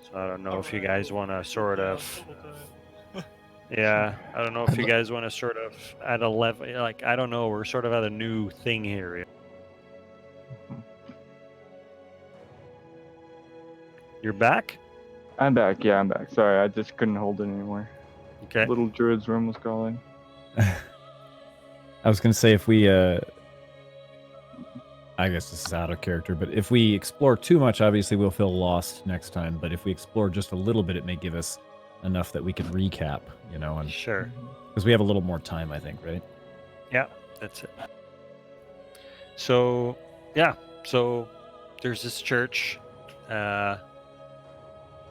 So I don't know if you guys want to sort Yeah, of. total time. Yeah, I don't know if I'd you li- guys want to sort of at a level. Like, I don't know, we're sort of at a new thing here. You're back? I'm back. Yeah, I'm back. Sorry, I just couldn't hold it anymore. Okay. Little druid's room was calling. I was gonna say if we I guess this is out of character, but if we explore too much, obviously we'll feel lost next time. But if we explore just a little bit, it may give us enough that we can recap, and Sure. because we have a little more time, I think, right? Yeah, that's it. So, yeah. So there's this church.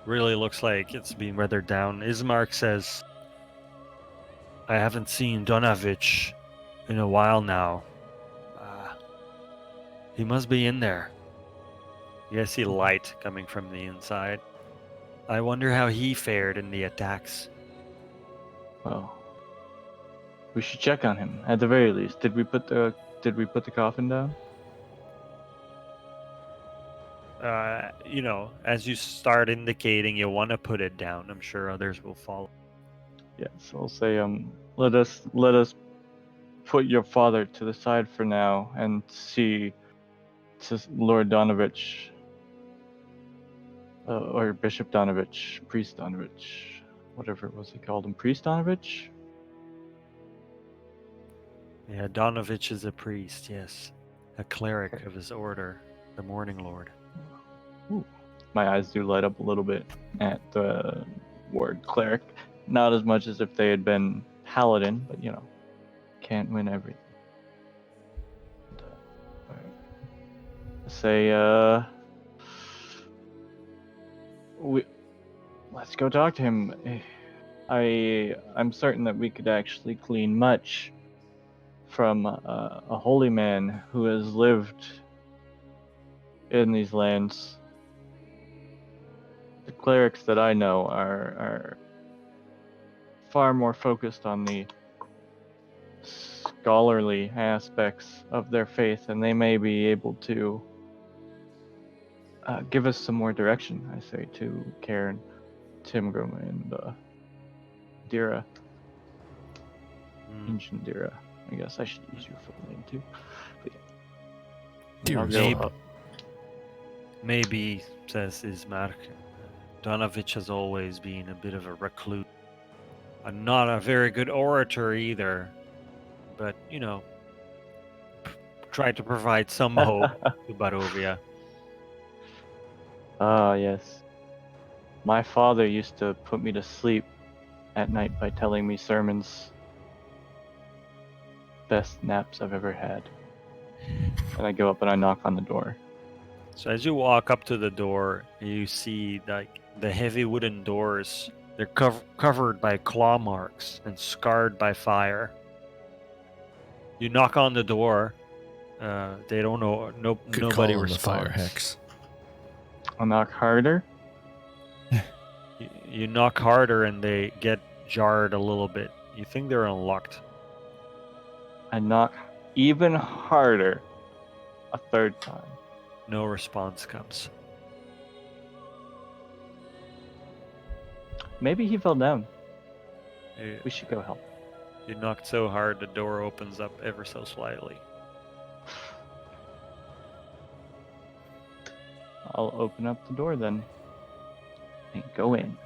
Really looks like it's being weathered down. Ismark says, I haven't seen Donavich in a while now. He must be in there. You guys see light coming from the inside. I wonder how he fared in the attacks. Well, we should check on him at the very least. Did we put the coffin down? As you start indicating you want to put it down, I'm sure others will follow. Yes, I'll say let us put your father to the side for now and see to Lord Donovich or Bishop Donovich, Priest Donovich, whatever it was he called him, Priest Donovich. Yeah, Donovich is a priest, yes. A cleric of his order, the Morning Lord. Ooh. My eyes do light up a little bit at the word cleric. Not as much as if they had been paladin, but can't win everything. Say, Let's go talk to him. I'm certain that we could actually glean much from a holy man who has lived in these lands. The clerics that I know are far more focused on the scholarly aspects of their faith, and they may be able to give us some more direction, I say, to Karen, Timgrim, and Dira. Ancient Dira. I guess I should use your full name too. But yeah. I'll Dira. go up. Maybe, says Ismark, Donovich has always been a bit of a recluse. And not a very good orator either. But, try to provide some hope to Barovia. Ah, yes. My father used to put me to sleep at night by telling me sermons. Best naps I've ever had. And I go up and I knock on the door. So as you walk up to the door, you see like the heavy wooden doors. They're covered by claw marks and scarred by fire. You knock on the door. They don't know. Could Nobody call on responds. the fire hex. I'll knock harder. You knock harder and they get jarred a little bit. You think they're unlocked. I knock even harder a third time. No response comes. Maybe he fell down. You, We should go help. you knocked so hard the door opens up ever so slightly. I'll open up the door then and go in.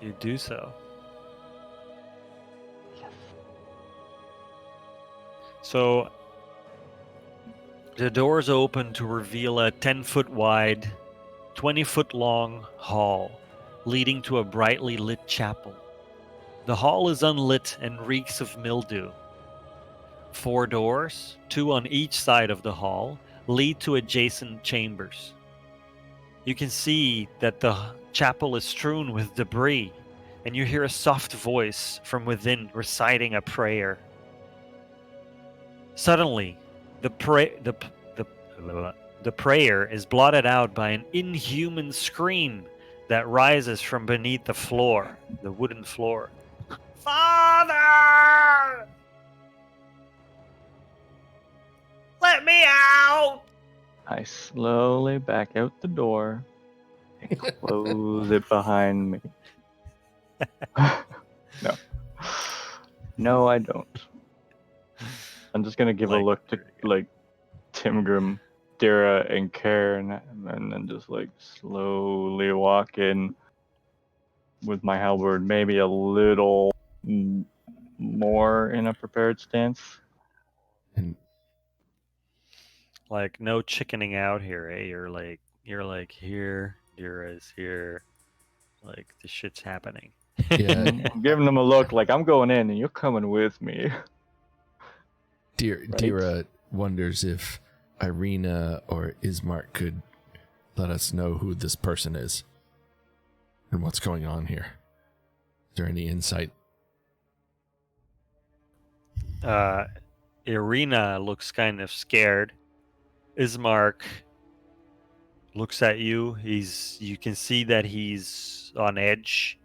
You do so. Yes. So the doors open to reveal a 10-foot wide, 20-foot long hall leading to a brightly lit chapel. The hall is unlit and reeks of mildew. 4 doors, 2 on each side of the hall, lead to adjacent chambers. You can see that the chapel is strewn with debris, and you hear a soft voice from within reciting a prayer. Suddenly, the prayer is blotted out by an inhuman scream that rises from beneath the floor, the wooden floor. Father! Let me out! I slowly back out the door and close it behind me. No. No, I don't. I'm just gonna give a look to like Timgrim, Dira, and Karen, and then just like slowly walk in with my halberd, maybe a little more in a prepared stance. And Like no chickening out here, eh? You're like here, Dira's here, like the shit's happening. yeah, I'm giving them a look like I'm going in and you're coming with me. Dira wonders if Irina or Ismark could let us know who this person is and what's going on here. Is there any insight? Irina looks kind of scared. Ismark looks at you. You can see that he's on edge.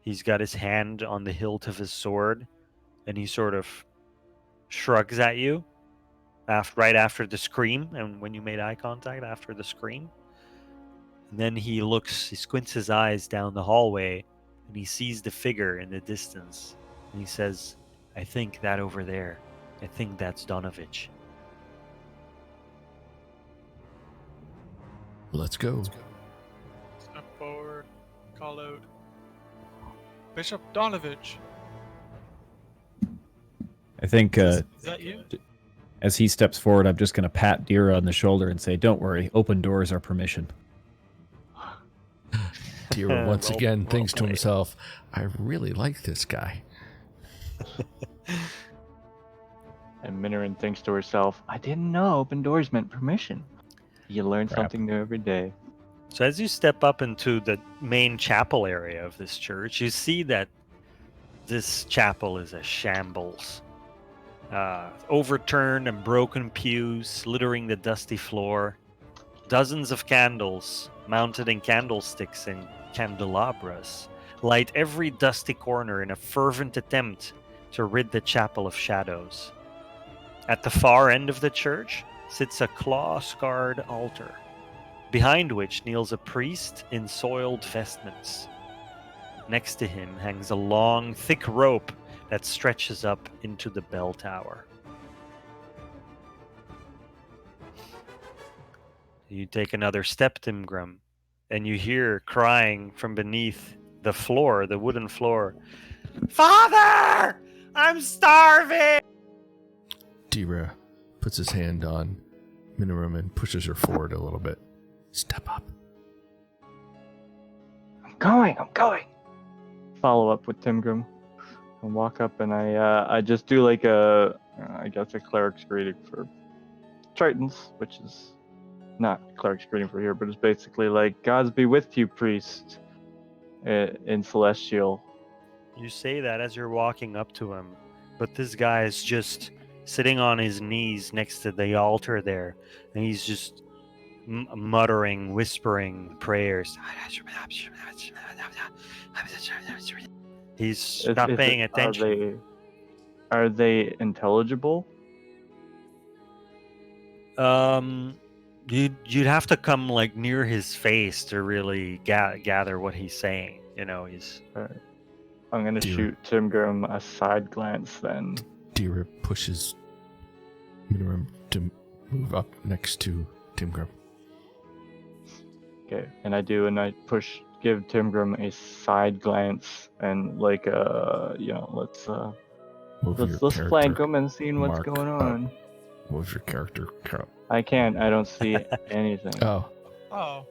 He's got his hand on the hilt of his sword, and he sort of shrugs at you right after the scream, and when you made eye contact after the scream. And then he squints his eyes down the hallway, and he sees the figure in the distance, and he says, I think that over there, I think that's Donovich. Let's go. Step forward, call out, Bishop Donovich. I think Is that you? as he steps forward, I'm just going to pat Dira on the shoulder and say, don't worry, open doors are permission. Dira once Well- again well thinks to played. himself, I really like this guy. And Minoran thinks to herself, I didn't know open doors meant permission. You learn Crap. something new every day. So as you step up into the main chapel area of this church, you see that this chapel is a shambles. Overturned and broken pews littering the dusty floor. Dozens of candles mounted in candlesticks and candelabras light every dusty corner in a fervent attempt to rid the chapel of shadows. At the far end of the church sits a claw-scarred altar, behind which kneels a priest in soiled vestments. Next to him hangs a long, thick rope that stretches up into the bell tower. You take another step, Timgrim, and you hear crying from beneath the floor, the wooden floor. Father! I'm starving! Dira puts his hand on Minorum and pushes her forward a little bit. Step up. I'm going. Follow up with Timgrim and walk up, and I just do like a cleric's greeting for Tritons, which is not cleric's greeting for here, but it's basically like Gods be with you, priest, in Celestial. You say that as you're walking up to him, but this guy is just sitting on his knees next to the altar there, and he's just muttering, whispering prayers. He's not paying attention. Are they intelligible? You'd have to come like near his face to really gather what he's saying. You know, he's. I'm gonna shoot Timgrim a side glance then. Dira pushes Minorum to move up next to Timgrim. Okay, and I give Timgrim a side glance and like let's flank him and see what's going on. What was your character? I can't. I don't see anything. Oh,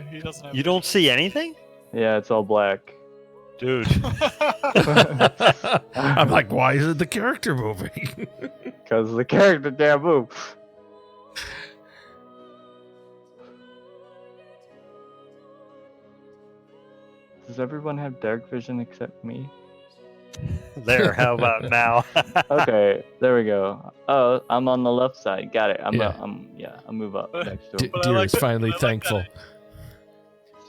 he doesn't have. You don't see anything? Yeah, it's all black. Dude. I'm like, why isn't the character moving? Because the character can't move. Does everyone have dark vision except me? There, how about now? Okay, there we go. Oh, I'm on the left side. Got it. I'll move up next to him. Dira's finally thankful.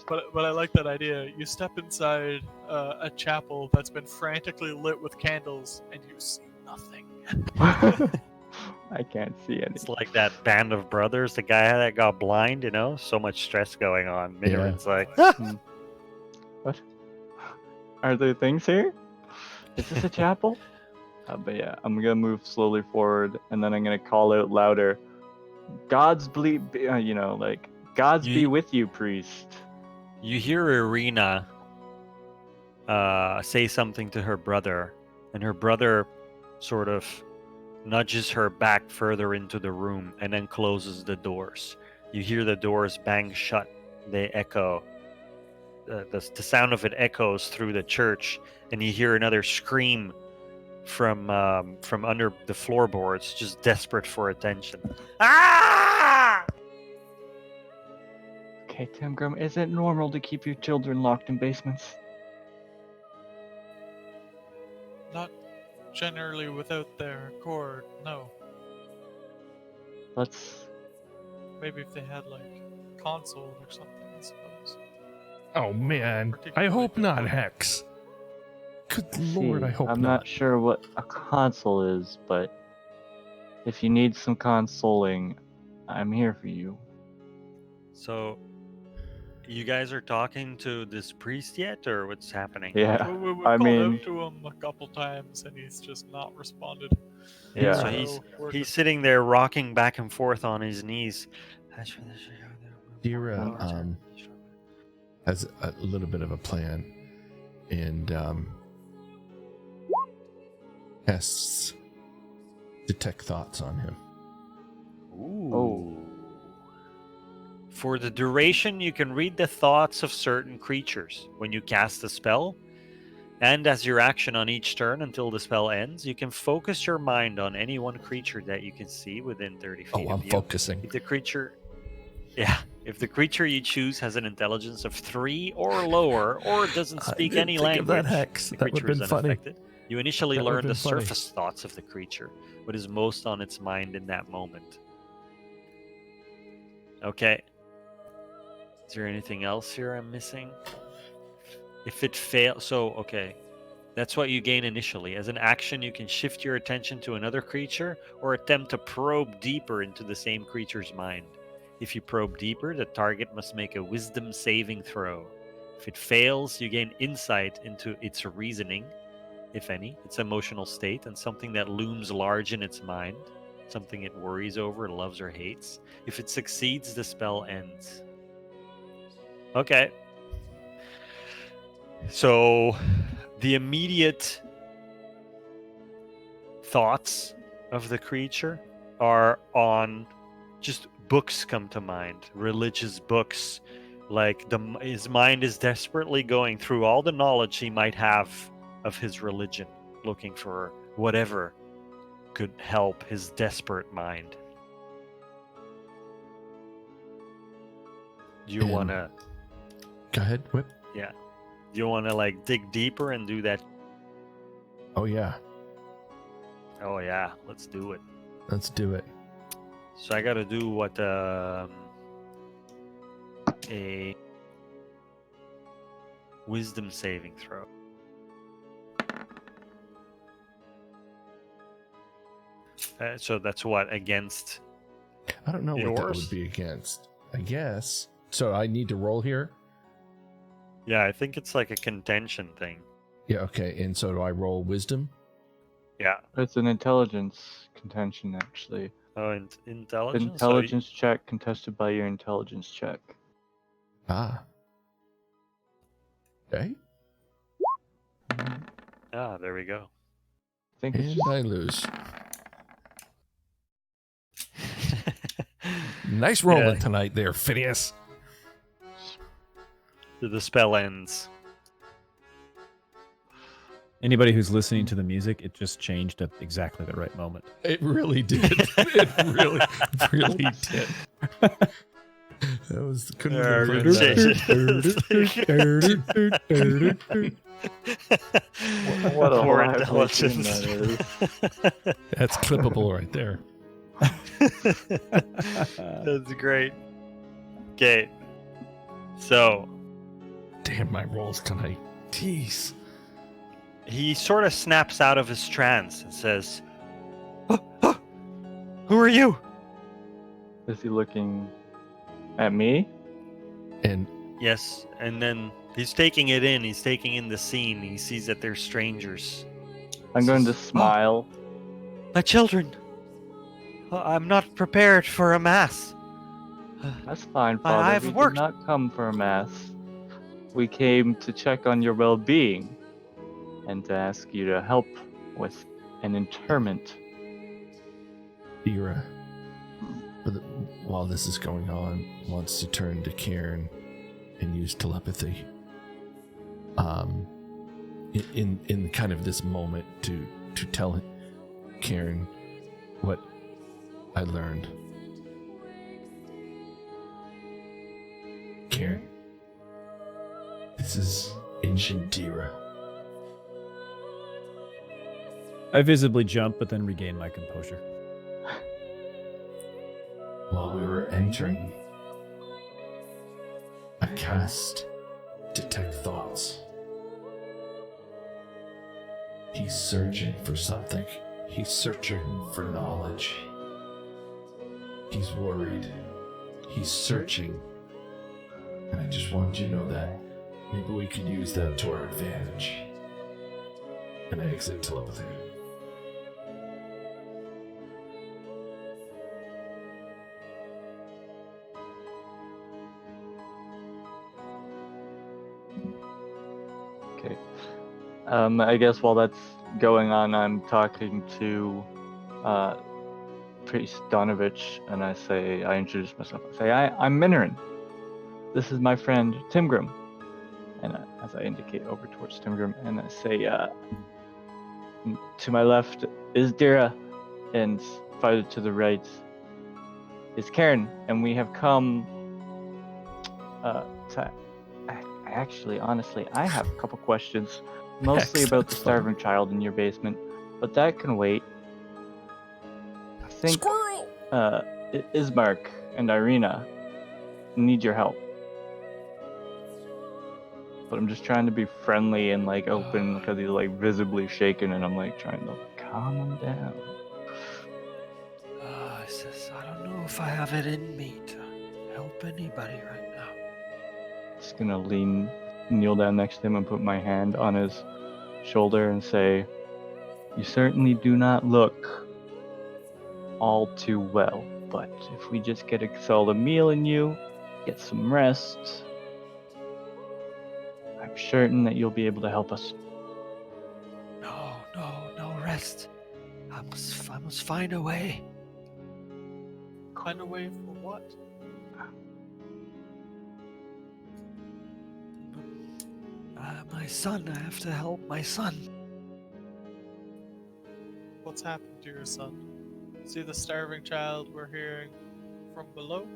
But I like that idea. You step inside a chapel that's been frantically lit with candles, and you see nothing. I can't see anything. It's like that Band of Brothers, the guy that got blind, you know? So much stress going on. Minoran's like, What? Are there things here? Is this a chapel? But yeah, I'm gonna move slowly forward, and then I'm gonna call out louder. Gods be with you, priest. You hear Irina say something to her brother, and her brother sort of nudges her back further into the room and then closes the doors. You hear the doors bang shut. They echo. The sound of it echoes through the church, and you hear another scream from under the floorboards, just desperate for attention. Ah! Okay, Timgrim, is it normal to keep your children locked in basements? Not generally without their accord, no. Maybe if they had like console or something, I suppose. Oh man, I hope not, Hex. Good lord, I hope not. I'm not sure what a console is, but if you need some consoling, I'm here for you. So, you guys are talking to this priest yet, or what's happening? Yeah, We called out to him a couple times, and he's just not responded. Yeah. So he's sitting there rocking back and forth on his knees. Dira has a little bit of a plan, and casts detect thoughts on him. Ooh. Oh. For the duration, you can read the thoughts of certain creatures. When you cast the spell, and as your action on each turn until the spell ends, you can focus your mind on any one creature that you can see within 30 feet of you. I'm focusing. If the creature If the creature you choose has an intelligence of 3 or lower, or doesn't I speak didn't any think of language, that, Hex. the That would've creature is been funny. unaffected. You initially That would've learn the been funny. surface thoughts of the creature, what is most on its mind in that moment. Okay. Is there anything else here I'm missing? If it fails, okay. That's what you gain initially. As an action, you can shift your attention to another creature or attempt to probe deeper into the same creature's mind. If you probe deeper, the target must make a wisdom saving throw. If it fails, you gain insight into its reasoning, if any, its emotional state, and something that looms large in its mind, something it worries over, loves, or hates. If it succeeds, the spell ends. Okay. So, the immediate thoughts of the creature are on just books come to mind, religious books. Like his mind is desperately going through all the knowledge he might have of his religion, looking for whatever could help his desperate mind. Do you And- want to? Go ahead, Whip. Yeah. Do you want to like dig deeper and do that? Oh yeah, Oh yeah, let's do it. let's do it. So I got to do what a wisdom saving throw. So that's what against. I don't know what that Yours? would be against. I guess. So I need to roll here? Yeah, I think it's like a contention thing. Yeah, okay. And so do I roll wisdom? Yeah. It's an intelligence contention, actually. Oh, intelligence. Intelligence check contested by your intelligence check. Ah. Okay. Ah, there we go. I think it's And just I lose. Nice rolling Yeah. tonight there, Phineas. The spell ends. Anybody who's listening to the music, it just changed at exactly the right moment. It really did. It really did. That was couldn't have been better. what a Poor lively tune intelligence. that is. That's clippable right there. That's great. Okay. So Damn my rolls tonight. Jeez. he sort of snaps out of his trance and says, "Who are you?" Is he looking at me? And Yes, and then he's taking it in. He's taking in the scene. He sees that they're strangers. I'm going to smile. My children. I'm not prepared for a mass. That's fine, I Father. have We worked. did not come for a mass. We came to check on your well-being and to ask you to help with an interment. Ira, while this is going on, wants to turn to Karen and use telepathy. In kind of this moment to tell Karen what I learned. Karen, this is ancient Dira. I visibly jump, but then regain my composure. While we were entering, I cast Detect Thoughts. He's searching for something. He's searching for knowledge. He's worried. He's searching. And I just want you to know that maybe we could use that to our advantage. And I exit telepathy. Okay. I guess while that's going on, I'm talking to Priest Donovich, and I introduce myself. I say, I'm Minoran. This is my friend Timgrim. And as I indicate over towards Timgrim, and I say, to my left is Dira, and farther to the right is Karen, and we have come So I actually, honestly, I have a couple questions, mostly about the Excellent. starving child in your basement, but that can wait. I think Squirrel! Ismark and Irina need your help, but I'm just trying to be friendly and like open because he's like visibly shaken, and I'm like trying to calm him down. He says, I don't know if I have it in me to help anybody right now. Just gonna kneel down next to him and put my hand on his shoulder and say, "You certainly do not look all too well, but if we just get a solid meal in you, get some rest, I'm certain that you'll be able to help us." No rest. I must find a way. Find a way for what? My son, I have to help my son. What's happened to your son? See the starving child we're hearing from below?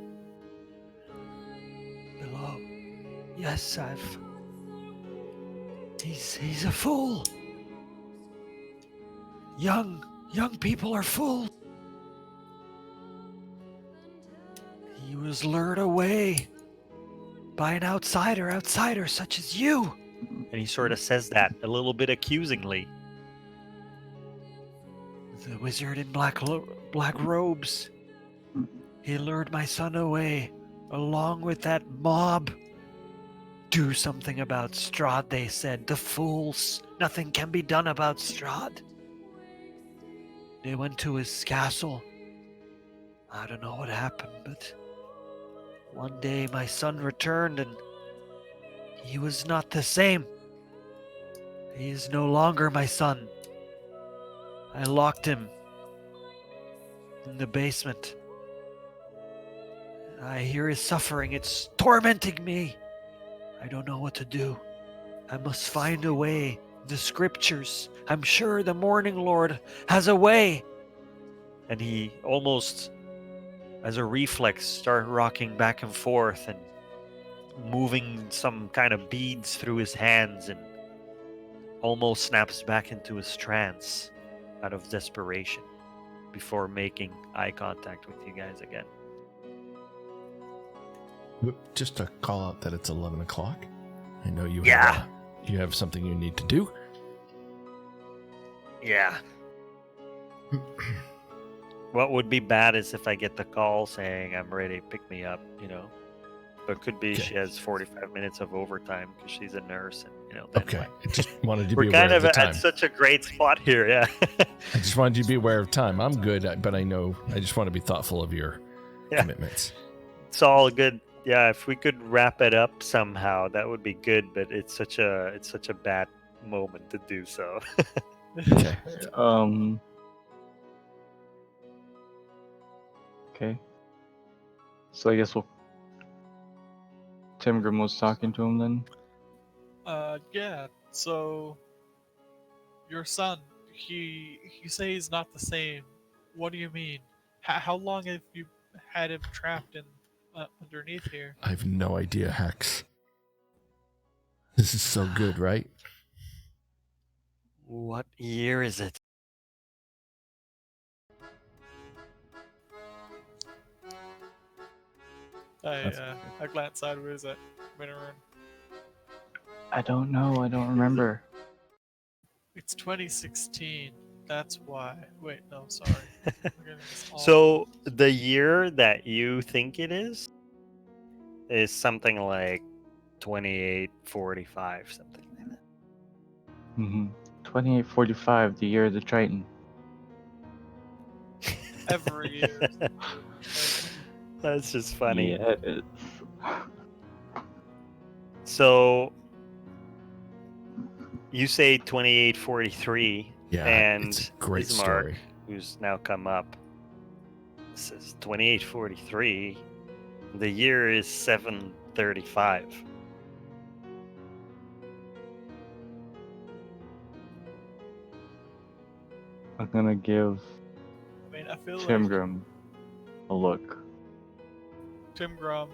Below. Yes, he's a fool. Young people are fools. He was lured away by an outsider such as you. And he sort of says that a little bit accusingly. The wizard in black robes. He lured my son away, along with that mob. Do something about Strahd, they said. The fools. Nothing can be done about Strahd. They went to his castle. I don't know what happened, but one day my son returned and he was not the same. He is no longer my son. I locked him in the basement. I hear his suffering. It's tormenting me. I don't know what to do. I must find a way. The scriptures. I'm sure the Morning Lord has a way. And he almost, as a reflex, started rocking back and forth and moving some kind of beads through his hands and almost snaps back into his trance out of desperation before making eye contact with you guys again. Just to call out that it's 11 o'clock. I know you Yeah. have something you need to do. Yeah. What would be bad is if I get the call saying I'm ready, pick me up, But could be Okay. she has 45 minutes of overtime because she's a nurse, and then Okay. anyway. I just wanted to We're be aware kind of of the time. at such a great spot here, yeah. I just wanted you to be aware of time. I'm good, but I just want to be thoughtful of your Yeah. commitments. It's all good. Yeah, if we could wrap it up somehow, that would be good. But it's such a bad moment to do so. Okay. Okay. So I guess Tim Grimm was talking to him then. Yeah. So your son, you say he's not the same. What do you mean? How long have you had him trapped in underneath here? I have no idea, Hex. This is so good, right? What year is it? I glance sideways at Winterrun. I don't know. I don't remember. It's 2016. That's why. Wait, no, sorry. I'm getting this all- So the year that you think it is something like 2845, something like that. 2845, the year of the Triton. every year. That's just funny. Yeah, it is. So you say 2843, Yeah, and it's a great Ismark, story. who's now come up, says 2843. The year is 735. I'm gonna give I mean, I feel Tim like Grimm a look. Tim Grum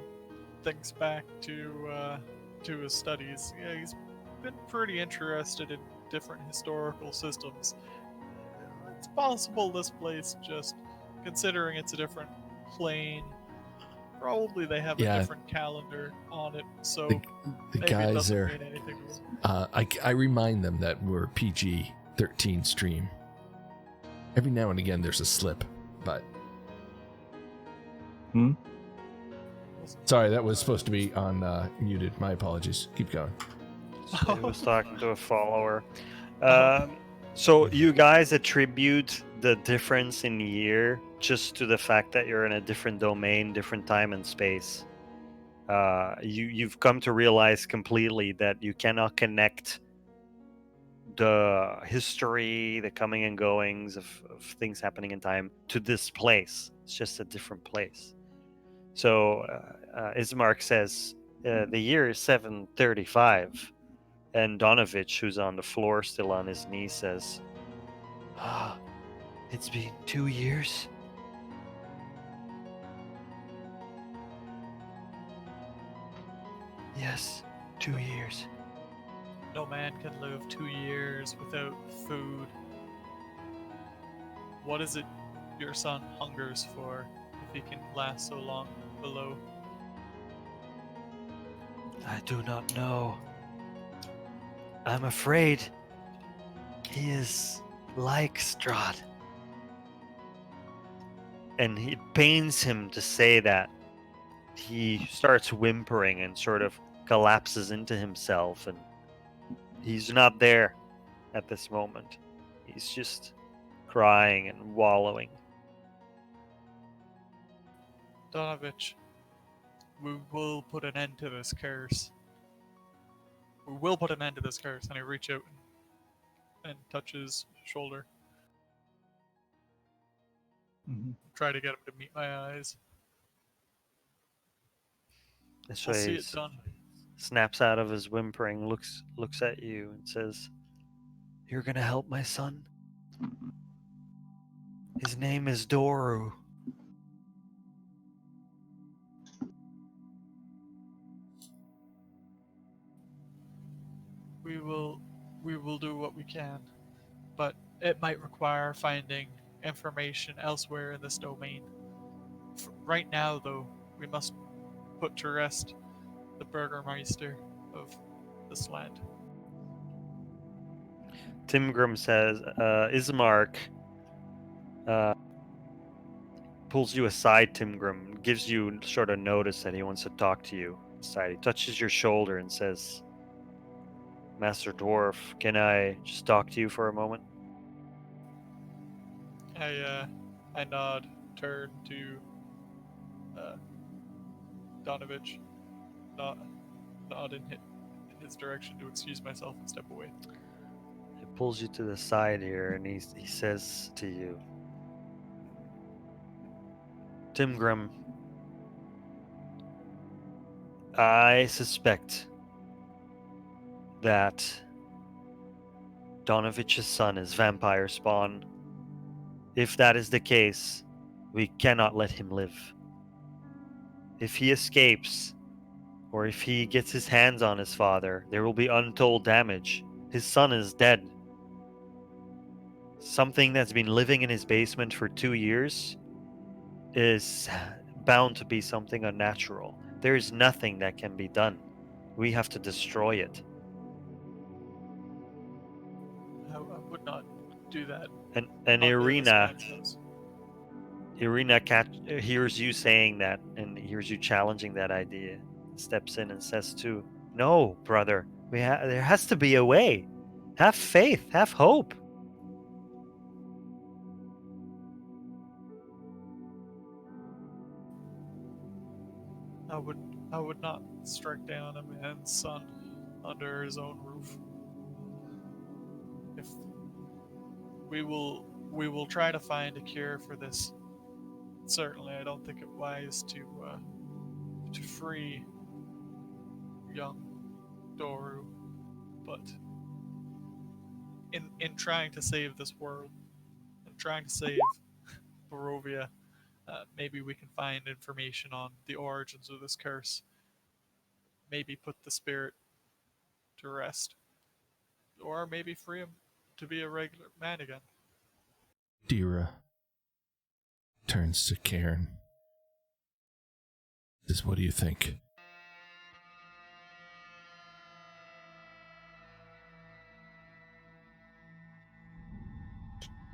thinks back to his studies. Yeah, he's been pretty interested in different historical systems. It's possible this place, just considering it's a different plane, probably they have a Yeah. different calendar on it, so The maybe it guys doesn't are. mean anything to them. I remind them that we're PG-13 stream. Every now and again, there's a slip, but. Sorry, that was supposed to be on muted. My apologies. Keep going. So he was talking to a follower. So you guys attribute the difference in year just to the fact that you're in a different domain, different time and space. You've come to realize completely that you cannot connect the history, the coming and goings of things happening in time to this place. It's just a different place. So Ismark says the year is 735. And Donovich, who's on the floor still on his knee, says, it's been 2 years. Yes, 2 years. No man can live 2 years without food. What is it your son hungers for if he can last so long below? I do not know. I'm afraid he is like Strahd. And it pains him to say that. He starts whimpering and sort of collapses into himself, and he's not there at this moment. He's just crying and wallowing. Donovich, we will put an end to this curse. We will put an end to this curse. And I reach out and touch his shoulder. Try to get him to meet my eyes. This We'll way see he it done. snaps out of his whimpering, looks at you and says, "You're gonna help my son? His name is Doru." We will do what we can, but it might require finding information elsewhere in this domain. Right now, though, we must put to rest the Burgermeister of this land. Timgrim says, Ismark pulls you aside, Timgrim, gives you sort of notice that he wants to talk to you inside. He touches your shoulder and says, "Master Dwarf, can I just talk to you for a moment?" I nod, turn to Donovich, nod in his direction to excuse myself and step away. He pulls you to the side here and he says to you, "Timgrim, I suspect that Donovich's son is vampire spawn. If that is the case, we cannot let him live. If he escapes, or if he gets his hands on his father, there will be untold damage. His son is dead. Something that's been living in his basement for 2 years is bound to be something unnatural. There is nothing that can be done. We have to destroy it." I would not do that. And Not near this Irina man's house. hears you saying that and hears you challenging that idea, steps in and says too, "No, brother, there has to be a way. Have faith, have hope." I would not strike down a man's son under his own roof. If we will try to find a cure for this. Certainly, I don't think it wise to free young Doru, but in trying to save this world, and trying to save Barovia, maybe we can find information on the origins of this curse, maybe put the spirit to rest, or maybe free him to be a regular man again. Dira turns to Karen. Says, what do you think?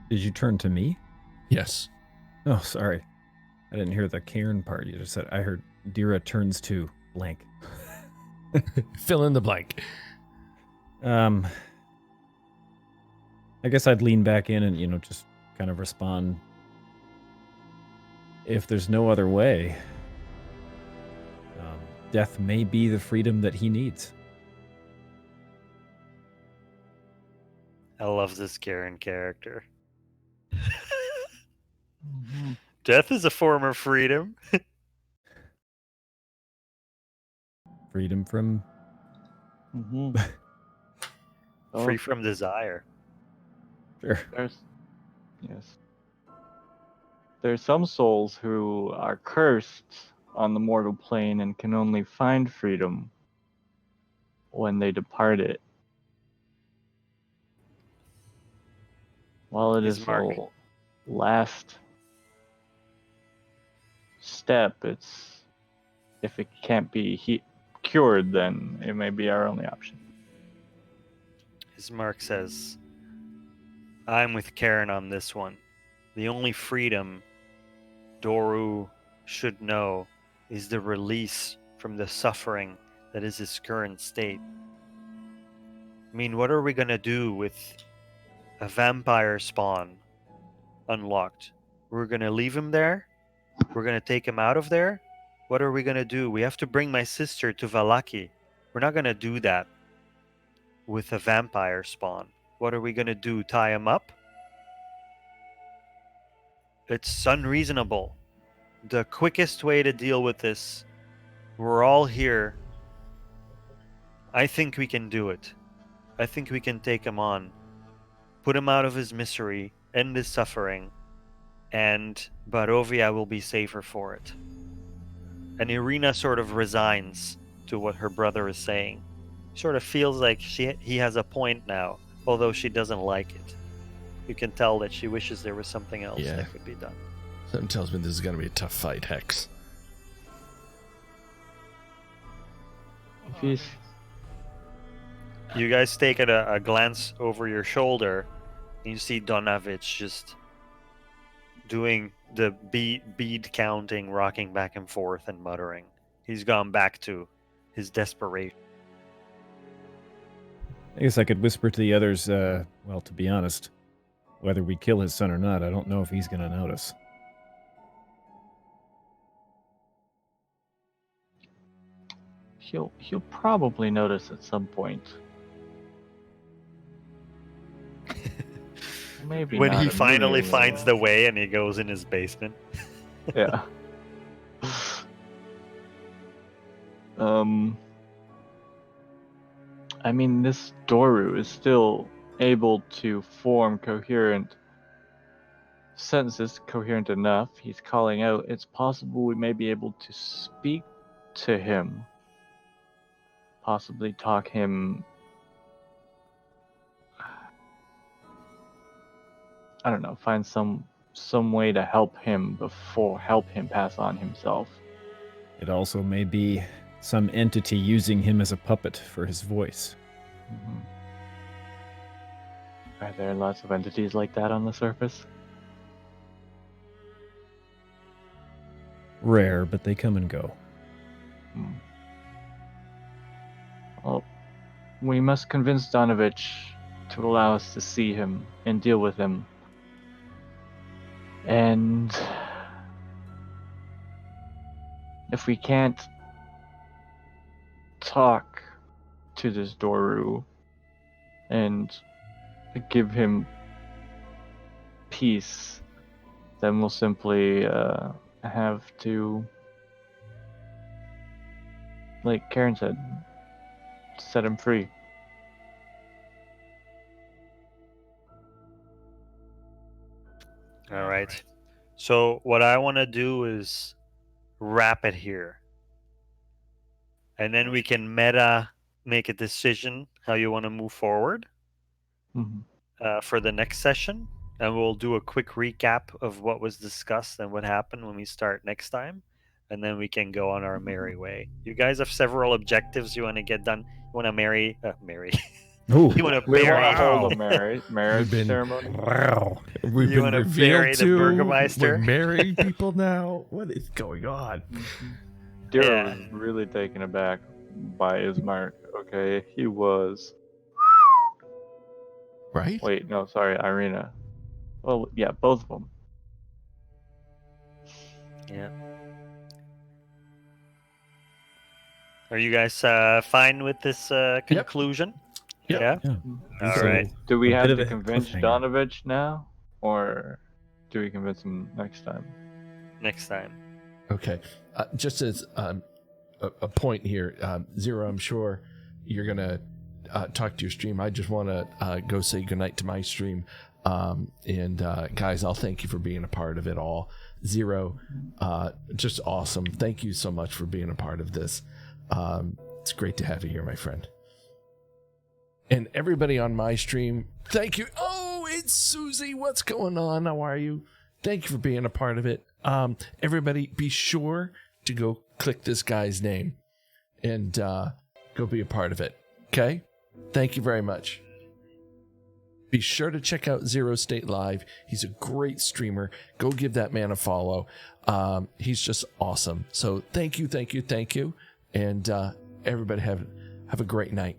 Did you turn to me? Yes. Oh, sorry. I didn't hear the Cairn part you just said. I heard Dira turns to blank. Fill in the blank. I guess I'd lean back in and, just kind of respond. If there's no other way, death may be the freedom that he needs. I love this Karen character. Mhm. Death is a form of freedom. Freedom from... Mhm. Free Oh, from desire. Sure. yes. There's some souls who are cursed on the mortal plane and can only find freedom when they depart it. While it Is is Mark a last step, it's if it can't be cured, then it may be our only option. As Mark says, I'm with Karen on this one. The only freedom Doru should know is the release from the suffering that is his current state. I mean, what are we gonna do with a vampire spawn unlocked? We're gonna leave him there? We're gonna take him out of there? What are we gonna do? We have to bring my sister to Valaki. We're not gonna do that with a vampire spawn. What are we gonna do? Tie him up? It's unreasonable. The quickest way to deal with this, we're all here. I think we can do it. I think we can take him on, put him out of his misery, end his suffering, and Barovia will be safer for it. And Irina sort of resigns to what her brother is saying. Sort of feels like he has a point now, although she doesn't like it. You can tell that she wishes there was something else Yeah. that could be done. Something tells me this is going to be a tough fight, Hex. If he's You guys take a glance over your shoulder, and you see Donavich just doing the bead counting, rocking back and forth and muttering. He's gone back to his desperation. I guess I could whisper to the others, well, to be honest, whether we kill his son or not, I don't know if he's going to notice. he'll probably notice at some point. Maybe When not he finally immediately. finds the way and he goes in his basement. Yeah. I mean, this Doru is still able to form coherent sentences, coherent enough. He's calling out. It's possible we may be able to speak to him, possibly talk him. I don't know. Find some way to help him pass on himself. It also may be some entity using him as a puppet for his voice. Mhm. Are there lots of entities like that on the surface? Rare, but they come and go. Hmm. Well, we must convince Donovich to allow us to see him and deal with him. And if we can't talk to this Doru and give him peace, then we'll simply have to, like Karen said, set him free. All right. So what I want to do is wrap it here. and then we can meta make a decision how you want to move forward Mhm. for the next session, and we'll do a quick recap of what was discussed and what happened when we start next time, and then we can go on our merry way. You guys have several objectives you want to get done. You want to marry. Ooh. You want to We want bury. to hold a marriage We've been- ceremony. Wow. We've You been wanna revealed bury the to. Burgermeister? We're married people now. What is going on? Dira Yeah. was really taken aback by Ismark. Okay, he was. Right? Wait, no, sorry, Irina. Well, yeah, both of them. Yeah. Are you guys fine with this conclusion? Yep. Yeah. Yeah. All So, right. Do we a have bit to of a convince cliffhanger. Donovich now, or do we convince him next time? Next time. Okay. Just as a point here, Zero, I'm sure you're going to talk to your stream. I just want to go say goodnight to my stream. And guys, I'll thank you for being a part of it all. Zero, just awesome. Thank you so much for being a part of this. It's great to have you here, my friend. And everybody on my stream, thank you. Oh, it's Susie. What's going on? How are you? Thank you for being a part of it. Everybody, be sure to go click this guy's name and go be a part of it. Okay? Thank you very much. Be sure to check out Zero State Live. He's a great streamer. Go give that man a follow. He's just awesome. So thank you. And everybody have a great night.